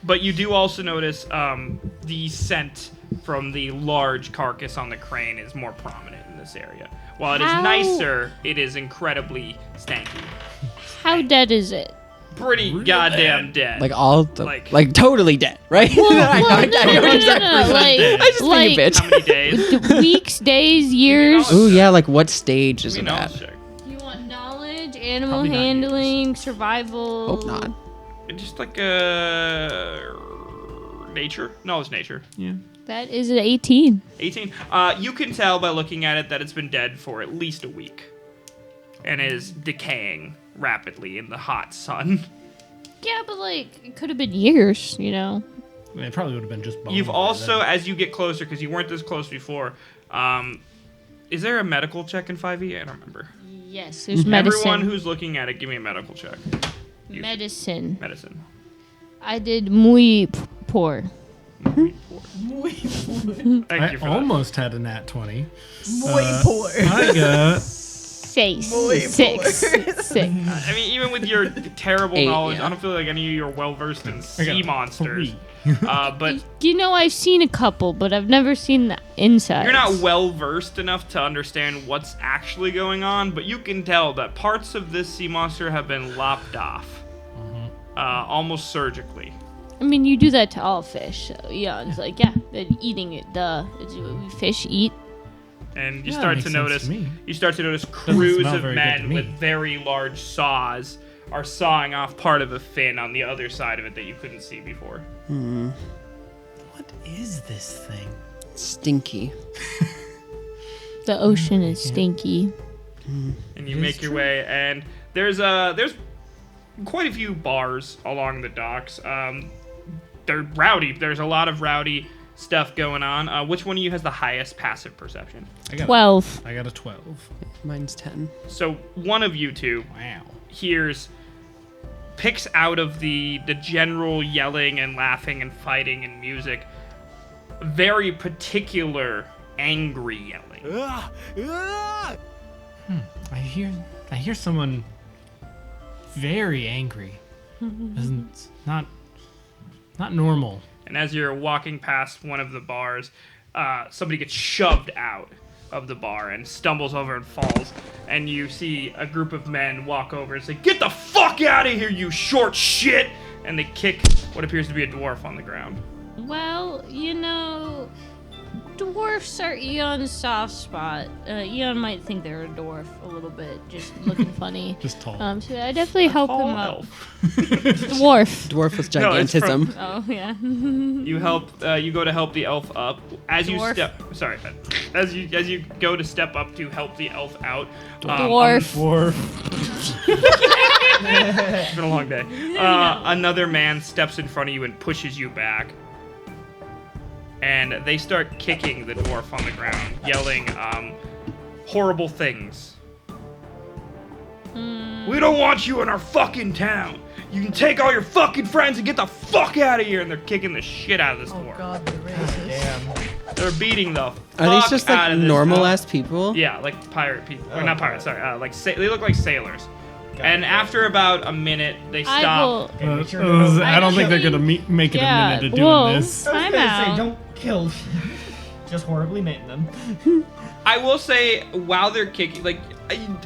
But you do also notice the scent from the large carcass on the crane is more prominent in this area. While it is How- nicer, it is incredibly stanky. How dead is it? Pretty goddamn dead. Like all, like totally dead, right? Well, I know, I know no, exactly. like, I just being a bitch. How many days? weeks, days, years. know. Ooh, yeah, like what stage is Give it me a at? knowledge check. You want knowledge, animal Probably not handling, survival. Hope not. Just like nature. No, it's nature. Yeah. That is an 18. 18. You can tell by looking at it that it's been dead for at least a week, and is decaying rapidly in the hot sun. Yeah, but like it could have been years, you know. I mean, it probably would have been just bone. You've by also, then. as you get closer, because you weren't this close before, is there a medical check in 5e? I don't remember. Yes, there's medicine. Everyone who's looking at it, give me a medical check. Medicine. Medicine. I did muy poor. Thank I you for almost had a nat 20. Muy poor. I got Six. Muy Six. Six. that. I mean, even with your terrible 8, knowledge, yeah. I don't feel like any of you are well versed in I sea got monsters. 3. But You know, I've seen a couple, but I've never seen the inside. you're not well versed enough to understand what's actually going on, but you can tell that parts of this sea monster have been lopped off. Almost surgically. I mean, you do that to all fish. So, yeah, it's like, yeah, they're eating it. Duh. It's what fish eat. And you Yeah, start makes to sense notice to me. you start to notice crews smell of very good to men me. with very large saws are sawing off part of a fin on the other side of it that you couldn't see before. What is this thing? Stinky. The ocean is stinky. And you It make is your true. way, and there's quite a few bars along the docks. They're rowdy. There's a lot of rowdy stuff going on. Which one of you has the highest passive perception? I got 12. I got a 12. Mine's 10. So one of you two Wow. picks out of the general yelling and laughing and fighting and music very particular angry yelling. I hear someone very angry. Isn't not normal. And as you're walking past one of the bars, somebody gets shoved out of the bar and stumbles over and falls. And you see a group of men walk over and say, "Get the fuck out of here, you short shit!" And they kick what appears to be a dwarf on the ground. Well, you know, dwarfs are Eon's soft spot. Eon might think they're a dwarf a little bit, just looking funny. Just tall. So I definitely help Tall him up. elf. Dwarf. Dwarf with No, it's from- gigantism. Oh, yeah. You help. You go to help the elf up. As you Dwarf. step. Sorry. As you go to step up to help the elf out. Dwarf. Dwarf. It's been a long day. Another man steps in front of you and pushes you back. And they start kicking the dwarf on the ground, yelling horrible things. We don't want you in our fucking town. You can take all your fucking friends and get the fuck out of here. And they're kicking the shit out of this Oh dwarf. god, they're racist. Damn. They're beating the fuck Are these just out like of this normal elf. ass people? Yeah, like pirate people. Or Oh, not pirates, sorry. They look like sailors. And it. after about a minute, they I stop. will. Okay, make sure to I don't think they're gonna make it Yeah, a minute of doing whoa. this. I was Time gonna out. say, don't kill. Just horribly maim them. I will say, while they're kicking, like,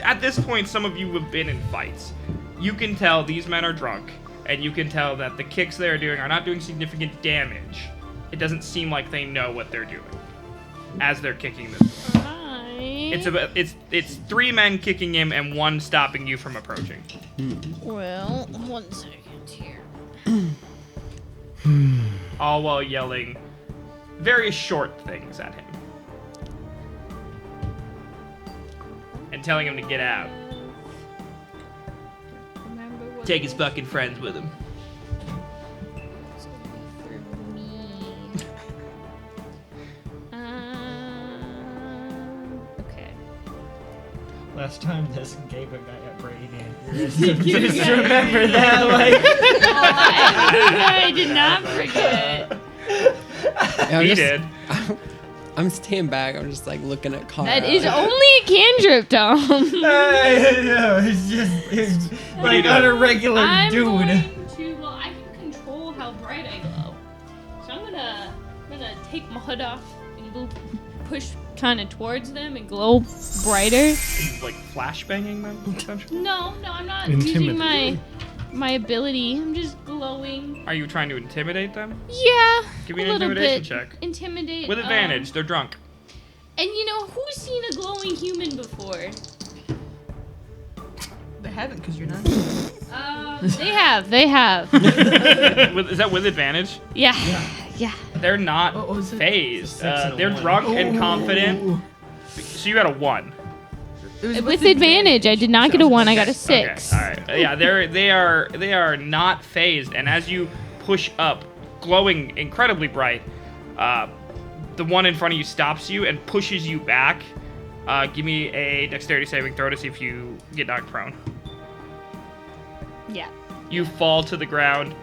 at this point, some of you have been in fights. You can tell these men are drunk, and you can tell that the kicks they're doing are not doing significant damage. It doesn't seem like they know what they're doing as they're kicking this. Hi. It's 3 men kicking him and 1 stopping you from approaching. Well, 1 second here. All while yelling, various short things at him. And telling him to get out. Remember what Take his fucking friends with him. it's gonna be for me. Okay. Last time this gave a guy a brain aneurysm. Just remember that, like. I did not forget. I'm He just- did. I'm staying back. I'm just like looking at Kara. That is only a cantrip, Tom. No, it's like doing? on a regular I'm dude. going to. Well, I can control how bright I glow, so I'm gonna take my hood off and go push kind of towards them and glow brighter. He's like flashbanging them, essentially. No, I'm not using Intimidate. my ability. I'm just glowing. Are you trying to intimidate them? Yeah. Give me a an little intimidation bit. check. Intimidate. With advantage, they're drunk. And you know who's seen a glowing human before? They haven't because you're not. They have. Is that with advantage? Yeah. They're not What was it? phased. Six and a They're one. drunk and confident. So you got a 1. It was With advantage, I did not get a 1. I got a 6. Okay, all right. Yeah, they are not phased, and as you push up, glowing incredibly bright, the one in front of you stops you and pushes you back. Give me a dexterity saving throw to see if you get knocked prone. Yeah. You fall to the ground.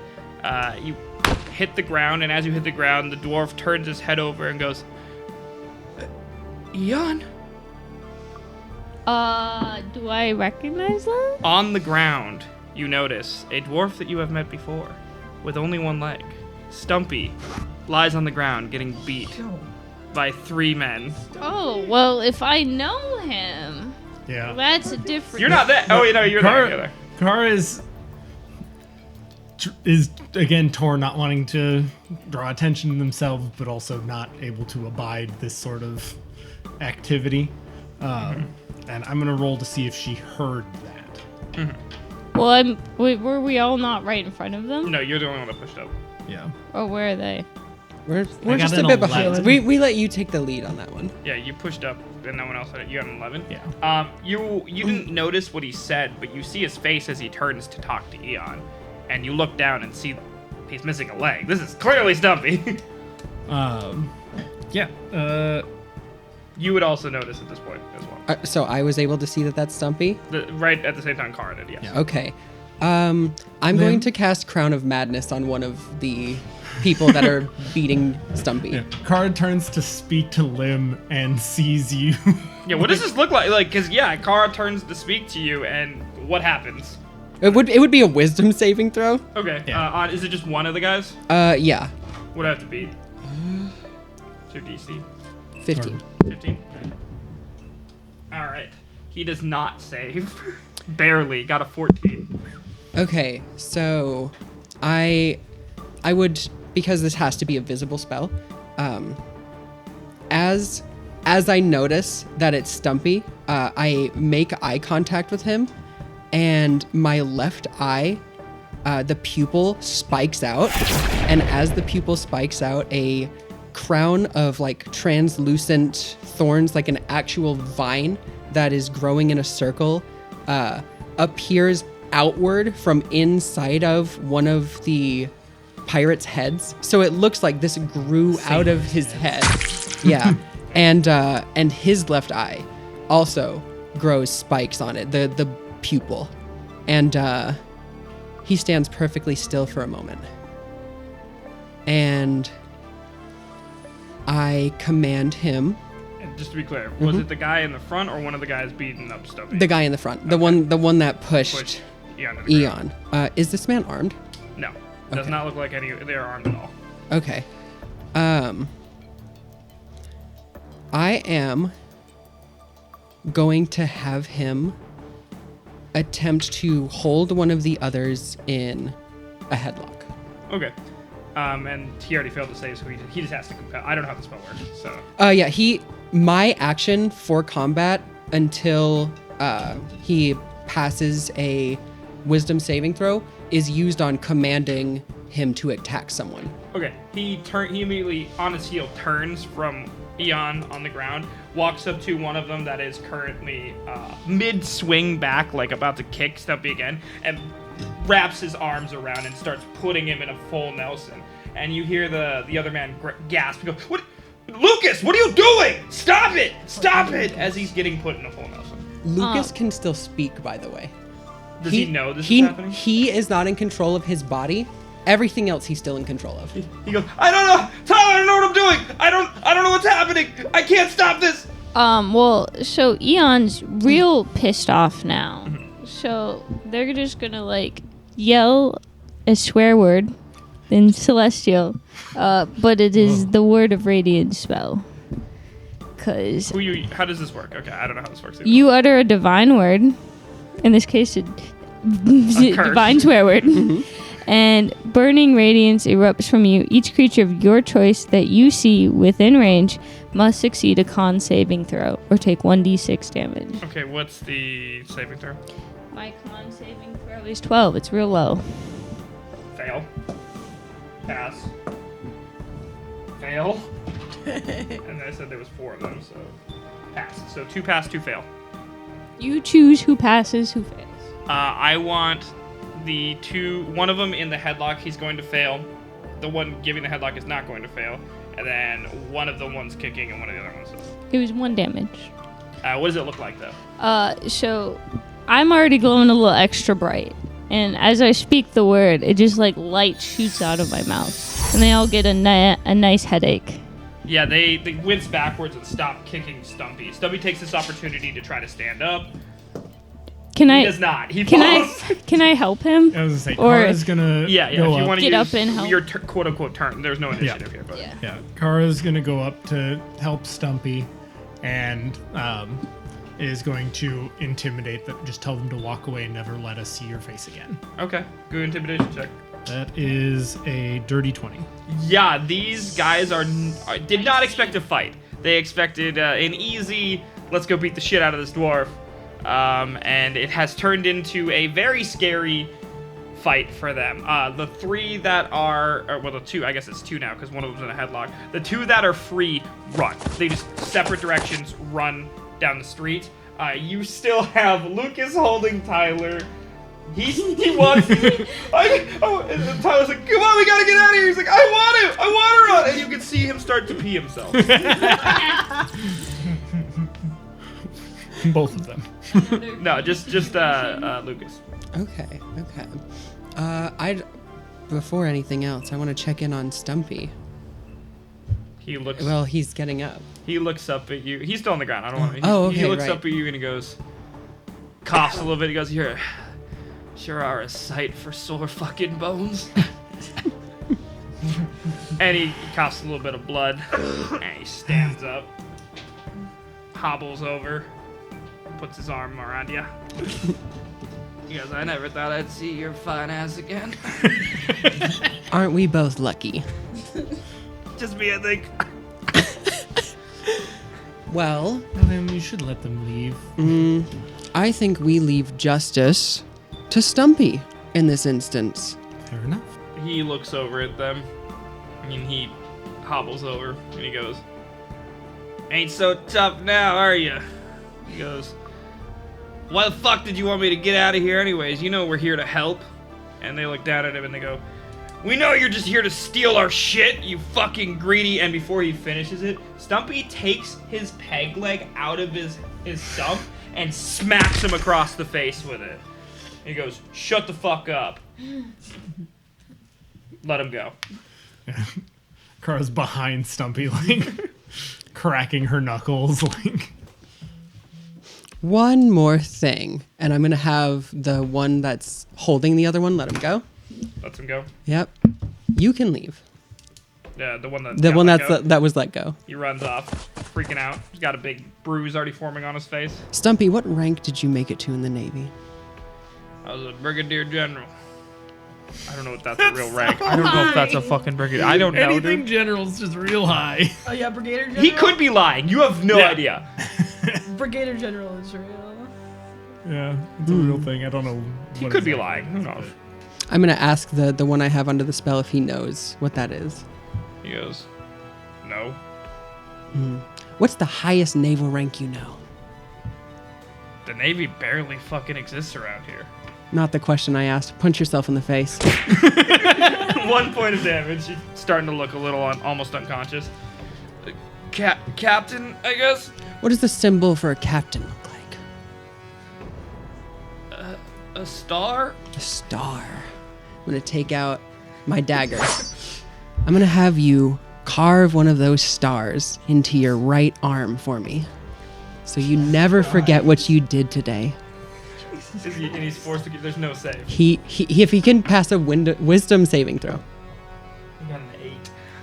You hit the ground, and as you hit the ground, the dwarf turns his head over and goes, "Eon." Do I recognize them? On the ground, you notice a dwarf that you have met before, with only one leg. Stumpy lies on the ground getting beat by 3 men. Oh, well, if I know him, Yeah. that's a different. You're not that. Oh, you know, you're there. Kara is again torn, not wanting to draw attention to themselves, but also not able to abide this sort of activity. And I'm gonna roll to see if she heard that. Well, were we all not right in front of them? No, you're the only one that pushed up. Yeah. Or where are they? We're got just a an bit behind. 11. We let you take the lead on that one. Yeah, you pushed up, and no one else had it. You got an 11. Yeah. You didn't notice what he said, but you see his face as he turns to talk to Eon, and you look down and see he's missing a leg. This is clearly Stumpy. Yeah. You would also notice at this point as well. So I was able to see that that's Stumpy. Right at the same time, Kara did. Yes. Yeah. Okay. I'm going to cast Crown of Madness on one of the people that are beating Stumpy. Yeah. Kara turns to speak to Lim and sees you. Yeah. What does this look like? Like, cause yeah, Kara turns to speak to you, and what happens? It would be a wisdom saving throw. Okay. Yeah. Is it just one of the guys? Yeah. Would I have to beat? So DC 15. 15. All right. He does not save. Barely got a 14. Okay, so I would, because this has to be a visible spell, as I notice that it's Stumpy, I make eye contact with him, and my left eye, the pupil spikes out, and as the pupil spikes out, a crown of like translucent thorns, like an actual vine that is growing in a circle, appears outward from inside of one of the pirate's heads. So it looks like this grew out of his head. Yeah. And his left eye also grows spikes on it, the pupil. And he stands perfectly still for a moment. And I command him, And just to be clear, was it the guy in the front or one of the guys beating up Stumpy? the guy in the front, the one that pushed Pushed Eon to the ground. Eon. Is this man armed? No. Does Okay. not look like they're armed at all. Okay. I am going to have him attempt to hold one of the others in a headlock. Okay. And he already failed to save, so he just has to compel. I don't know how the spell works, so. Yeah, my action for combat until he passes a wisdom saving throw is used on commanding him to attack someone. Okay, he immediately on his heel turns from Eon on the ground, walks up to one of them that is currently mid-swing back, like about to kick Stumpy again, and wraps his arms around and starts putting him in a full Nelson. And you hear the other man gasp and go, "What, Lucas? What are you doing? Stop it! Stop it!" As he's getting put in a full Nelson. Lucas can still speak, by the way. Does he know this is happening? He is not in control of his body. Everything else he's still in control of. He goes, "I don't know, Tyler. I don't know what I'm doing. I don't know what's happening. I can't stop this." Well, so Eon's real pissed off now. So they're just gonna like yell a swear word in Celestial, but it is the word of Radiant spell. Cause How does this work? Okay, I don't know how this works. you utter a divine word, in this case, a divine swear word, and burning radiance erupts from you. Each creature of your choice that you see within range must succeed a con saving throw or take 1d6 damage. Okay, what's the saving throw? My con saving throw is 12. It's real low. Fail. Pass. Fail. And I said there was 4 of them, so pass. So 2 pass, 2 fail. You choose who passes, who fails. I want one of them in the headlock, he's going to fail. The one giving the headlock is not going to fail. And then one of the ones kicking and one of the other ones is. It was 1 damage. What does it look like, though? So I'm already glowing a little extra bright. And as I speak the word, it just like light shoots out of my mouth. And they all get a nice headache. Yeah, they wince backwards and stop kicking Stumpy. Stumpy takes this opportunity to try to stand up. He does not. He falls. Can I help him? I was gonna say, Or- Kara's gonna Yeah, go if you up. want to Get use up and help. your quote-unquote turn. There's no initiative here, but... Yeah, Kara's gonna go up to help Stumpy, and is going to intimidate them. Just tell them to walk away and never let us see your face again. Okay, good intimidation check. That is a dirty 20. Yeah, these guys did not expect a fight. They expected an easy, let's go beat the shit out of this dwarf. And it has turned into a very scary fight for them. The 3 that the 2, I guess it's 2 now because one of them's in a headlock. The 2 that are free run. They just separate directions, run down the street. You still have Lucas holding Tyler. He wants and Tyler's like, "Come on, we gotta get out of here." He's like, I want to run. And you can see him start to pee himself. Both of them. No, just Lucas. Okay. Before anything else, I want to check in on Stumpy. He looks. Well, he's getting up. He looks up at you. He's still on the ground. I don't want to. Oh, okay, He looks right. up at you and he goes, coughs a little bit. He goes, "You're sure are a sight for sore fucking bones." And he coughs a little bit of blood. And he stands up, hobbles over, puts his arm around you. He goes, "I never thought I'd see your fine ass again." Aren't we both lucky? Just me, I think. Well, Then you should let them leave. I think we leave justice to Stumpy in this instance. Fair enough. He looks over at them. I mean, he hobbles over and he goes, "Ain't so tough now, are you?" He goes, "Why the fuck did you want me to get out of here anyways? You know we're here to help." And they look down at him and they go, "We know you're just here to steal our shit, you fucking greedy." And before he finishes it, Stumpy takes his peg leg out of his stump and smacks him across the face with it. He goes, "Shut the fuck up." Let him go. Kara's behind Stumpy, like cracking her knuckles, like. One more thing, and I'm gonna have the one that's holding the other one let him go. Lets him go. Yep, you can leave. Yeah, the one that The got one let go. that was let go. He runs off, freaking out. He's got a big bruise already forming on his face. Stumpy, what rank did you make it to in the Navy? I was a brigadier general. I don't know if that's a real rank. I don't know if that's a fucking brigadier. I don't know, Anything dude. general's just real high. Oh yeah, Brigadier General. He could be lying. You have no Yeah. idea. Brigadier General is real. Yeah, it's a real thing. I don't know. He what could be exactly lying. it Who is, knows? I'm gonna ask the one I have under the spell if he knows what that is. He goes, no. What's the highest naval rank you know? The Navy barely fucking exists around here. Not the question I asked. Punch yourself in the face. 1 point of damage. She's starting to look a little almost unconscious. Captain, I guess? What does the symbol for a captain look like? A star? A star. I'm gonna take out my dagger. I'm gonna have you carve one of those stars into your right arm for me, so you never forget what you did today. And he's forced to. There's no save. He if he can pass a wisdom saving throw. He got an 8.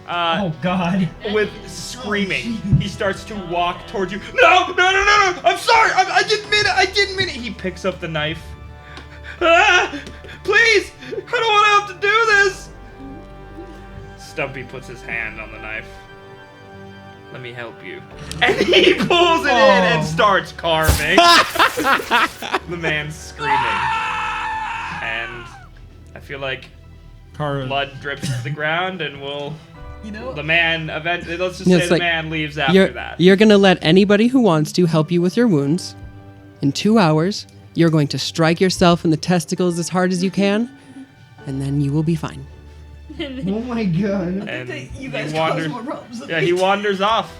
Oh God. With screaming, he starts to walk towards you. No! I'm sorry. I didn't mean it. He picks up the knife. Please! I don't want to have to do this. Stumpy puts his hand on the knife. Let me help you. And he pulls it in and starts carving. The man's screaming. And I feel like Kara, blood drips to the ground and we'll... You know, The man, eventually, let's just Yeah, say it's the like, man leaves after that. You're gonna let anybody who wants to help you with your wounds. In 2 hours, you're going to strike yourself in the testicles as hard as you can, and then you will be fine. Oh my God. And you he guys wanders. cause more problems than Yeah, me. he wanders off.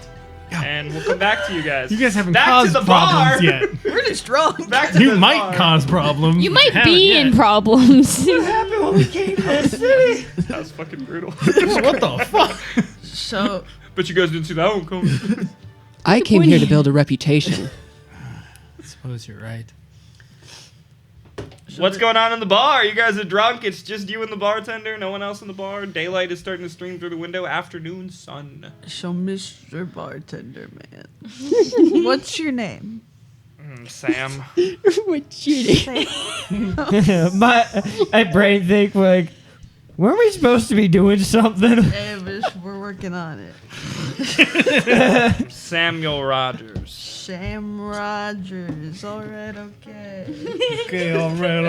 And we'll come back to you guys. you guys haven't back caused to the problems bar. yet. We're really strong. Back to You the might bar. cause problems. You but might haven't be yet. in problems. What happened when we came to the city? That was fucking brutal. What the fuck? So, But you guys didn't see that one coming. I came here to build a reputation. I suppose you're right. What's going on in the bar? You guys are drunk. It's just you and the bartender. No one else in the bar. Daylight is starting to stream through the window. Afternoon sun. Mr. Bartender Man, what's your name? Sam. What's your name? My brain think like, weren't we supposed to be doing something? Hey, we're working on it. Samuel Rogers. Sam Rogers. All right, okay. Okay, all right,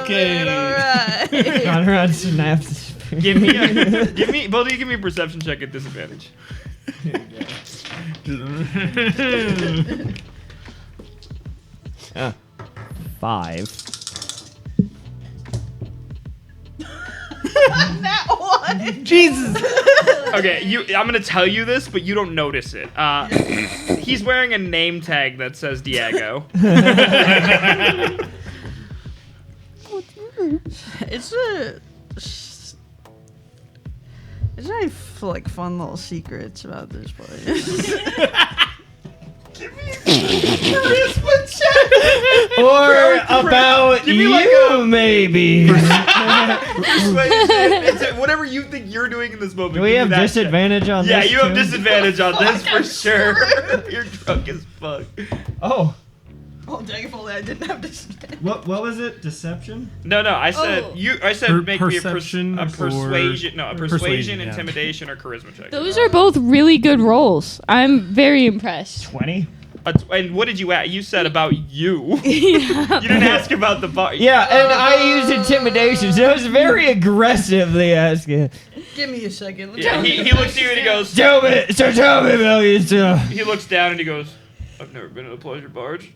okay. All right. Conrad snaps. Give me, both of you give me a perception check at disadvantage. 5. That one. Jesus. Okay, I'm gonna tell you this, but you don't notice it. He's wearing a name tag that says Diego. It's very like fun little secrets about this place. Or about give me you, like a- maybe. It's whatever you think you're doing in this moment. Do we give me have that disadvantage on check. this? Yeah, you have too? disadvantage on this for sure. You're drunk as fuck. Oh, Oh, dang, if only I didn't have this. what was it? Deception? No, I said Oh. I said make me Perception a persuasion, or- persuasion, Persuasion, yeah. intimidation, or charisma check. Those are both really good rolls. I'm very impressed. 20? And what did you ask? You said about you. You didn't ask about the bar. Yeah, and I used intimidation, so I was very aggressively asking. Give me a second. Yeah, he looks at you and he goes. Tell me about yourself. He looks down and he goes, "I've never been in a pleasure barge.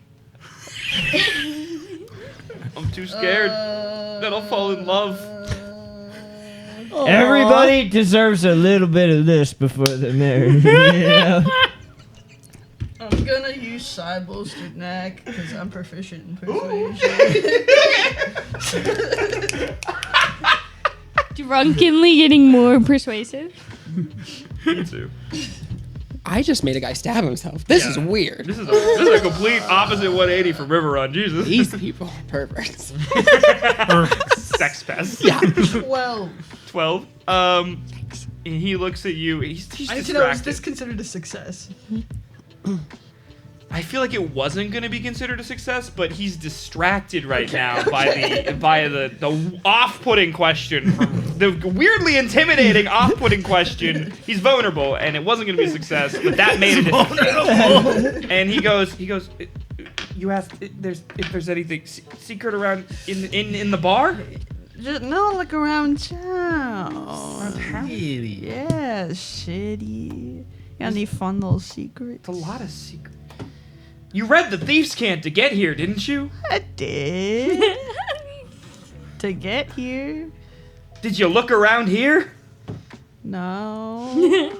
I'm too scared that I'll fall in love." Everybody deserves a little bit of this before they're married. Yeah. I'm gonna use side bolstered neck because I'm proficient in persuasion. Drunkenly getting more persuasive. Me too. I just made a guy stab himself. This is weird. This is a complete opposite 180 from River Run. Jesus. These people are perverts. Sex pest. Yeah. 12. 12. He looks at you. He's I need to know, is distracted. this considered a success? I feel like it wasn't going to be considered a success, but he's distracted right now by the off-putting question, the weirdly intimidating off-putting question. He's vulnerable, and it wasn't going to be a success, but that made it a success. And he goes. You asked if there's anything secret around in the bar? Just no, like around town. Shitty. Yeah, shitty. Got any fun little secrets? It's a lot of secret. You read the Thieves' Cant to get here, didn't you? I did. To get here? Did you look around here? No.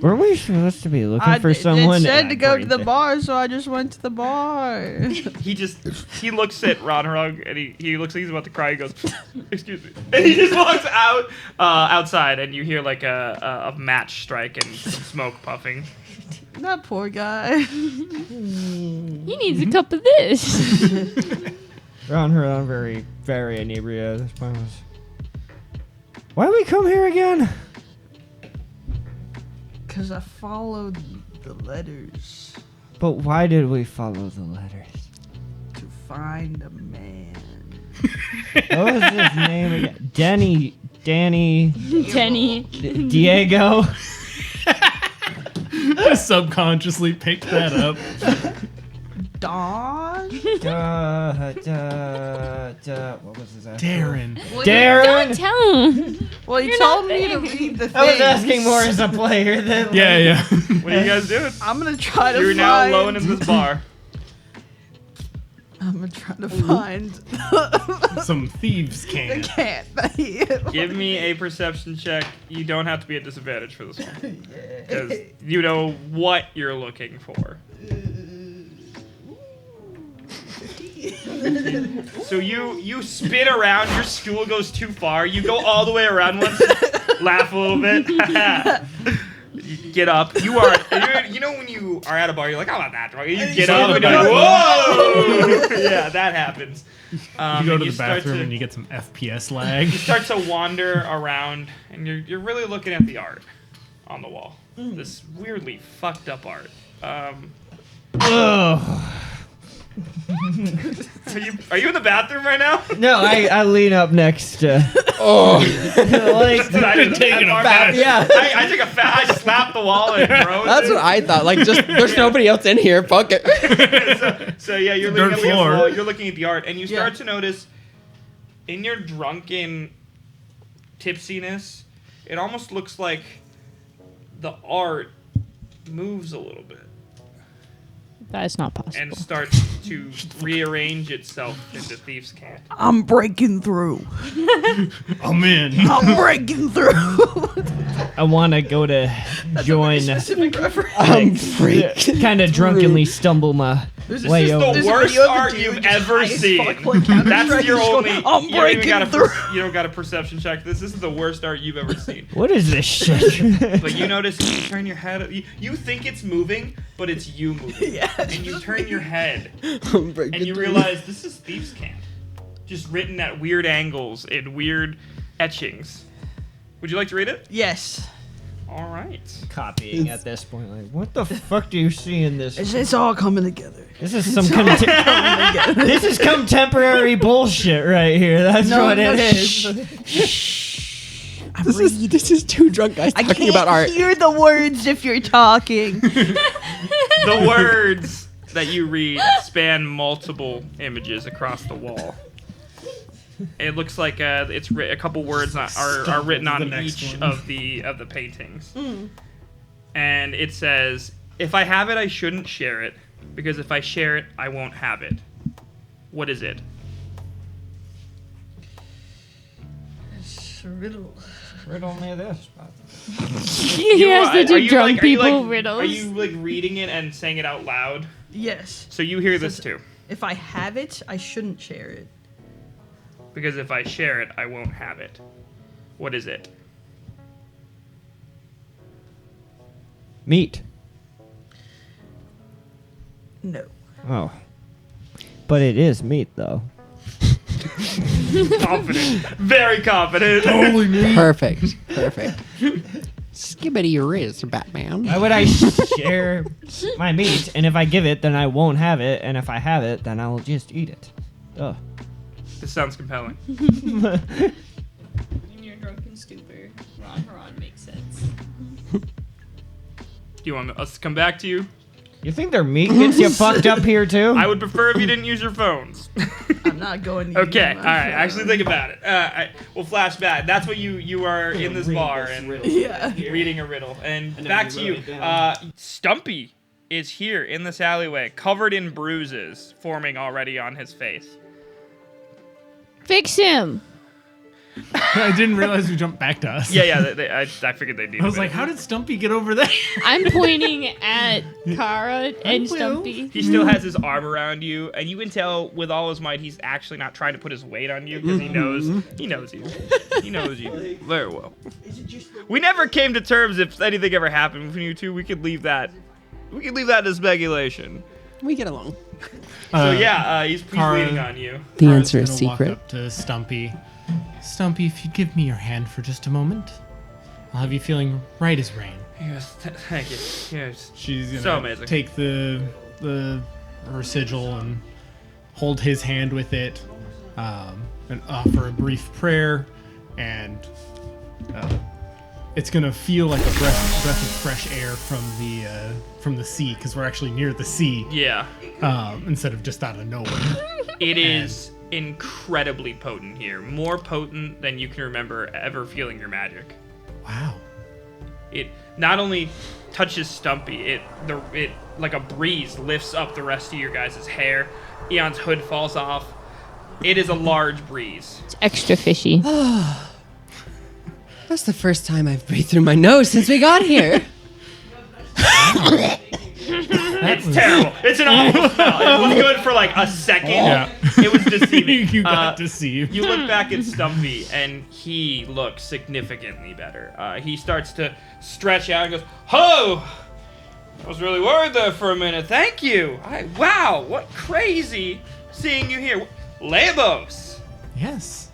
Were we supposed to be looking for someone? It said And to I go to breathed the it. bar, so I just went to the bar. He looks at Ron Rug and he looks like he's about to cry. He goes, "Excuse me," and he just walks outside, and you hear like a match strike and some smoke puffing. That poor guy. He needs a cup of this. Ron Huron, very, very inebriated at this point. Why we come here again? Because I followed the letters But why did we follow the letters? to find a man. What was his name again? Danny, Tenny. Diego. I subconsciously picked that up. Dawn? What was his name? Darren. Darren. Don't tell him. Well, he You're told not me to there. read the thing. I was asking more as a player than. Yeah, yeah. What are you guys doing? I'm gonna try to You're find. now alone in this bar. I'm gonna try to find Some thieves the can. cat that he. Give me a perception check. You don't have to be at disadvantage for this one, because you know what you're looking for. So you spin around, your stool goes too far, you go all the way around once, laugh a little bit, you get up, you know when you are at a bar, you're like, I'm not that drunk, you get up and you're like, whoa! Yeah, that happens. You go and to the start bathroom to- and you get some FPS lag. You start to wander around, and you're really looking at the art on the wall. This weirdly fucked up art. Ugh. Are you in the bathroom right now? No, I lean up next to. Like, I didn't take it yeah. I take a fat. I slap the wall and throw it. That's what I thought. Like, just there's nobody else in here. Fuck it. So yeah, you're Dirt looking at the floor. wall. You're looking at the art, and you start Yeah. to notice, in your drunken tipsiness, it almost looks like the art moves a little bit That is not possible. and starts to rearrange itself into Thieves' Cant. I'm breaking through. I'm in. I'm breaking through. I want to go to join. Specific reference. I'm freaking. Kind of drunkenly stumble my This way is over. the worst art you've ever seen. That's your only. I'm You don't even breaking got a through. you don't got a perception check. This is the worst art you've ever seen. What is this shit? But you notice you turn your head. You think it's moving, but it's you moving. Yeah, And you turn your head, I'm breaking and you through. realize this is Thieves' Cant, just written at weird angles in weird etchings. Would you like to read it? Yes. All right. Copying at this point, like, what the fuck do you see in this? It's all coming together. This is some this is contemporary bullshit right here. That's what it is. This is two drunk guys I talking can't about art. hear the words if you're talking. The words that you read span multiple images across the wall. It looks like a couple words are written on the next each one. of the paintings, and it says, "If I have it, I shouldn't share it, because if I share it, I won't have it." What is it? Riddle. Riddle me this. He has to do drunk people Are riddles. you like reading it and saying it out loud? Yes. So you hear this too. If I have it, I shouldn't share it. Because if I share it, I won't have it. What is it? Meat. No. Oh. But it is meat, though. Confident. Very confident. Perfect. Skibbity Riz, Batman. Why would I share my meat? And if I give it, then I won't have it. And if I have it, then I'll just eat it. Ugh. This sounds compelling. In your drunken stupor, Ron Haran makes sense. Do you want us to come back to you? You think their meat gets you fucked up here too? I would prefer if you didn't use your phones. I'm not going to Okay, use all my right. phone. Actually, think about it. We'll flash back. That's what you are in this bar and Yeah. reading a riddle. And then back we to wrote you. it down. Stumpy is here in this alleyway, covered in bruises forming already on his face. Fix him. I didn't realize we jumped back to us. Yeah. I figured they'd need I was a like, minute. how did Stumpy get over there? I'm pointing at Kara and will. Stumpy. He still has his arm around you, and you can tell with all his might he's actually not trying to put his weight on you because he knows you. He knows you very well. We never came to terms if anything ever happened between you two. We could leave that. We could leave that to speculation. We get along. He's Kara- leaning on you. The Kara's answer is gonna walk secret. up to Stumpy. Stumpy, if you'd give me your hand for just a moment, I'll have you feeling right as rain. Yes, thank you. Yes. She's gonna So amazing. take her sigil and hold his hand with it, and offer a brief prayer, and it's gonna feel like a breath of fresh air from the sea, because we're actually near the sea, Yeah. instead of just out of nowhere. It is incredibly potent here. More potent than you can remember ever feeling your magic. Wow. It not only touches Stumpy, it like a breeze lifts up the rest of your guys' hair. Eon's hood falls off. It is a large breeze. It's extra fishy. That's the first time I've breathed through my nose since we got here. It's terrible. It's an awful smell. It was good for like a second. Yeah. It was deceiving. You got deceived. You look back at Stumpy, and he looks significantly better. He starts to stretch out and goes, "Oh, I was really worried there for a minute. Thank you. Wow, what crazy seeing you here. Leibos, Yes.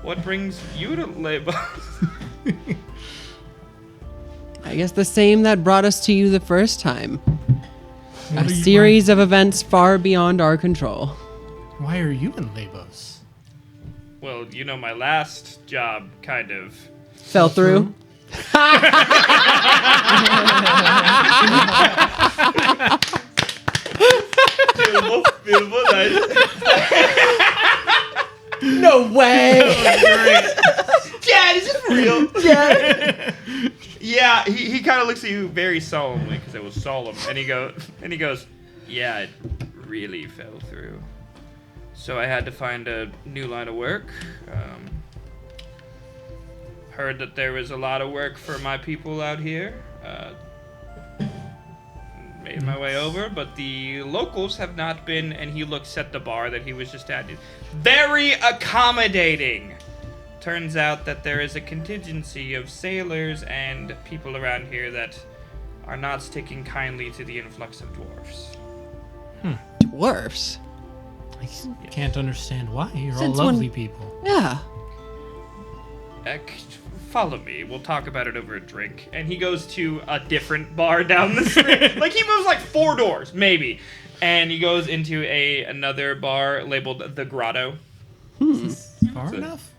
what brings you to Leibos?" I guess the same that brought us to you the first time. What A are you- series of events far beyond our control. Why are you in Leibos? Well, you know, my last job kind of. Fell through. Beautiful, nice. No way. Dad, is this real? Dad. Yeah, he kind of looks at you very solemnly because it was solemn, and he goes, yeah, it really fell through. So I had to find a new line of work. Heard that there was a lot of work for my people out here. Made my way over, but the locals have not been, and he looks at the bar that he was just at, very accommodating. Turns out that there is a contingency of sailors and people around here that are not sticking kindly to the influx of dwarfs. Dwarfs. I can't understand why. You're all Since when- lovely people. Yeah. Follow me. We'll talk about it over a drink. And he goes to a different bar down the street. Like, he moves like 4 doors, maybe. And he goes into another bar labeled The Grotto. Far enough?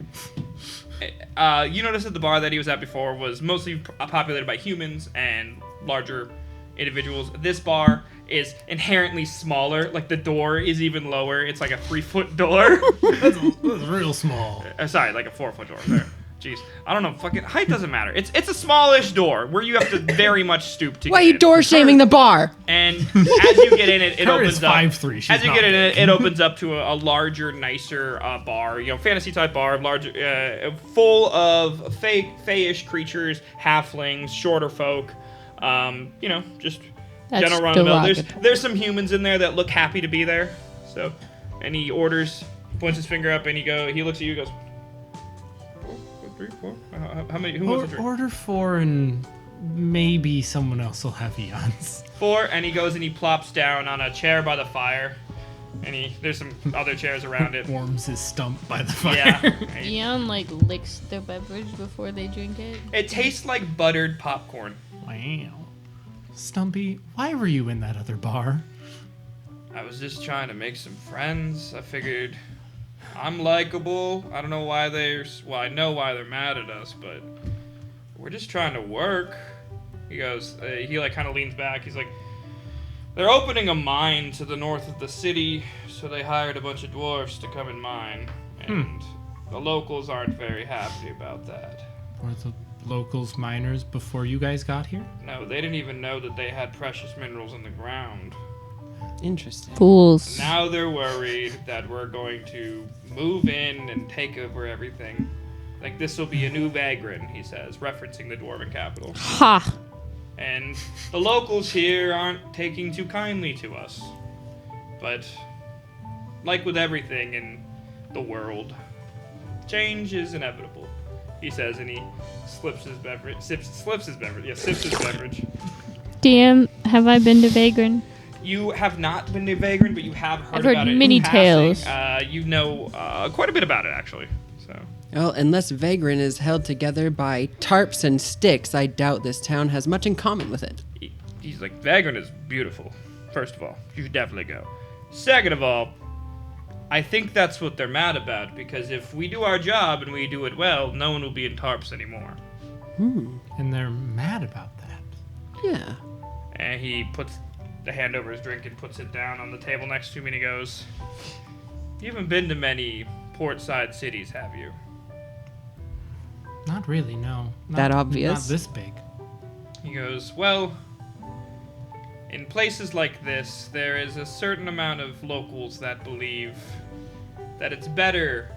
You notice that the bar that he was at before was mostly populated by humans and larger individuals. This bar is inherently smaller. Like, the door is even lower. It's like a 3-foot door. That's real small. Sorry, like a 4-foot door. There. Jeez. I don't know. Fucking height doesn't matter. It's a smallish door where you have to very much stoop to Why are get you in. door shaming the bar? And as you get in it, it Her opens is up. 5'3". She's As you not get in big. it opens up to a larger, nicer bar. You know, fantasy type bar, larger, full of fayish creatures, halflings, shorter folk. You know, just That's general run of the mill. derogatory. There's some humans in there that look happy to be there. So, and he orders, points his finger up, and he looks at you, and goes, 3, 4. How many? Who wants a drink? Order 4 and maybe someone else will have eons. 4, and he goes and he plops down on a chair by the fire, and there's some other chairs around it. Warms his stump by the fire. Yeah. Eon like licks their beverage before they drink it. It tastes like buttered popcorn. Wow. Stumpy, why were you in that other bar? I was just trying to make some friends. I figured I'm likable. I don't know why I know why they're mad at us, but we're just trying to work. He goes, he like kind of leans back. He's like, They're opening a mine to the north of the city, so they hired a bunch of dwarves to come and mine. And the locals aren't very happy about that. Were the locals miners before you guys got here? No, they didn't even know that they had precious minerals in the ground. Interesting. Fools. Now they're worried that we're going to move in and take over everything. Like, this will be a new Vagrin, he says, referencing the dwarven capital. Ha! And the locals here aren't taking too kindly to us. But, like with everything in the world, change is inevitable, he says, and he sips his beverage. DM, have I been to Vagrin? You have not been to Vagrin, but you have heard I've heard about it. many in passing. tales. You know quite a bit about it, actually. So. Well, unless Vagrin is held together by tarps and sticks, I doubt this town has much in common with it. He's like, Vagrin is beautiful. First of all, you should definitely go. Second of all, I think that's what they're mad about, because if we do our job and we do it well, no one will be in tarps anymore. And they're mad about that. Yeah. And he puts the hand over his drink and puts it down on the table next to him, and he goes, "You haven't been to many port-side cities, have you?" Not really, no. That Not obvious? this big. He goes, "Well, in places like this, there is a certain amount of locals that believe that it's better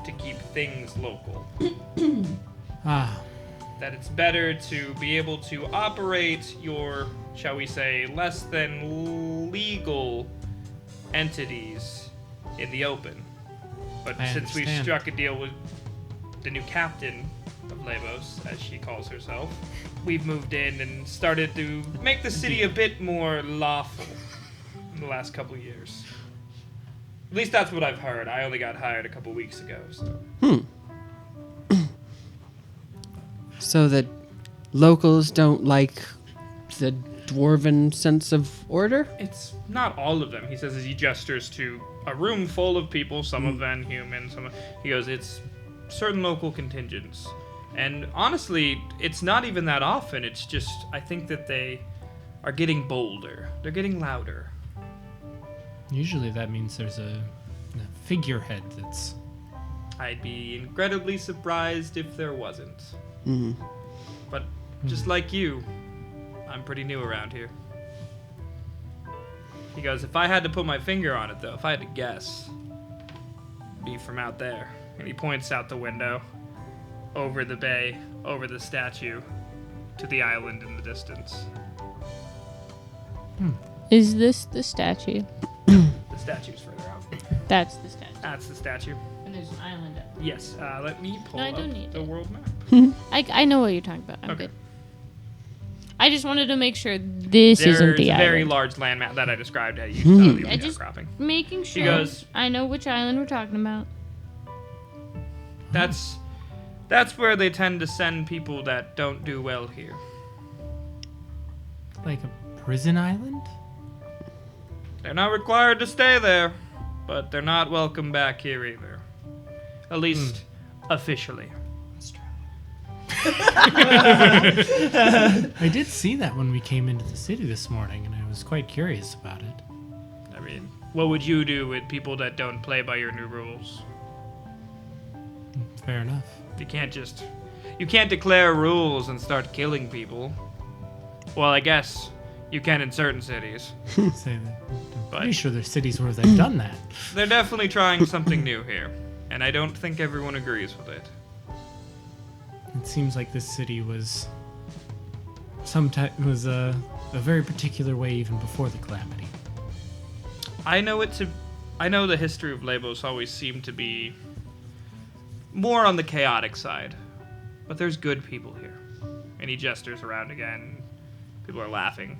to keep things local. Ah, That it's better to be able to operate your, shall we say, less than legal entities in the open. But I since we've understand. struck a deal with the new captain of Leibos, as she calls herself, we've moved in and started to make the city a bit more lawful in the last couple of years. At least that's what I've heard. I only got hired a couple weeks ago, so. So the locals don't like the dwarven sense of order? It's not all of them, he says as he gestures to a room full of people, some of them human, he goes, it's certain local contingents. And honestly, it's not even that often, it's just, I think that they are getting bolder. They're getting louder. usually that means there's a figurehead that's... I'd be incredibly surprised if there wasn't. Mm-hmm. But just like you, I'm pretty new around here. He goes, if I had to put my finger on it, though, if I had to guess, it'd be from out there. And he points out the window, over the bay, over the statue, to the island in the distance. Is this the statue? The statue's further out. That's the statue. That's the statue. And there's an island up. Yes, let me pull No, I up don't need the it. world map. I know what you're talking about. I'm Okay. good. I just wanted to make sure this isn't There's the a very island. large land map that I described how you used the I just- outcropping. Making sure goes- I know which island we're talking about. That's where they tend to send people that don't do well here. Like a prison island? They're not required to stay there, but they're not welcome back here either. At least officially. That's true. I did see that when we came into the city this morning, and I was quite curious about it. I mean, what would you do with people that don't play by your new rules? Fair enough. You can't declare rules and start killing people. Well, I guess you can in certain cities. Say that. I'm But- pretty sure there's cities where they've done that. They're definitely trying something new here, and I don't think everyone agrees with it. It seems like this city was a very particular way even before the calamity. I know the history of Leibos always seemed to be more on the chaotic side, but there's good people here. And he gestures around again. People are laughing,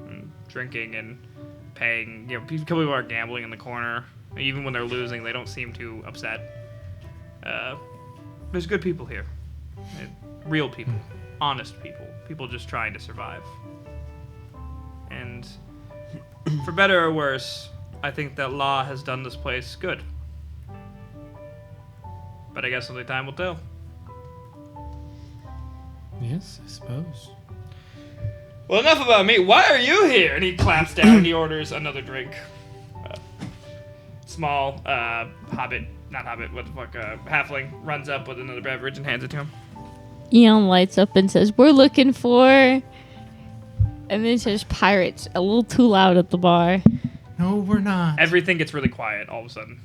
and drinking, and paying. You know, people are gambling in the corner. Even when they're losing, they don't seem too upset. There's good people here, real people, honest people, people just trying to survive. And for better or worse, I think that law has done this place good. But I guess only time will tell. Yes, I suppose. Well, enough about me. Why are you here? And he claps down and he orders another drink. Small halfling runs up with another beverage and hands it to him. Eon lights up and says, "We're looking for," and then says "pirates" a little too loud at the bar. No, we're not. Everything gets really quiet all of a sudden.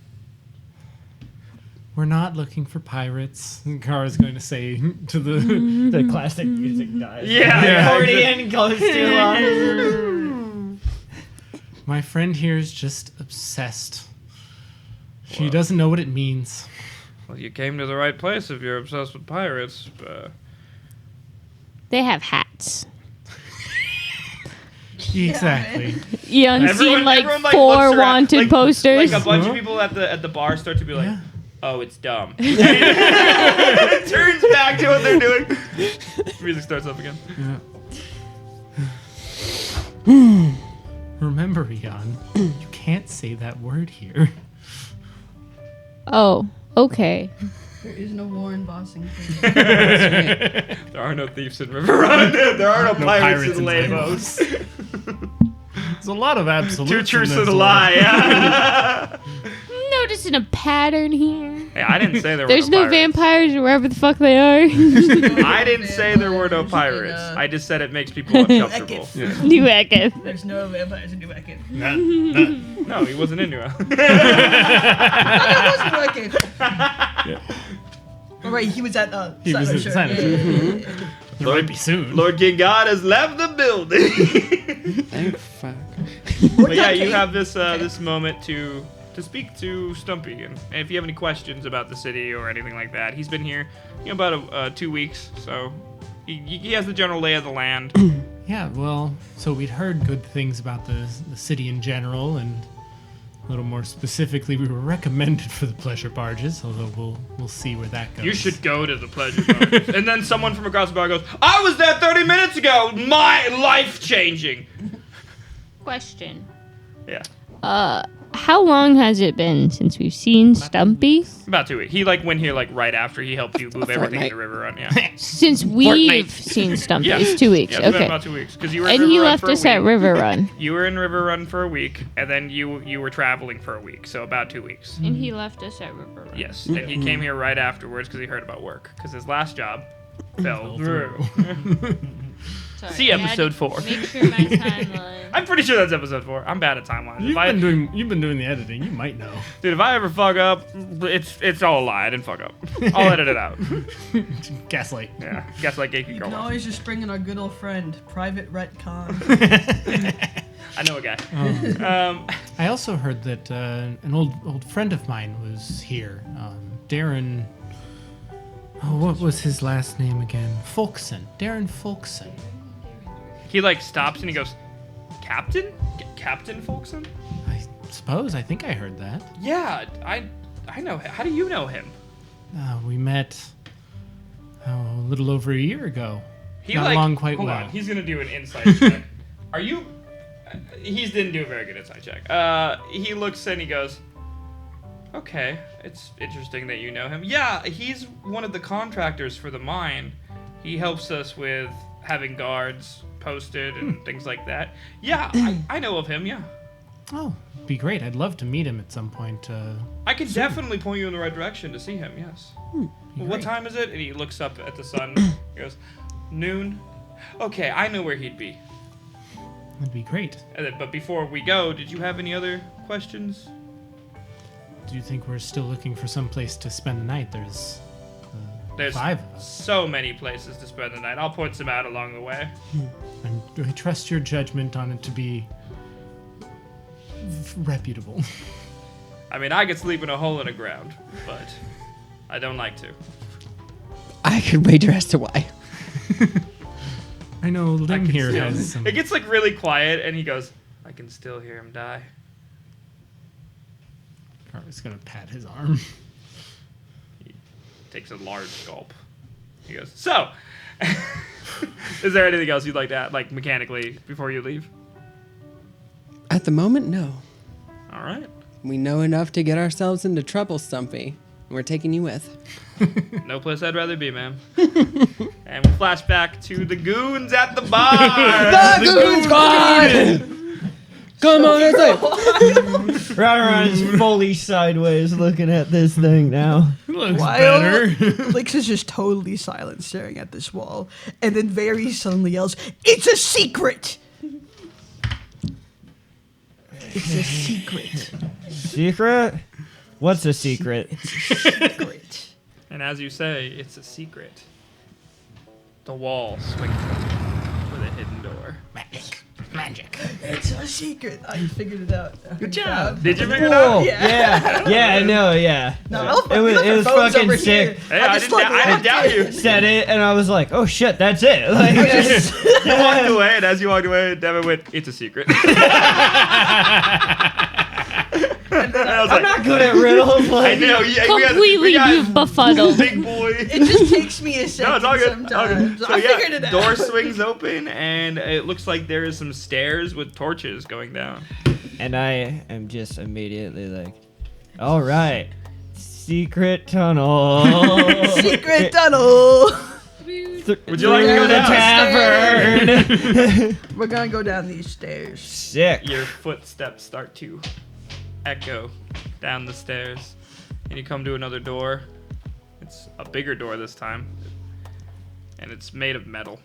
We're not looking for pirates. And Kara's going to say to the... The classic music dies. Yeah. Accordion goes too long. My friend here is just obsessed. She doesn't know what it means. Well, you came to the right place if you're obsessed with pirates. They have hats. Exactly. Eon's seen like everyone, 4 looks around, wanted posters. Like a bunch of people at the bar start to be like, Yeah. "Oh, it's dumb." It turns back to what they're doing. Music starts up again. Yeah. Remember, Eon, you can't say that word here. Oh, okay. There is no Warren Bossing. There are no thieves in Riverrun. There are no pirates in Leibos. There's a lot of absolutes. Two truths in and this a one. lie. Yeah. Noticing a pattern here. Hey, I didn't say there were There's no no pirates. vampires or wherever the fuck they are. I didn't say there were no pirates. I just said it makes people uncomfortable. New Ecketh. There's no vampires in New Eckett. No, he wasn't into it. That wasn't New Eckett. Oh, right, he was at He was at Sure. Silent Yeah. There might be soon. Lord King God has left the building. Thank fuck. But yeah, you have this this moment to speak to Stumpy, and if you have any questions about the city or anything like that, he's been here, about 2 weeks, so he has the general lay of the land. Yeah, well, so we'd heard good things about the city in general, and a little more specifically, we were recommended for the pleasure barges, although we'll see where that goes. You should go to the pleasure bar. And then someone from across the bar goes, "I was there 30 minutes ago. My life changing." Question. Yeah. How long has it been since we've seen Stumpy? About 2 weeks. He went here right after he helped you move everything into Riverrun. Yeah. Since we've seen Stumpy, Yeah. it's 2 weeks. Yeah, it's been Okay. about 2 weeks because you were in And he Riverrun left for a us at week. Riverrun. You were in Riverrun for a week, and then you were traveling for a week, so about 2 weeks. And he left us at Riverrun. Yes, and he came here right afterwards because he heard about work because his last job fell through. Sorry, See I had episode to 4. Make sure my timeline. I'm pretty sure that's episode 4. I'm bad at timelines. You've been doing the editing. You might know. Dude, if I ever fuck up, it's all a lie. I didn't fuck up. I'll edit it out. Gaslight. Yeah, guess like Geeky You Girl. can always just bring in our good old friend, Private Retcon. I know a guy. I also heard that an old friend of mine was here. Darren. Oh, what was his last name again? Folkson. Darren Folkson. He stops and he goes, "Captain? Captain Folkson?" I think I heard that. Yeah, I know him. How do you know him? We met a little over a year ago. He Got along quite hold well. on, he's gonna do an insight check. Are you? He didn't do a very good insight check. He looks and he goes, "Okay, it's interesting that you know him. Yeah, he's one of the contractors for the mine. He helps us with having guards posted and things like that. Yeah, I know of him. Yeah, Oh, be great. I'd love to meet him at some point. I can definitely point you in the right direction to see him. Yes. Well, what great. time is it?" And he looks up at the sun. He goes, "Noon. Okay, I know where he'd be." That'd be great. And then, but before we go, did you have any other questions? Do you think we're still looking for some place to spend the night? There's There's 5 of us. so many places to spend the night. I'll point some out along the way. I trust your judgment on it to be reputable. I mean, I could sleep in a hole in the ground, but I don't like to. I could wager as to why. I know I Lim can here still- has some. It gets really quiet, and he goes, "I can still hear him die." Carver's gonna pat his arm. Takes a large gulp. He goes, "So, is there anything else you'd like to add, mechanically, before you leave?" At the moment, no. All right. We know enough to get ourselves into trouble, Stumpy. We're taking you with. No place I'd rather be, ma'am. And we flash back to the goons at the bar. The Goon Squad! Come on, inside. Ron is fully sideways looking at this thing now. Looks While better. Lix is just totally silent, staring at this wall, and then very suddenly yells, "It's a secret! It's a secret! Secret? What's a secret? Secret!" And as you say, it's a secret. The wall swings open with a hidden door. Magic. It's a secret. I figured it out. Good job. Did you figure it Whoa. out? Yeah, no, yeah. No, It was fucking sick. Hey, I didn't doubt you. Said it, and I was like, oh shit, that's it. Like, You walked away, and as you walked away, Devin went, "It's a secret." And I was I'm not good at riddles. I Like, know. Completely befuddled. Big boy. It just takes me a second No, it's all good. All sometimes. good. So I figured it out. door swings open, and it looks like there is some stairs with torches going down. and I am just immediately like, all right, secret tunnel. Secret tunnel. Would you like to go the down? tavern? We're gonna go down these stairs. Sick. Your footsteps start to echo down the stairs, and you come to another door. It's a bigger door this time, and it's made of metal.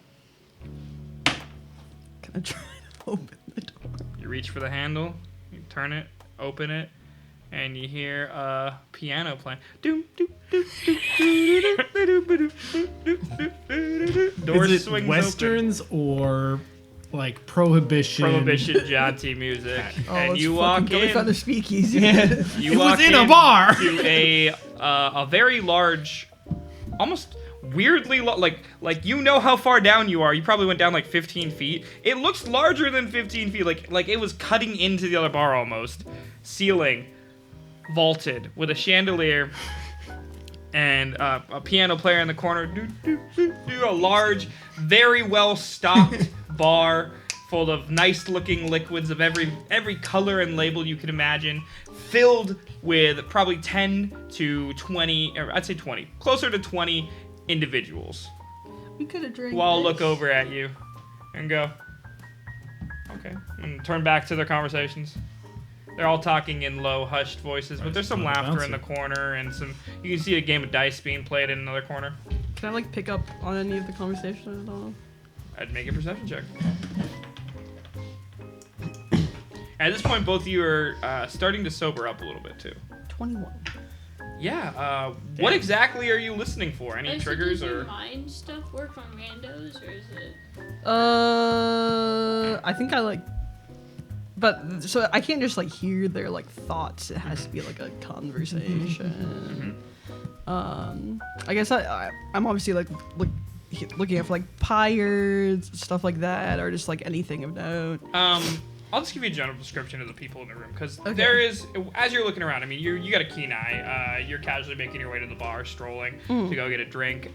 Can I try to open the door? You reach for the handle, you turn it, open it, and you hear a piano playing. Door Is it swings westerns or like prohibition? Prohibition jaunty music, Oh, and let's you fucking walk go. We found in. a speakeasy. You It walk was in a bar. to a very large, almost weirdly like you know how far down you are. You probably went down like 15 feet. It looks larger than 15 feet, like it was cutting into the other bar almost. Ceiling vaulted with a chandelier and a piano player in the corner. A large, very well stocked bar full of nice looking liquids of every color and label you can imagine, filled with probably 10 to 20, or I'd say 20, closer to 20 individuals We could have drank. who all this. look over at you and go, okay, and turn back to their conversations. They're all talking in low, hushed voices, but there's some laughter in the corner, and you can see a game of dice being played in another corner. Can I like pick up on any of the conversation at all? I'd make a perception check. At this point, both of you are starting to sober up a little bit too. 21. Yeah. What exactly are you listening for? Any triggers does your or? mind stuff work on randos, or is it? I think I like. But so I can't just like hear their like thoughts. It has to be like a conversation. I guess I'm obviously like looking at for like pyres, stuff like that, or just like anything of note. I'll just give you a general description of the people in the room, because Okay. there is, as you're looking around, I mean, you got a keen eye. You're casually making your way to the bar, strolling to go get a drink.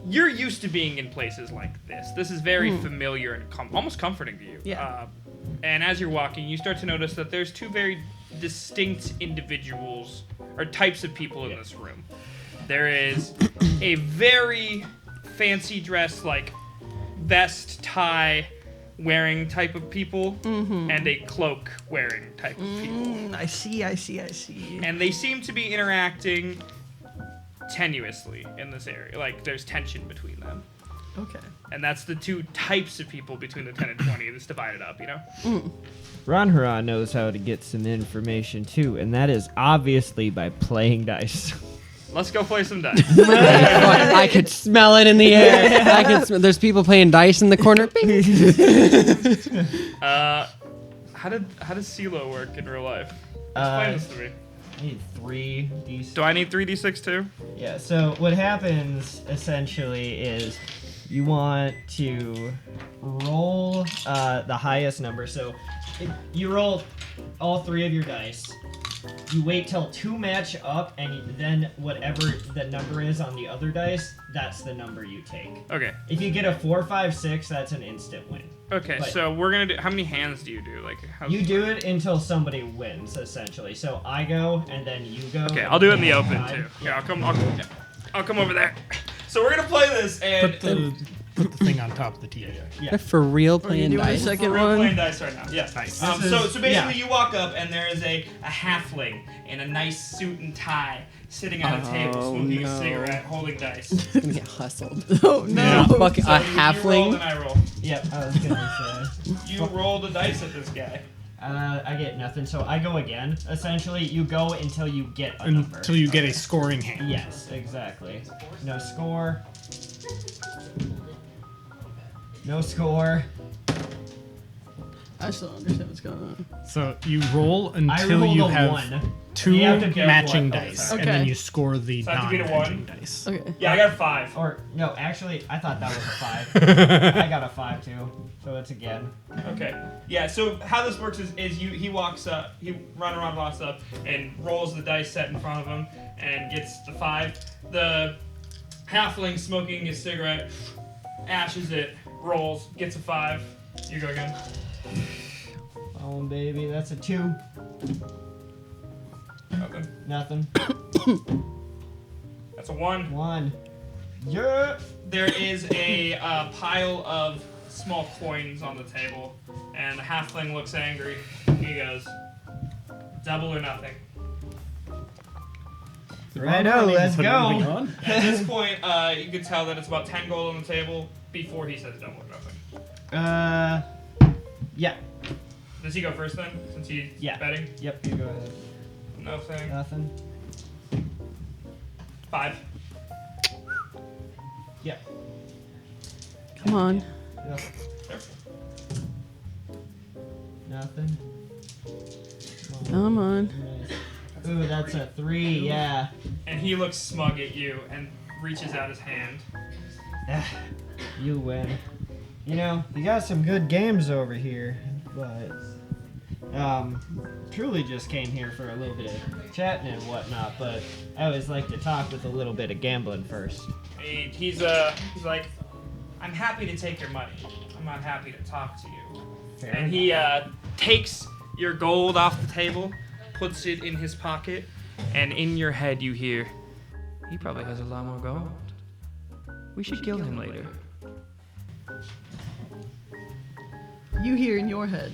You're used to being in places like this. This is very familiar and almost comforting to you. Yeah. And as you're walking, you start to notice that there's two very distinct individuals or types of people in this room. There is a very fancy dress, like vest, tie wearing type of people, and a cloak wearing type of people. I see. And they seem to be interacting tenuously in this area. Like there's tension between them. Okay. And that's the two types of people between the 10 and 20 that's divided up, you know? Ron Hurrah knows how to get some information too, and that is obviously by playing dice. Let's go play some dice. I could smell it in the air. There's people playing dice in the corner. Bing. How does CeeLo work in real life? Explain this to me. I need 3d6. Do I need 3d6 too? Yeah, so what happens essentially is you want to roll the highest number. So you roll all 3 of your dice, You wait till 2 match up, and then whatever the number is on the other dice, that's the number you take. Okay. If you get a 4, 5, 6, that's an instant win. Okay, But- so we're gonna do. How many hands do you do? Like, how's You do it until somebody wins, essentially. So I go, and then you go. Okay, and I'll do it in then the open I- too. Yeah, I'll come over there. So we're gonna play this, and Put the thing on top of the TV. Yeah. They're for real Are you playing doing a dice. second we're playing one? dice right now. Yes. Nice. So This is- basically, yeah. you walk up, and there is a halfling in a nice suit and tie, sitting at a table, Oh, smoking no. a cigarette, holding dice. It's gonna get hustled. Oh no. Yeah. Fuck So a you roll, halfling. and I roll. Yep, I was gonna say. You roll the dice at this guy. I get nothing, so I go again. Essentially, you go until you get a number. Until you get a scoring hand. Yes, exactly. No score. No score. I still don't understand what's going on. So you roll I until rolled you a have 1. 2 You have to get matching one. dice, Okay. and then you score the So I have to beat a non-matching 1? dice. Okay. Yeah, I got a 5. Or, no, actually, I thought that was a 5. I got a 5 too. So it's again. Okay. Yeah. So how this works is he walks up, Ron walks up and rolls the dice set in front of him and gets the 5. The halfling smoking his cigarette ashes it, rolls, gets a 5. You go again. Oh, baby, that's a 2. Nothing. Nothing. That's a 1. 1. Yeah. There is a pile of small coins on the table, and the halfling looks angry. He goes, "Double or nothing." Righto, let's Put everything go. on. At this point, you can tell that it's about 10 gold on the table before he says double or nothing. Yeah. Does he go first then, since he's Yeah. betting? Yep, you go ahead. Nothing. Nothing. 5. Yep. Come on. Yep. Nothing. Come on. Nice. Ooh, that's a 3, yeah. And he looks smug at you and reaches out his hand. You win. You know, you got some good games over here, but truly just came here for a little bit of chatting and whatnot, but I always like to talk with a little bit of gambling first. He's like, "I'm happy to take your money. I'm not happy to talk to you." Fair And he takes your gold off the table, puts it in his pocket, and in your head you hear, "He probably has a lot more gold. We should kill him later." You hear in your head,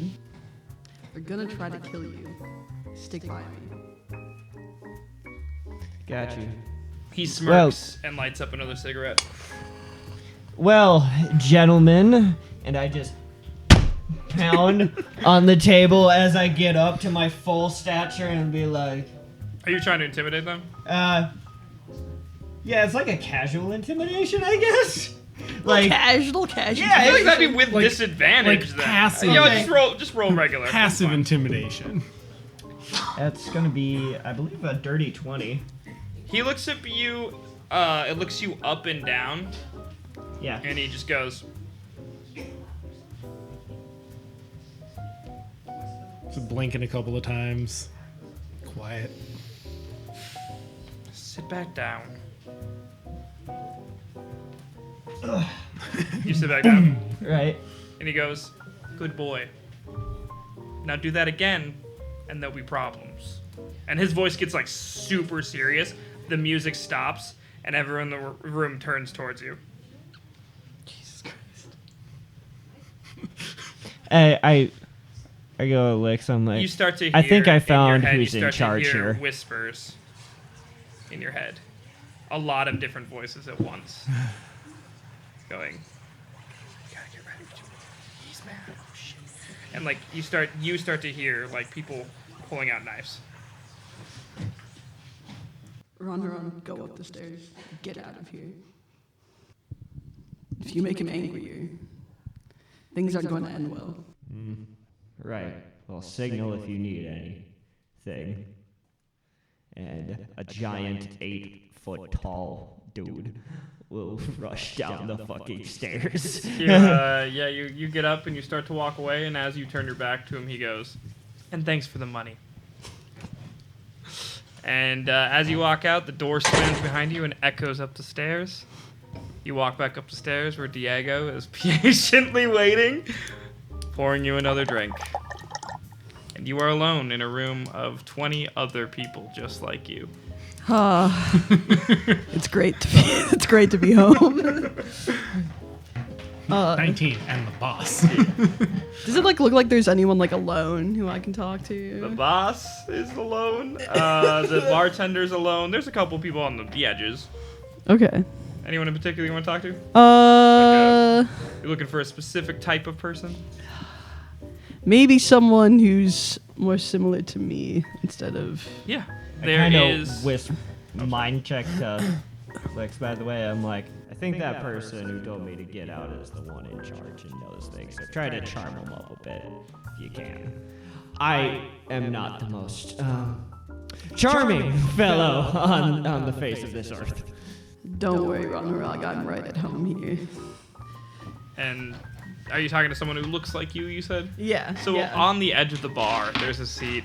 "They're gonna try to kill you. Stick by me." Got you. He smirks and lights up another cigarette. Well, gentlemen, and I just pound on the table as I get up to my full stature and be like, Are you trying to intimidate them? yeah, it's like a casual intimidation, I guess. Like, Casual. I yeah, feel like it's that'd be with like- disadvantage like then. passive. You know, Okay. just roll regular. Passive That's fine. intimidation. that's gonna be, I believe, a dirty 20. He looks at you, it looks you up and down, Yeah. and he just goes, So blinking a couple of times. Quiet. "Sit back down." You sit back down, Right. and he goes, "Good boy. Now do that again, and there'll be problems." And his voice gets like super serious. The music stops, and everyone in the room turns towards you. I go licks. I'm like, You start to hear I think I in your found head, who's you in start to charge hear here. whispers in your head. A lot of different voices at once. Going, "You gotta get ready. He's mad. Oh shit." And like you start to hear like people pulling out knives. Run, go up the stairs. Get out of here. If you make him angrier, things aren't going to end well. right. Well, signal if you need anything. And a giant 8-foot tall dude will rush down the fucking stairs. You get up and you start to walk away, and as you turn your back to him, he goes, "And thanks for the money." And as you walk out, the door slams behind you and echoes up the stairs. You walk back up the stairs where Diego is patiently waiting, pouring you another drink. And you are alone in a room of 20 other people just like you. It's great to be home. 19 and the boss. Does it like look like there's anyone like alone who I can talk to? The boss is alone. The bartender's alone. There's a couple people on the edges. Okay. Anyone in particular you want to talk to? You're looking for a specific type of person? Maybe someone who's more similar to me instead of. Yeah. I There kind is. of whisper mind check to Flex, by the way. I'm like, I think that person who told me to get out is the one in charge and knows things. So try to charm him up a bit if you can. I am not the most charming fellow on the face of this earth. Don't worry, Ronarog, I'm right at home here. And are you talking to someone who looks like you said? Yeah. So on the edge of the bar, there's a seat.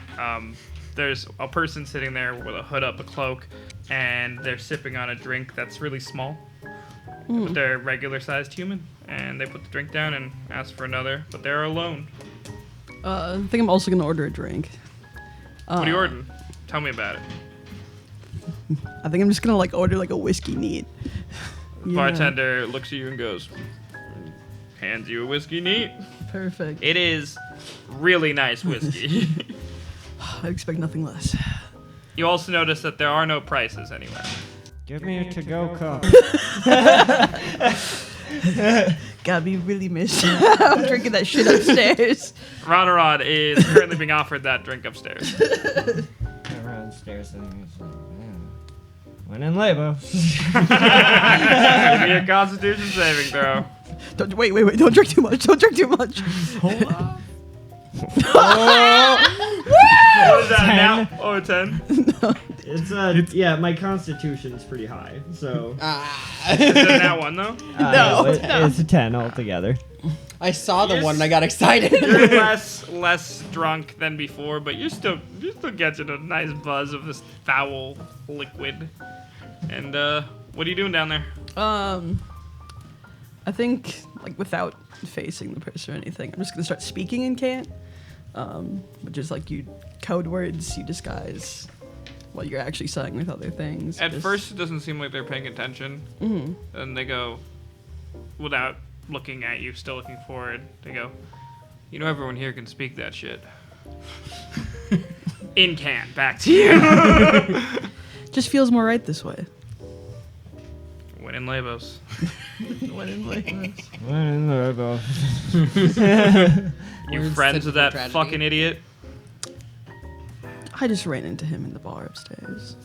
There's a person sitting there with a hood up, a cloak, and they're sipping on a drink that's really small. But they're a regular-sized human, and they put the drink down and ask for another, but they're alone. I think I'm also gonna order a drink. What are you ordering? Tell me about it. I think I'm just gonna like order like a whiskey neat. Yeah. Bartender looks at you and goes, hands you a whiskey neat. Perfect. It is really nice whiskey. I expect nothing less. You also notice that there are no prices anywhere. Give me a to-go cup. Gotta be really missed. I'm drinking that shit upstairs. Ronarod is currently being offered that drink upstairs. Around stairs and he's like, when in Leibos. Give me a Constitution saving throw. Don't wait. Don't drink too much. Don't drink too much. Hold up. What is that 10. now? Oh, a 10? It's yeah, my constitution's pretty high, so Is it that one though? No. it's a 10 altogether. I saw the Yes. one and I got excited. You're less drunk than before, but you're still getting a nice buzz of this foul liquid. And what are you doing down there? I think like without facing the person or anything, I'm just gonna start speaking in cant. Which is like you code words you disguise what you're actually saying with other things. At Just- first, it doesn't seem like they're paying attention. And they go, without looking at you, still looking forward, they go, you know, everyone here can speak that shit. In can, back to you. just feels more right this way. Win in Leibos. When in Leibos. When in Leibos. You Words friends stood with for that tragedy. fucking idiot? I just ran into him in the bar upstairs.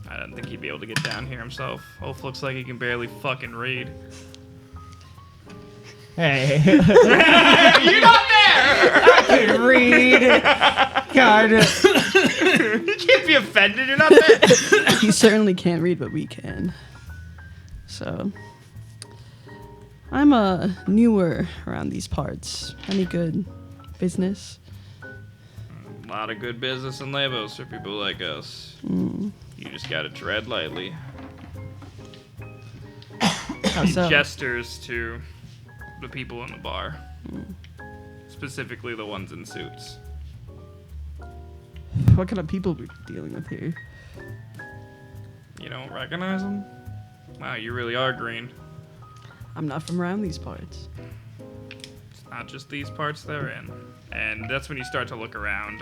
I don't think he'd be able to get down here himself. Wolf looks like he can barely fucking read. Hey. You're not there! I can read. God. You can't be offended, you're not there! He certainly can't read, but we can. So, I'm newer around these parts. Any good business? A lot of good business in Leibos for people like us. You just gotta tread lightly. How He so? gestures to the people in the bar. Specifically the ones in suits. What kind of people we're dealing with here? You don't recognize them? Wow, you really are green. I'm not from around these parts. It's not just these parts they're in. And that's when you start to look around.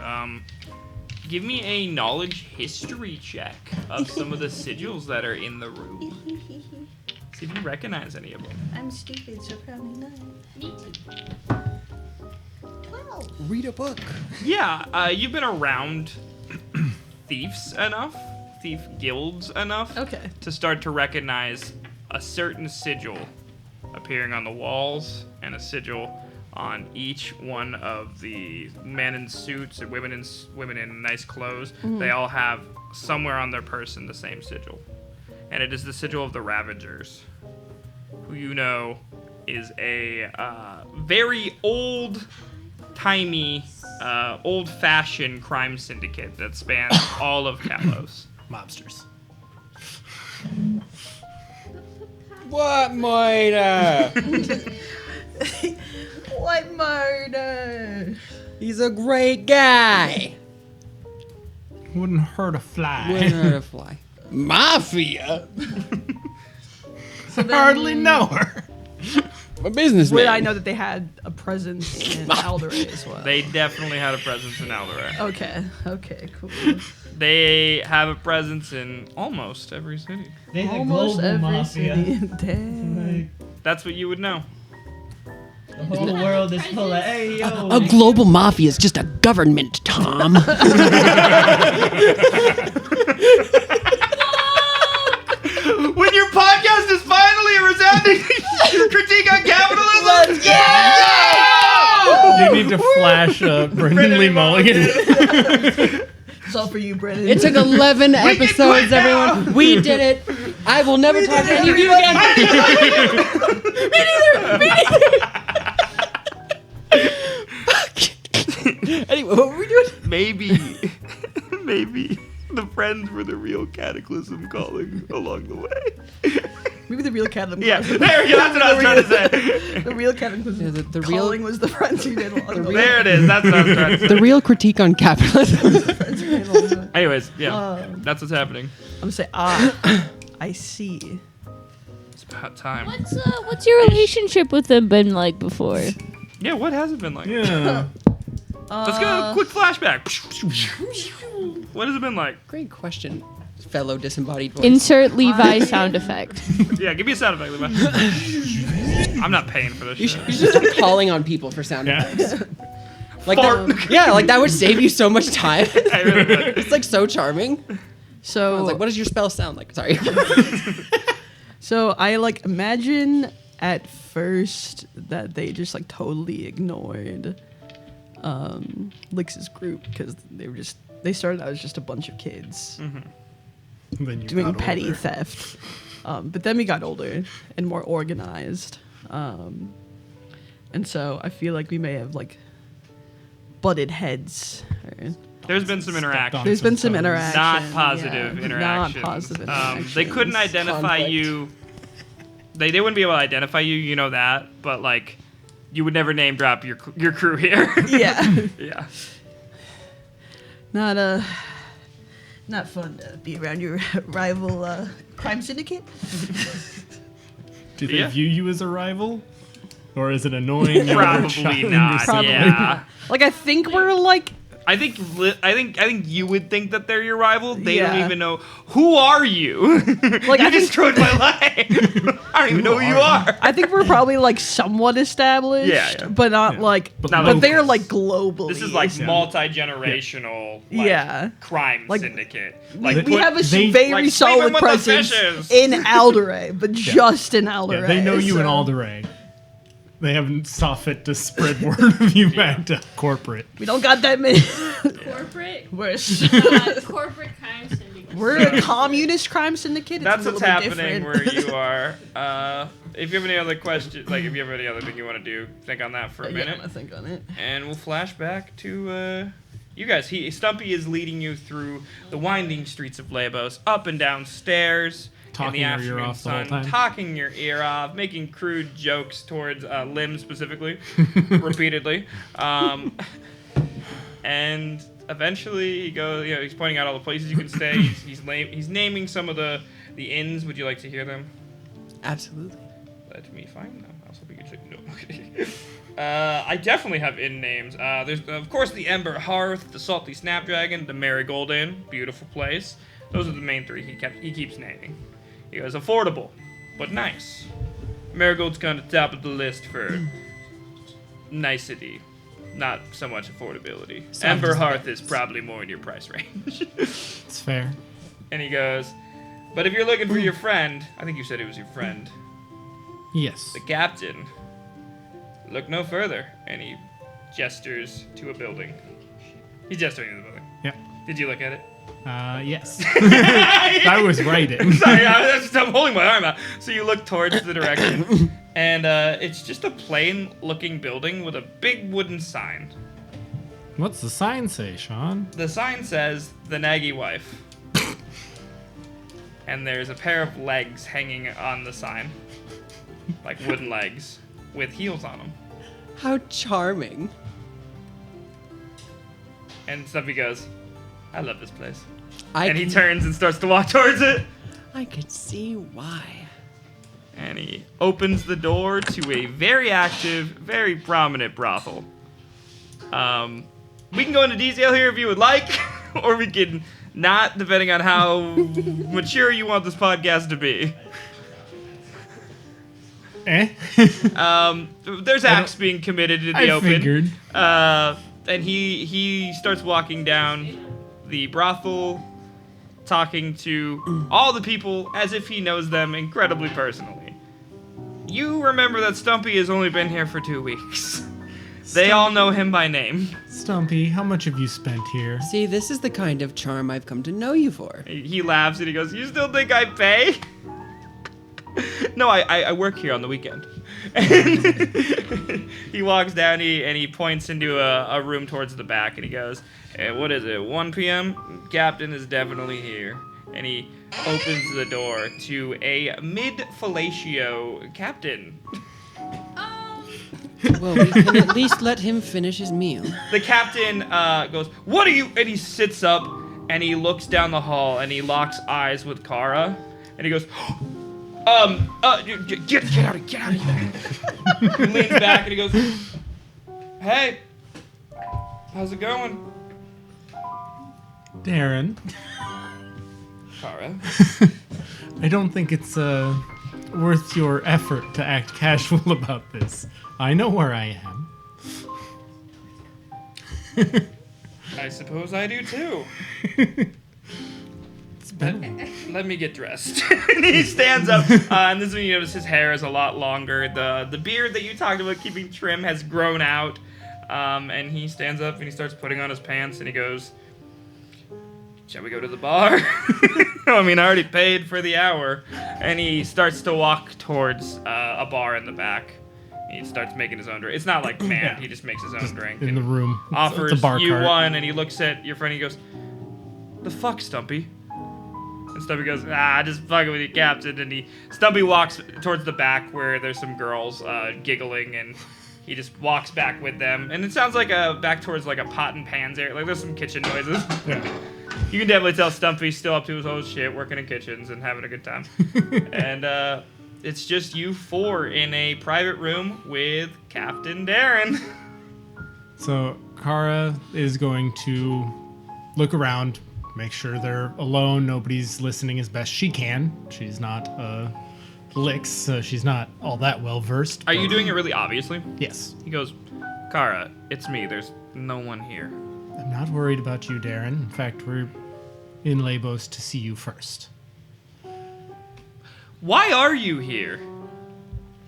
Give me a knowledge history check of some of the sigils that are in the room. See if you recognize any of them. I'm stupid, so probably not. Read a book. Yeah, you've been around thieves enough, thief guilds enough, Okay. to start to recognize a certain sigil appearing on the walls and a sigil on each one of the men in suits and women in nice clothes. They all have somewhere on their person the same sigil. And it is the sigil of the Ravagers, who you know is a very old-timey old-fashioned crime syndicate that spans all of Kalos. Mobsters. What murder? What murder? He's a great guy. Wouldn't hurt a fly. Wouldn't hurt a fly. Mafia? I hardly know her. A businessman. Would I know that they had a presence in Alderay as well? They definitely had a presence in Alderay. Okay, cool. They have a presence in almost every city. They're the Almost global every mafia. city. Damn. That's what you would know. The whole world is full of, hey, yo. A global mafia is just a government, Tom. When your podcast is finally a resounding critique on capitalism, Let's go! You need to flash Brendan Lee Mulligan. It's all for you, Brennan. It took 11 episodes, quit now. everyone. We did it. I will never talk to any of you again. Anyway, what were we doing? maybe the friends were the real Cataclysm calling along the way. Maybe the real Cataclysm. Yeah, there we go. That's what I was trying to say. The real Cataclysm. Yeah, the real- calling was the friends who did along the way. There it is. That's what I was trying to say. The real critique on capitalism. Friends who did along the way. Anyways, yeah, that's what's happening. I'm gonna say, I see. It's about time. What's your relationship with them been like before? Yeah, what has it been like? Yeah. Let's go. Quick flashback. What has it been like? Great question, fellow disembodied voice. Insert Levi sound effect. Yeah, give me a sound effect, Levi. I'm not paying for this You shit. should start calling on people for sound Yeah. effects. Like that, yeah, like that would save you so much time. I really would. It's like so charming. I So, was like, what does your spell sound like? Sorry. so I like imagine at first that they just like totally ignored Lix's group because they started out as just a bunch of kids Then you doing got petty older. theft. But then we got older and more organized. And so I feel like we may have like butted heads. There's been some interaction. There's been some toes. interaction. Not positive yeah, interaction. Not positive interaction. They couldn't identify Conflict. you. They wouldn't be able to identify you. You know that, but like, you would never name drop your crew here. Yeah. Yeah. Not fun to be around your rival crime syndicate. Do they Yeah. view you as a rival? Or is it annoying? younger Probably child not. yourself? Yeah. Like I think we're like I think you would think that they're your rival. They don't Yeah. even know who are you. Like I you think- destroyed my life. I don't even know who you are. I think we're probably like somewhat established, Yeah. but not like But Not but like- they're like globally. This is like multi-generational, like, Yeah. crime Like, syndicate. we, Like we put- have a they- very like solid sleeping with the presence fishes. in Alderay, but just in Alderay. Yeah, they know you in so Alderay. They haven't saw fit to spread word of you back to corporate. We don't got that many. Corporate? we're Corporate crime syndicate. we're a communist crime syndicate. It's That's a what's little bit happening different. where you are. If you have any other questions, like if you have any other thing you want to do, think on that for a Yeah, minute, I'm gonna think on it. and we'll flash back to you guys. Stumpy is leading you through the winding streets of Leibos, up and down stairs. Talking in the your ear afternoon off the whole sun, time. talking your ear off, making crude jokes towards Lim specifically, repeatedly, and eventually he goes. You know, he's pointing out all the places you can stay. He's naming some of the inns. Would you like to hear them? Absolutely. Let me find them. Also, we could check. No. I definitely have inn names. There's of course the Ember Hearth, the Salty Snapdragon, the Marigold Inn, beautiful place. Those are the main three he keeps naming. He goes affordable, but nice. Marigold's kind of top of the list for nicety, not so much affordability. Ember Hearth is probably more in your price range. It's fair. And he goes, but if you're looking for your friend, I think you said it was your friend, Yes. the captain, look no further. And he gestures to a building. He's gesturing to the building. Yep. Did you look at it? Yes. I was writing. Sorry, I'm holding my arm out. So you look towards the direction, and it's just a plain-looking building with a big wooden sign. What's the sign say, Sean? The sign says the Nagy wife. And there's a pair of legs hanging on the sign. Like wooden legs with heels on them. How charming. And Stumpy goes, I love this place. And he turns and starts to walk towards it. I could see why. And he opens the door to a very active, very prominent brothel. We can go into detail here if you would like, or we can not, depending on how mature you want this podcast to be. There's acts being committed in the open. Figured. And he starts walking down the brothel, talking to all the people as if he knows them incredibly personally. You remember that Stumpy has only been here for 2 weeks. They all know him by name. Stumpy, how much have you spent here? See, this is the kind of charm I've come to know you for. He laughs and he goes, you still think I pay? No, I work here on the weekend. And he walks down and he points into a room towards the back and he goes, hey, what is it, 1 p.m.? Captain is definitely here. And he opens the door to a mid-fellatio captain. Well, we can at least let him finish his meal. The captain goes, what are you? And he sits up and he looks down the hall and he locks eyes with Kara. And he goes, get out of here. He leans back and he goes, hey, how's it going? Darren. Kara. I don't think it's worth your effort to act casual about this. I know where I am. I suppose I do too. It's been Let me get dressed. And he stands up, and this is when you notice his hair is a lot longer. The beard that you talked about keeping trim has grown out. And he stands up and he starts putting on his pants and he goes, shall we go to the bar? I mean, I already paid for the hour. And he starts to walk towards a bar in the back. He starts making his own drink. It's not like man, he just makes his own drink. in and the room. Offers it's a bar you cart. one, and he looks at your friend and he goes, the fuck, Stumpy? And Stumpy goes, just fucking with you, Captain. And Stumpy walks towards the back where there's some girls giggling, and he just walks back with them. And it sounds like back towards like a pot and pans area. Like there's some kitchen noises. Yeah. You can definitely tell Stumpy's still up to his old shit, working in kitchens and having a good time. And it's just you four in a private room with Captain Darren. So Kara is going to look around, make sure they're alone, nobody's listening as best she can. She's not licks, so she's not all that well versed. Are you doing it really obviously? Yes. He goes, Kara, it's me. There's no one here. I'm not worried about you, Darren. In fact, we're in Leibos to see you first. Why are you here?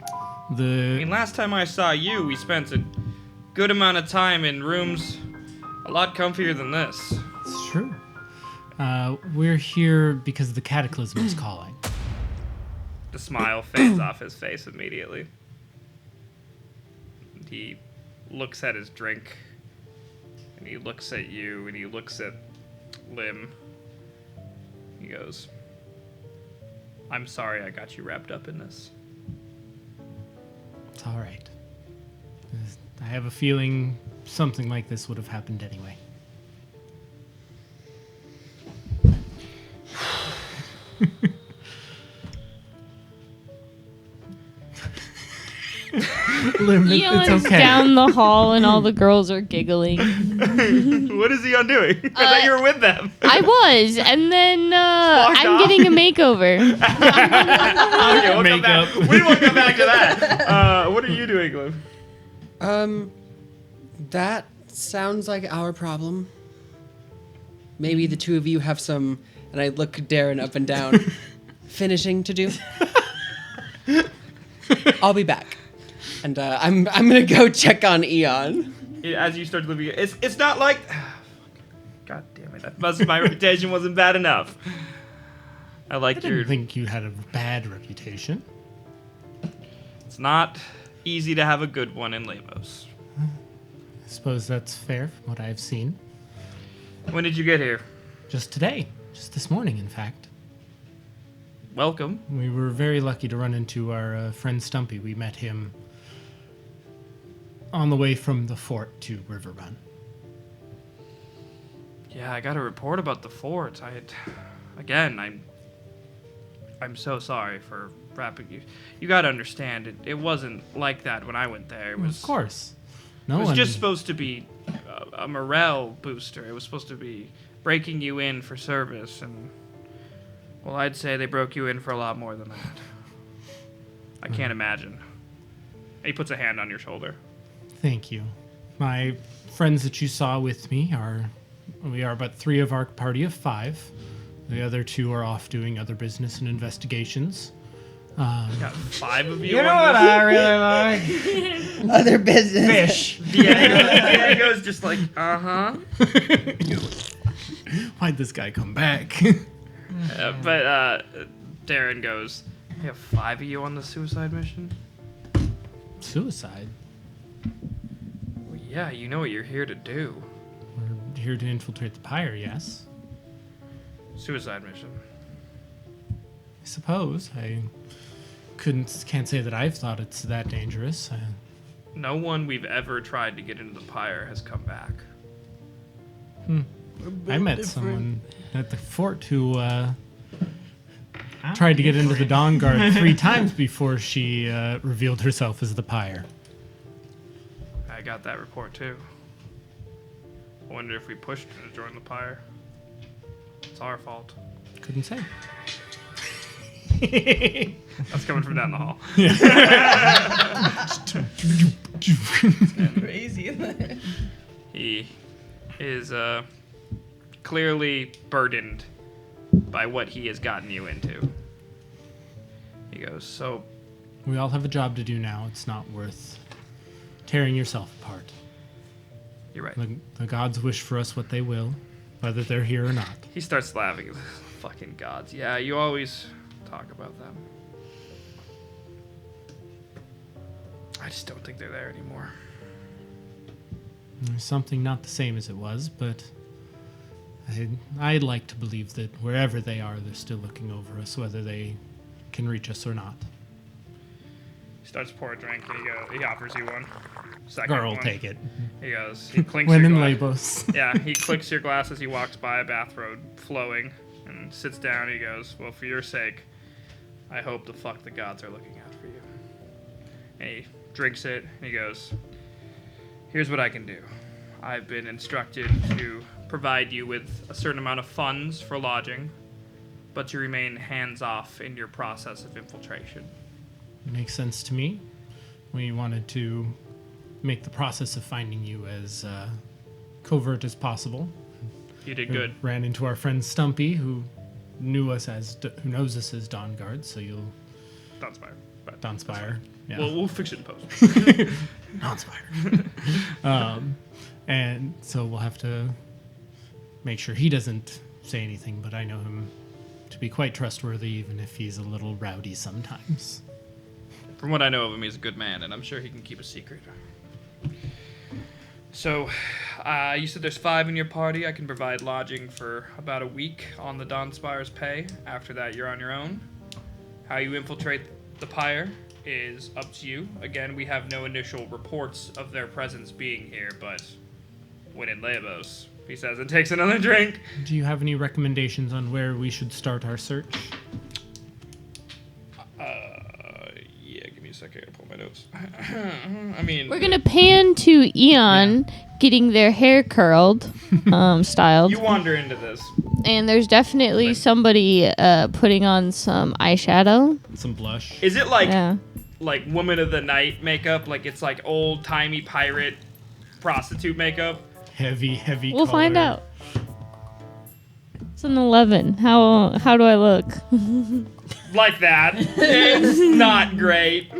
I The mean, last time I saw you, we spent a good amount of time in rooms a lot comfier than this. It's true. We're here because the Cataclysm is calling. The smile fades off his face immediately. And he looks at his drink, and he looks at you, and he looks at Lim. He goes, I'm sorry I got you wrapped up in this. It's all right. I have a feeling something like this would have happened anyway. Lim, it's Yawns okay. down the hall and all the girls are giggling. What is he on doing? I thought you were with them. I was, and then Walked I'm off. getting a makeover. Okay, we'll come back. Makeup. We won't come back to that. What are you doing, Lim? That sounds like our problem. Maybe the two of you have some, and I look Darren up and down, finishing to do. I'll be back. And I'm gonna go check on Eon. As you start to live, it's not like. God damn it! My reputation wasn't bad enough. I I like your. didn't think you had a bad reputation. It's not easy to have a good one in Leibos. suppose that's fair from what I've seen. When did you get here? Just today. Just this morning, in fact. Welcome. We were very lucky to run into our friend Stumpy. We met him on the way from the fort to River Run. Yeah, I got a report about the fort. I'm so sorry for wrapping you. You gotta understand, it wasn't like that when I went there. It was, Of course. It was just supposed to be a morale booster. It was supposed to be breaking you in for service, and well, I'd say they broke you in for a lot more than that. I can't imagine. He puts a hand on your shoulder. Thank you. My friends that you saw with me we are but 3 of our party of 5. The other 2 are off doing other business and investigations. Got 5 of you. You know on what this. I really like? Other business. Fish. Diego's just like, uh-huh. Why'd this guy come back? But Darren goes, you have 5 of you on the suicide mission? Suicide? Well, yeah, you know what you're here to do. We're here to infiltrate the pyre, yes? Suicide mission. I suppose. I can't say that I've thought it's that dangerous. No one we've ever tried to get into the pyre has come back. I met someone at the fort who tried to get into the Dawn Guard 3 times before she revealed herself as the pyre. I got that report too. I wonder if we pushed her to join the pyre. It's our fault. Couldn't say. That's coming from down the hall. Crazy in there. He is clearly burdened by what he has gotten you into. He goes, so We all have a job to do now. It's not worth tearing yourself apart. you're right. The gods wish for us what they will, whether they're here or not. He starts laughing. Fucking gods. Yeah, you always talk about them. I just don't think they're there anymore. There's something not the same as it was, but I'd like to believe that wherever they are, they're still looking over us, whether they can reach us or not. He starts to pour a drink and he offers you one. Second Girl, one. take it. He goes, he clinks When your in glass. Leibos. Yeah, he clicks your glass as he walks by, a bathrobe flowing, and sits down. He goes, well, for your sake, I hope the fuck the gods are looking out for you. And he drinks it, and he goes, here's what I can do. I've been instructed to provide you with a certain amount of funds for lodging, but to remain hands-off in your process of infiltration. Makes sense to me. We wanted to make the process of finding you as covert as possible. You did We good. Ran into our friend Stumpy, who knows us as Dawn Guard, so you'll Dawnspire. But Dawnspire. Yeah. we'll fix it in post. Dawnspire. And so we'll have to make sure he doesn't say anything, but I know him to be quite trustworthy, even if he's a little rowdy sometimes. From what I know of him, he's a good man, and I'm sure he can keep a secret. So, you said there's 5 in your party. I can provide lodging for about a week on the Dawnspire's pay. After that, you're on your own. How you infiltrate the pyre is up to you. Again, we have no initial reports of their presence being here, but when in Leibos, he says and takes another drink. Do you have any recommendations on where we should start our search? Yeah, give me a second. I'll pull my notes. I mean, We're gonna pan to Eon getting their hair curled, styled, you wander into this. and there's definitely somebody putting on some eyeshadow. Some blush. Is it like Yeah. like Woman of the Night makeup? Like it's like old timey pirate prostitute makeup? Heavy We'll find color. out. It's an 11. How do I look? Like that. It's not great.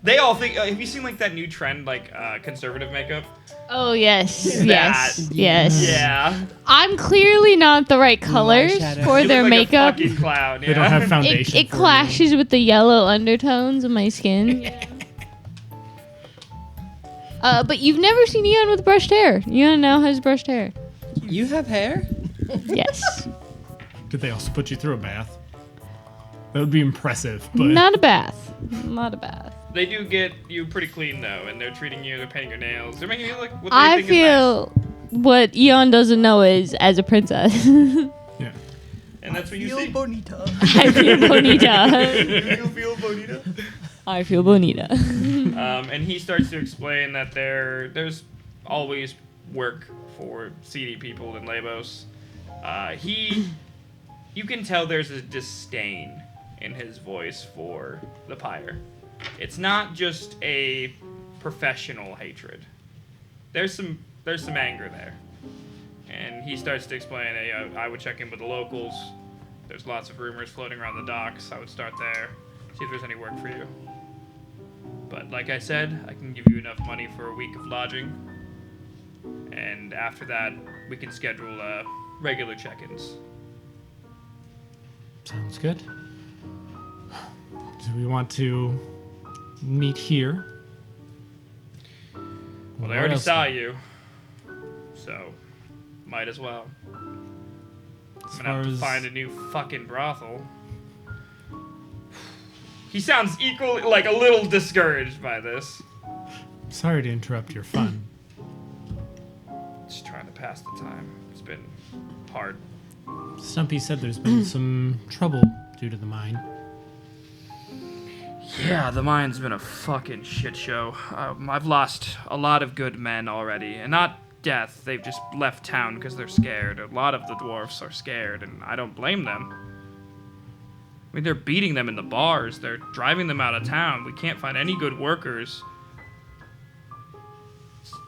They all think. Have you seen like that new trend, like conservative makeup? Oh yes, That. yes, yes. Yeah. I'm clearly not the right colors eyeshadow. for You their look like makeup. A fucking clown. Yeah. They don't have foundation. It for clashes with the yellow undertones of my skin. But you've never seen Eon with brushed hair. Eon now has brushed hair. You have hair? Yes. Did they also put you through a bath? That would be impressive, but Not a bath. Not a bath. They do get you pretty clean though, and they're treating you. They're painting your nails. They're making you look. What they I think feel what Eon doesn't know is as a princess. yeah. is nice. And that's what you see. bonita. I feel bonita. You feel bonita. I feel bonita. And he starts to explain that there's always work for seedy people in Leibos. You can tell there's a disdain in his voice for the pyre. It's not just a professional hatred. There's some anger there. And he starts to explain, hey, I would check in with the locals. There's lots of rumors floating around the docks. I would start there, see if there's any work for you. But like I said, I can give you enough money for a week of lodging. And after that, we can schedule regular check-ins. Sounds good. Do we want to meet here? Well, they already saw you, so might as well. I'm gonna have to find a new fucking brothel. He sounds equally, like, a little discouraged by this. Sorry to interrupt your fun. Just trying to pass the time. It's been hard. Stumpy said there's been some trouble due to the mine. Yeah, the mine's been a fucking shit show. I've lost a lot of good men already, and not death. They've just left town because they're scared. A lot of the dwarfs are scared, and I don't blame them. I mean, they're beating them in the bars. They're driving them out of town. We can't find any good workers.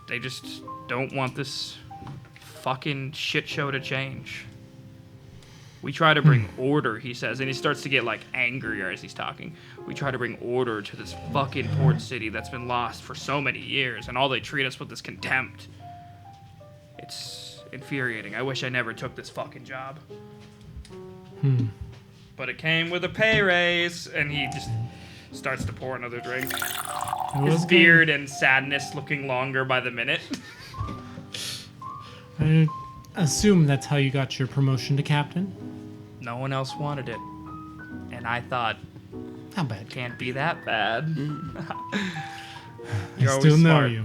They just don't want this fucking shit show to change. We try to bring order, he says, and he starts to get, like, angrier as he's talking. We try to bring order to this fucking port city that's been lost for so many years, and all they treat us with is contempt. It's infuriating. I wish I never took this fucking job. But it came with a pay raise, and he just starts to pour another drink. His beard and sadness looking longer by the minute. I assume that's how you got your promotion to captain? No one else wanted it. And I thought, How bad? can't be that bad. I You're still always know smart. you.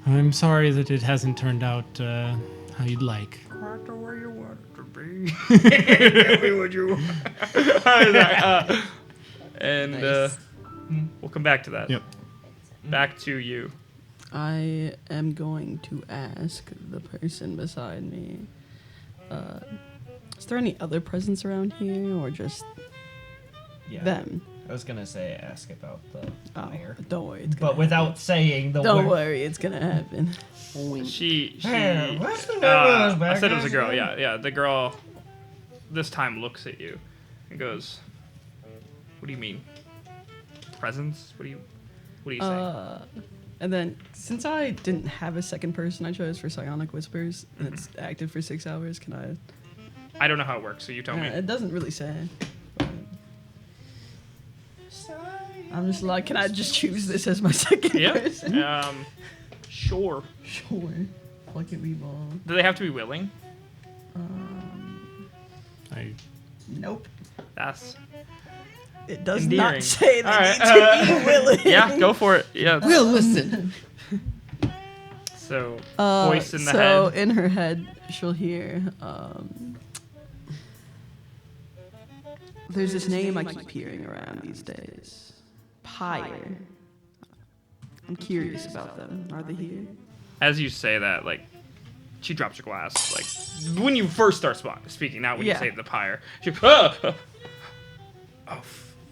I'm sorry that it hasn't turned out how you'd like. Right to where you want it to be. Tell me what you want. And we'll come back to that. Yep. Back to you. I am going to ask the person beside me, is there any other presents around here, or just Yeah. them? I was gonna say ask about the fire. Don't worry. It's gonna But without saying the Don't word. worry, it's gonna happen. She Hey, what's the name of those I bad said it was a guys girl. again? Yeah. The girl this time looks at you and goes, "What do you mean? Presents? What do you say?" And then, since I didn't have a second person, I chose for Psionic Whispers. And it's active for 6 hours. Can I? I don't know how it works, so you tell me. It doesn't really say. But I'm just like, can I just choose this as my second person? Yeah. Sure. Sure. Fuck it, we ball. Do they have to be willing? Nope. That's It does endearing. not say All they right. need to be willing. Yeah, go for it. Yeah. We'll listen. So, voice in the so head. in her head, she'll hear, there's this name I keep hearing around these days. Pyre. I'm curious about them. Are they here? As you say that, like, she drops her glass. Like, when you first start speaking, not when you Yeah. say the pyre. She, oh,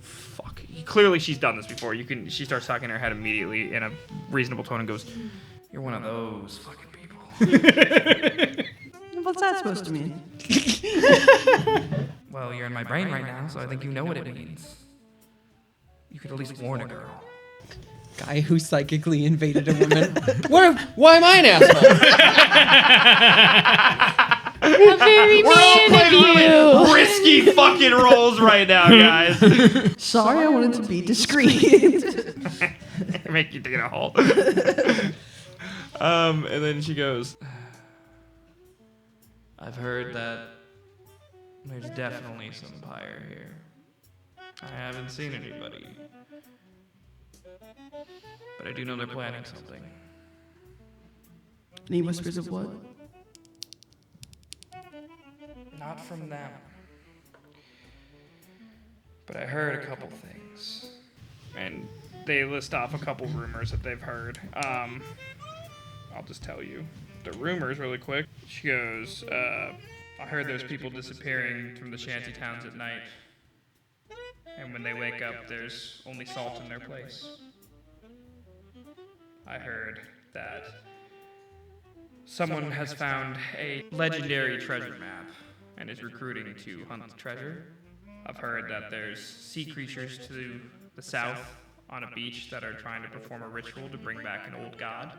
fuck. Clearly, she's done this before. She starts talking in her head immediately in a reasonable tone and goes, "You're one of those fucking people." What's that supposed to mean? Well, you're in my brain right now, so I think you know what it means. You could at least warn a girl. Guy who psychically invaded a woman. Why am I an asshole? How very mean of you. Risky fucking rolls right now, guys. Sorry, I wanted to be discreet. Make you dig a hole. And then she goes, I've heard that there's definitely some pyre here. I haven't seen anybody. But I do know they're planning something. Any whispers of what? Not from them. But I heard a couple things. And they list off a couple rumors that they've heard. I'll just tell you the rumors really quick. She goes, I heard there's people disappearing from the shanty towns at night. And when they wake up, there's only salt in their place. I heard that someone has found a legendary treasure map and is recruiting to hunt the treasure. I've heard that there's sea creatures to the south on a beach that are trying to perform a ritual to bring back an old god.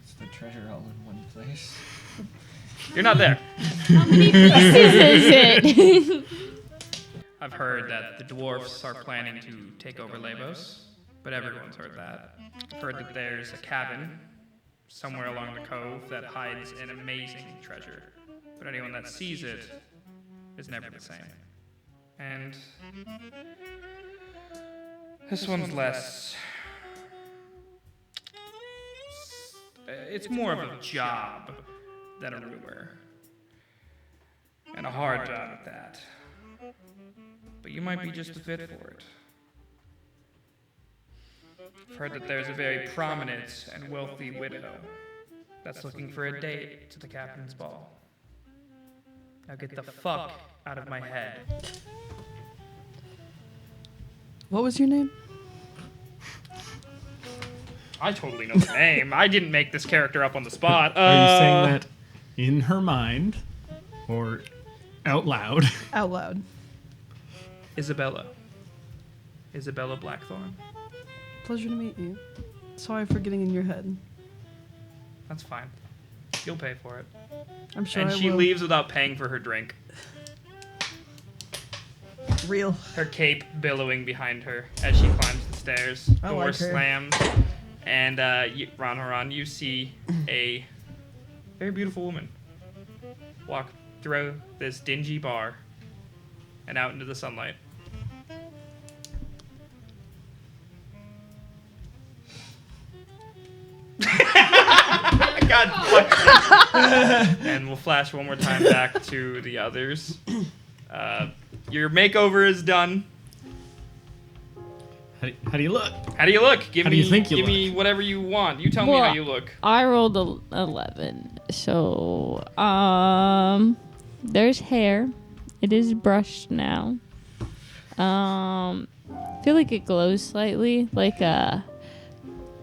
Is the treasure all in one place? You're not there. How many pieces is it? I've heard that the dwarfs are planning to take over Leibos, but everyone's heard that. I've heard that there's a cabin somewhere along the cove that hides an amazing treasure, but anyone that sees it is never the same. And this one's less... It's more of a job than a rumor. And a hard job at that. But you might be just a fit for it. I've heard that there's a very prominent and wealthy widow that's looking for a date to the captain's ball. Now get the fuck out of my head. What was your name? I totally know the name. I didn't make this character up on the spot. Are you saying that in her mind or out loud? Out loud. Isabella. Isabella Blackthorn. Pleasure to meet you. Sorry for getting in your head. That's fine. You'll pay for it. I'm sure And I she will. leaves without paying for her drink. Real. Her cape billowing behind her as she climbs the stairs. I Door like her. slams. And Ron, you see a very beautiful woman walk through this dingy bar and out into the sunlight. God fuck. And we'll flash one more time back to the others. Your makeover is done. How do you look? How do you look? Give How do me, you think you give me look? whatever you want. You tell me how you look. I rolled 11. So, there's hair. It is brushed now. I feel like it glows slightly, like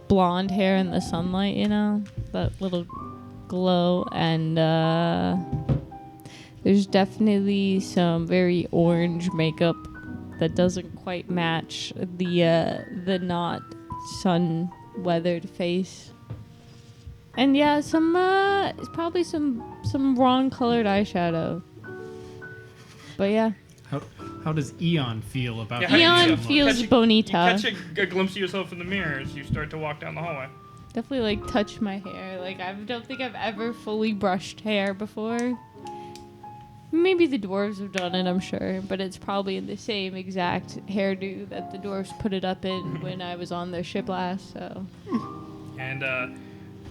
blonde hair in the sunlight, you know? That little glow. And there's definitely some very orange makeup that doesn't quite match the not sun weathered face. And yeah, it's probably some wrong colored eyeshadow. But yeah. How does Eon feel about Yeah, that? how do you Eon feel? feels You bonita. catch a glimpse of yourself in the mirror as you start to walk down the hallway. Definitely like touch my hair. Like I don't think I've ever fully brushed hair before. Maybe the dwarves have done it, I'm sure, but it's probably in the same exact hairdo that the dwarves put it up in when I was on their ship last. So. And are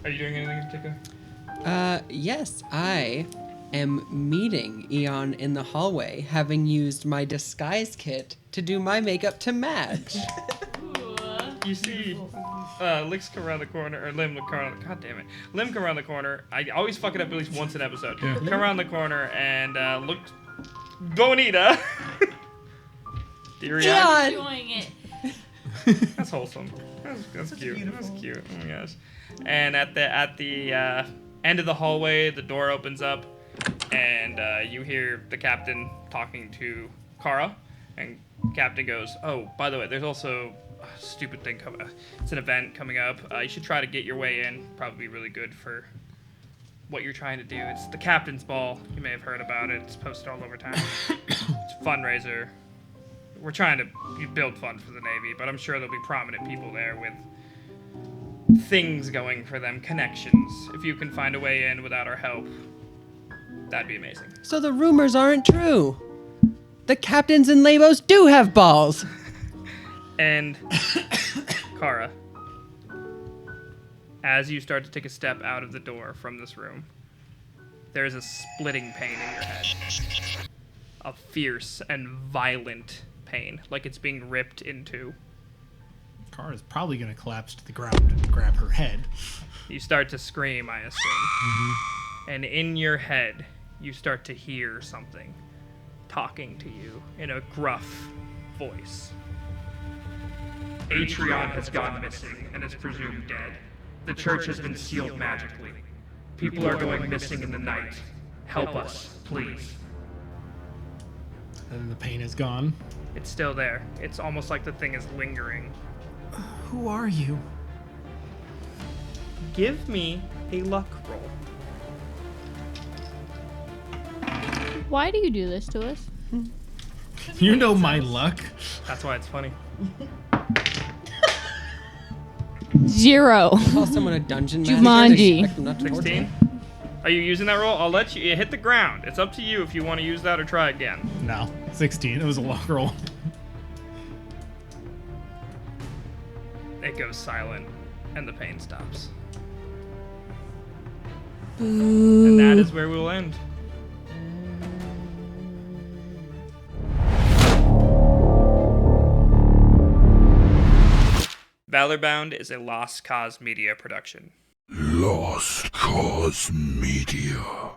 you doing anything in particular? Yes, I am meeting Eon in the hallway, having used my disguise kit to do my makeup to match. You see, Lix come around the corner, or Lim come around. God damn it, Lim come around the corner. I always fuck it up at least once an episode. Yeah. Come around the corner and look, bonita. Do you react? Enjoying it. That's wholesome. That's cute. That's cute. Oh my gosh. And at the end of the hallway, the door opens up, and you hear the captain talking to Kara, and captain goes, "Oh, by the way, there's also a stupid thing coming. It's an event coming up. You should try to get your way in. Probably be really good for what you're trying to do. It's the captain's ball. You may have heard about it. It's posted all over town. It's a fundraiser. we're trying to build funds for the Navy, but I'm sure there'll be prominent people there with things going for them, connections. If you can find a way in without our help, that'd be amazing. So the rumors aren't true. The captains in Leibos do have balls. And Kara, as you start to take a step out of the door from this room, there is a splitting pain in your head. A fierce and violent pain, like it's being ripped in two. Kara's probably going to collapse to the ground and grab her head. You start to scream, I assume. And in your head, you start to hear something talking to you in a gruff voice. Atrion has gone missing and is presumed dead. The church has been sealed magically. People are going missing in the night. Help us, please. And the pain is gone. It's still there. It's almost like the thing is lingering. Who are you? Give me a luck roll. Why do you do this to us? You know my luck. That's why it's funny. 0. Call someone a dungeon master. Jumanji. Expect them not to torture 16? them. Are you using that roll? I'll let you hit the ground. It's up to you if you want to use that or try again. No, 16. It was a luck roll. It goes silent, and the pain stops. Boo. And that is where we'll end. ValorBound is a Lost Cause Media production. Lost Cause Media.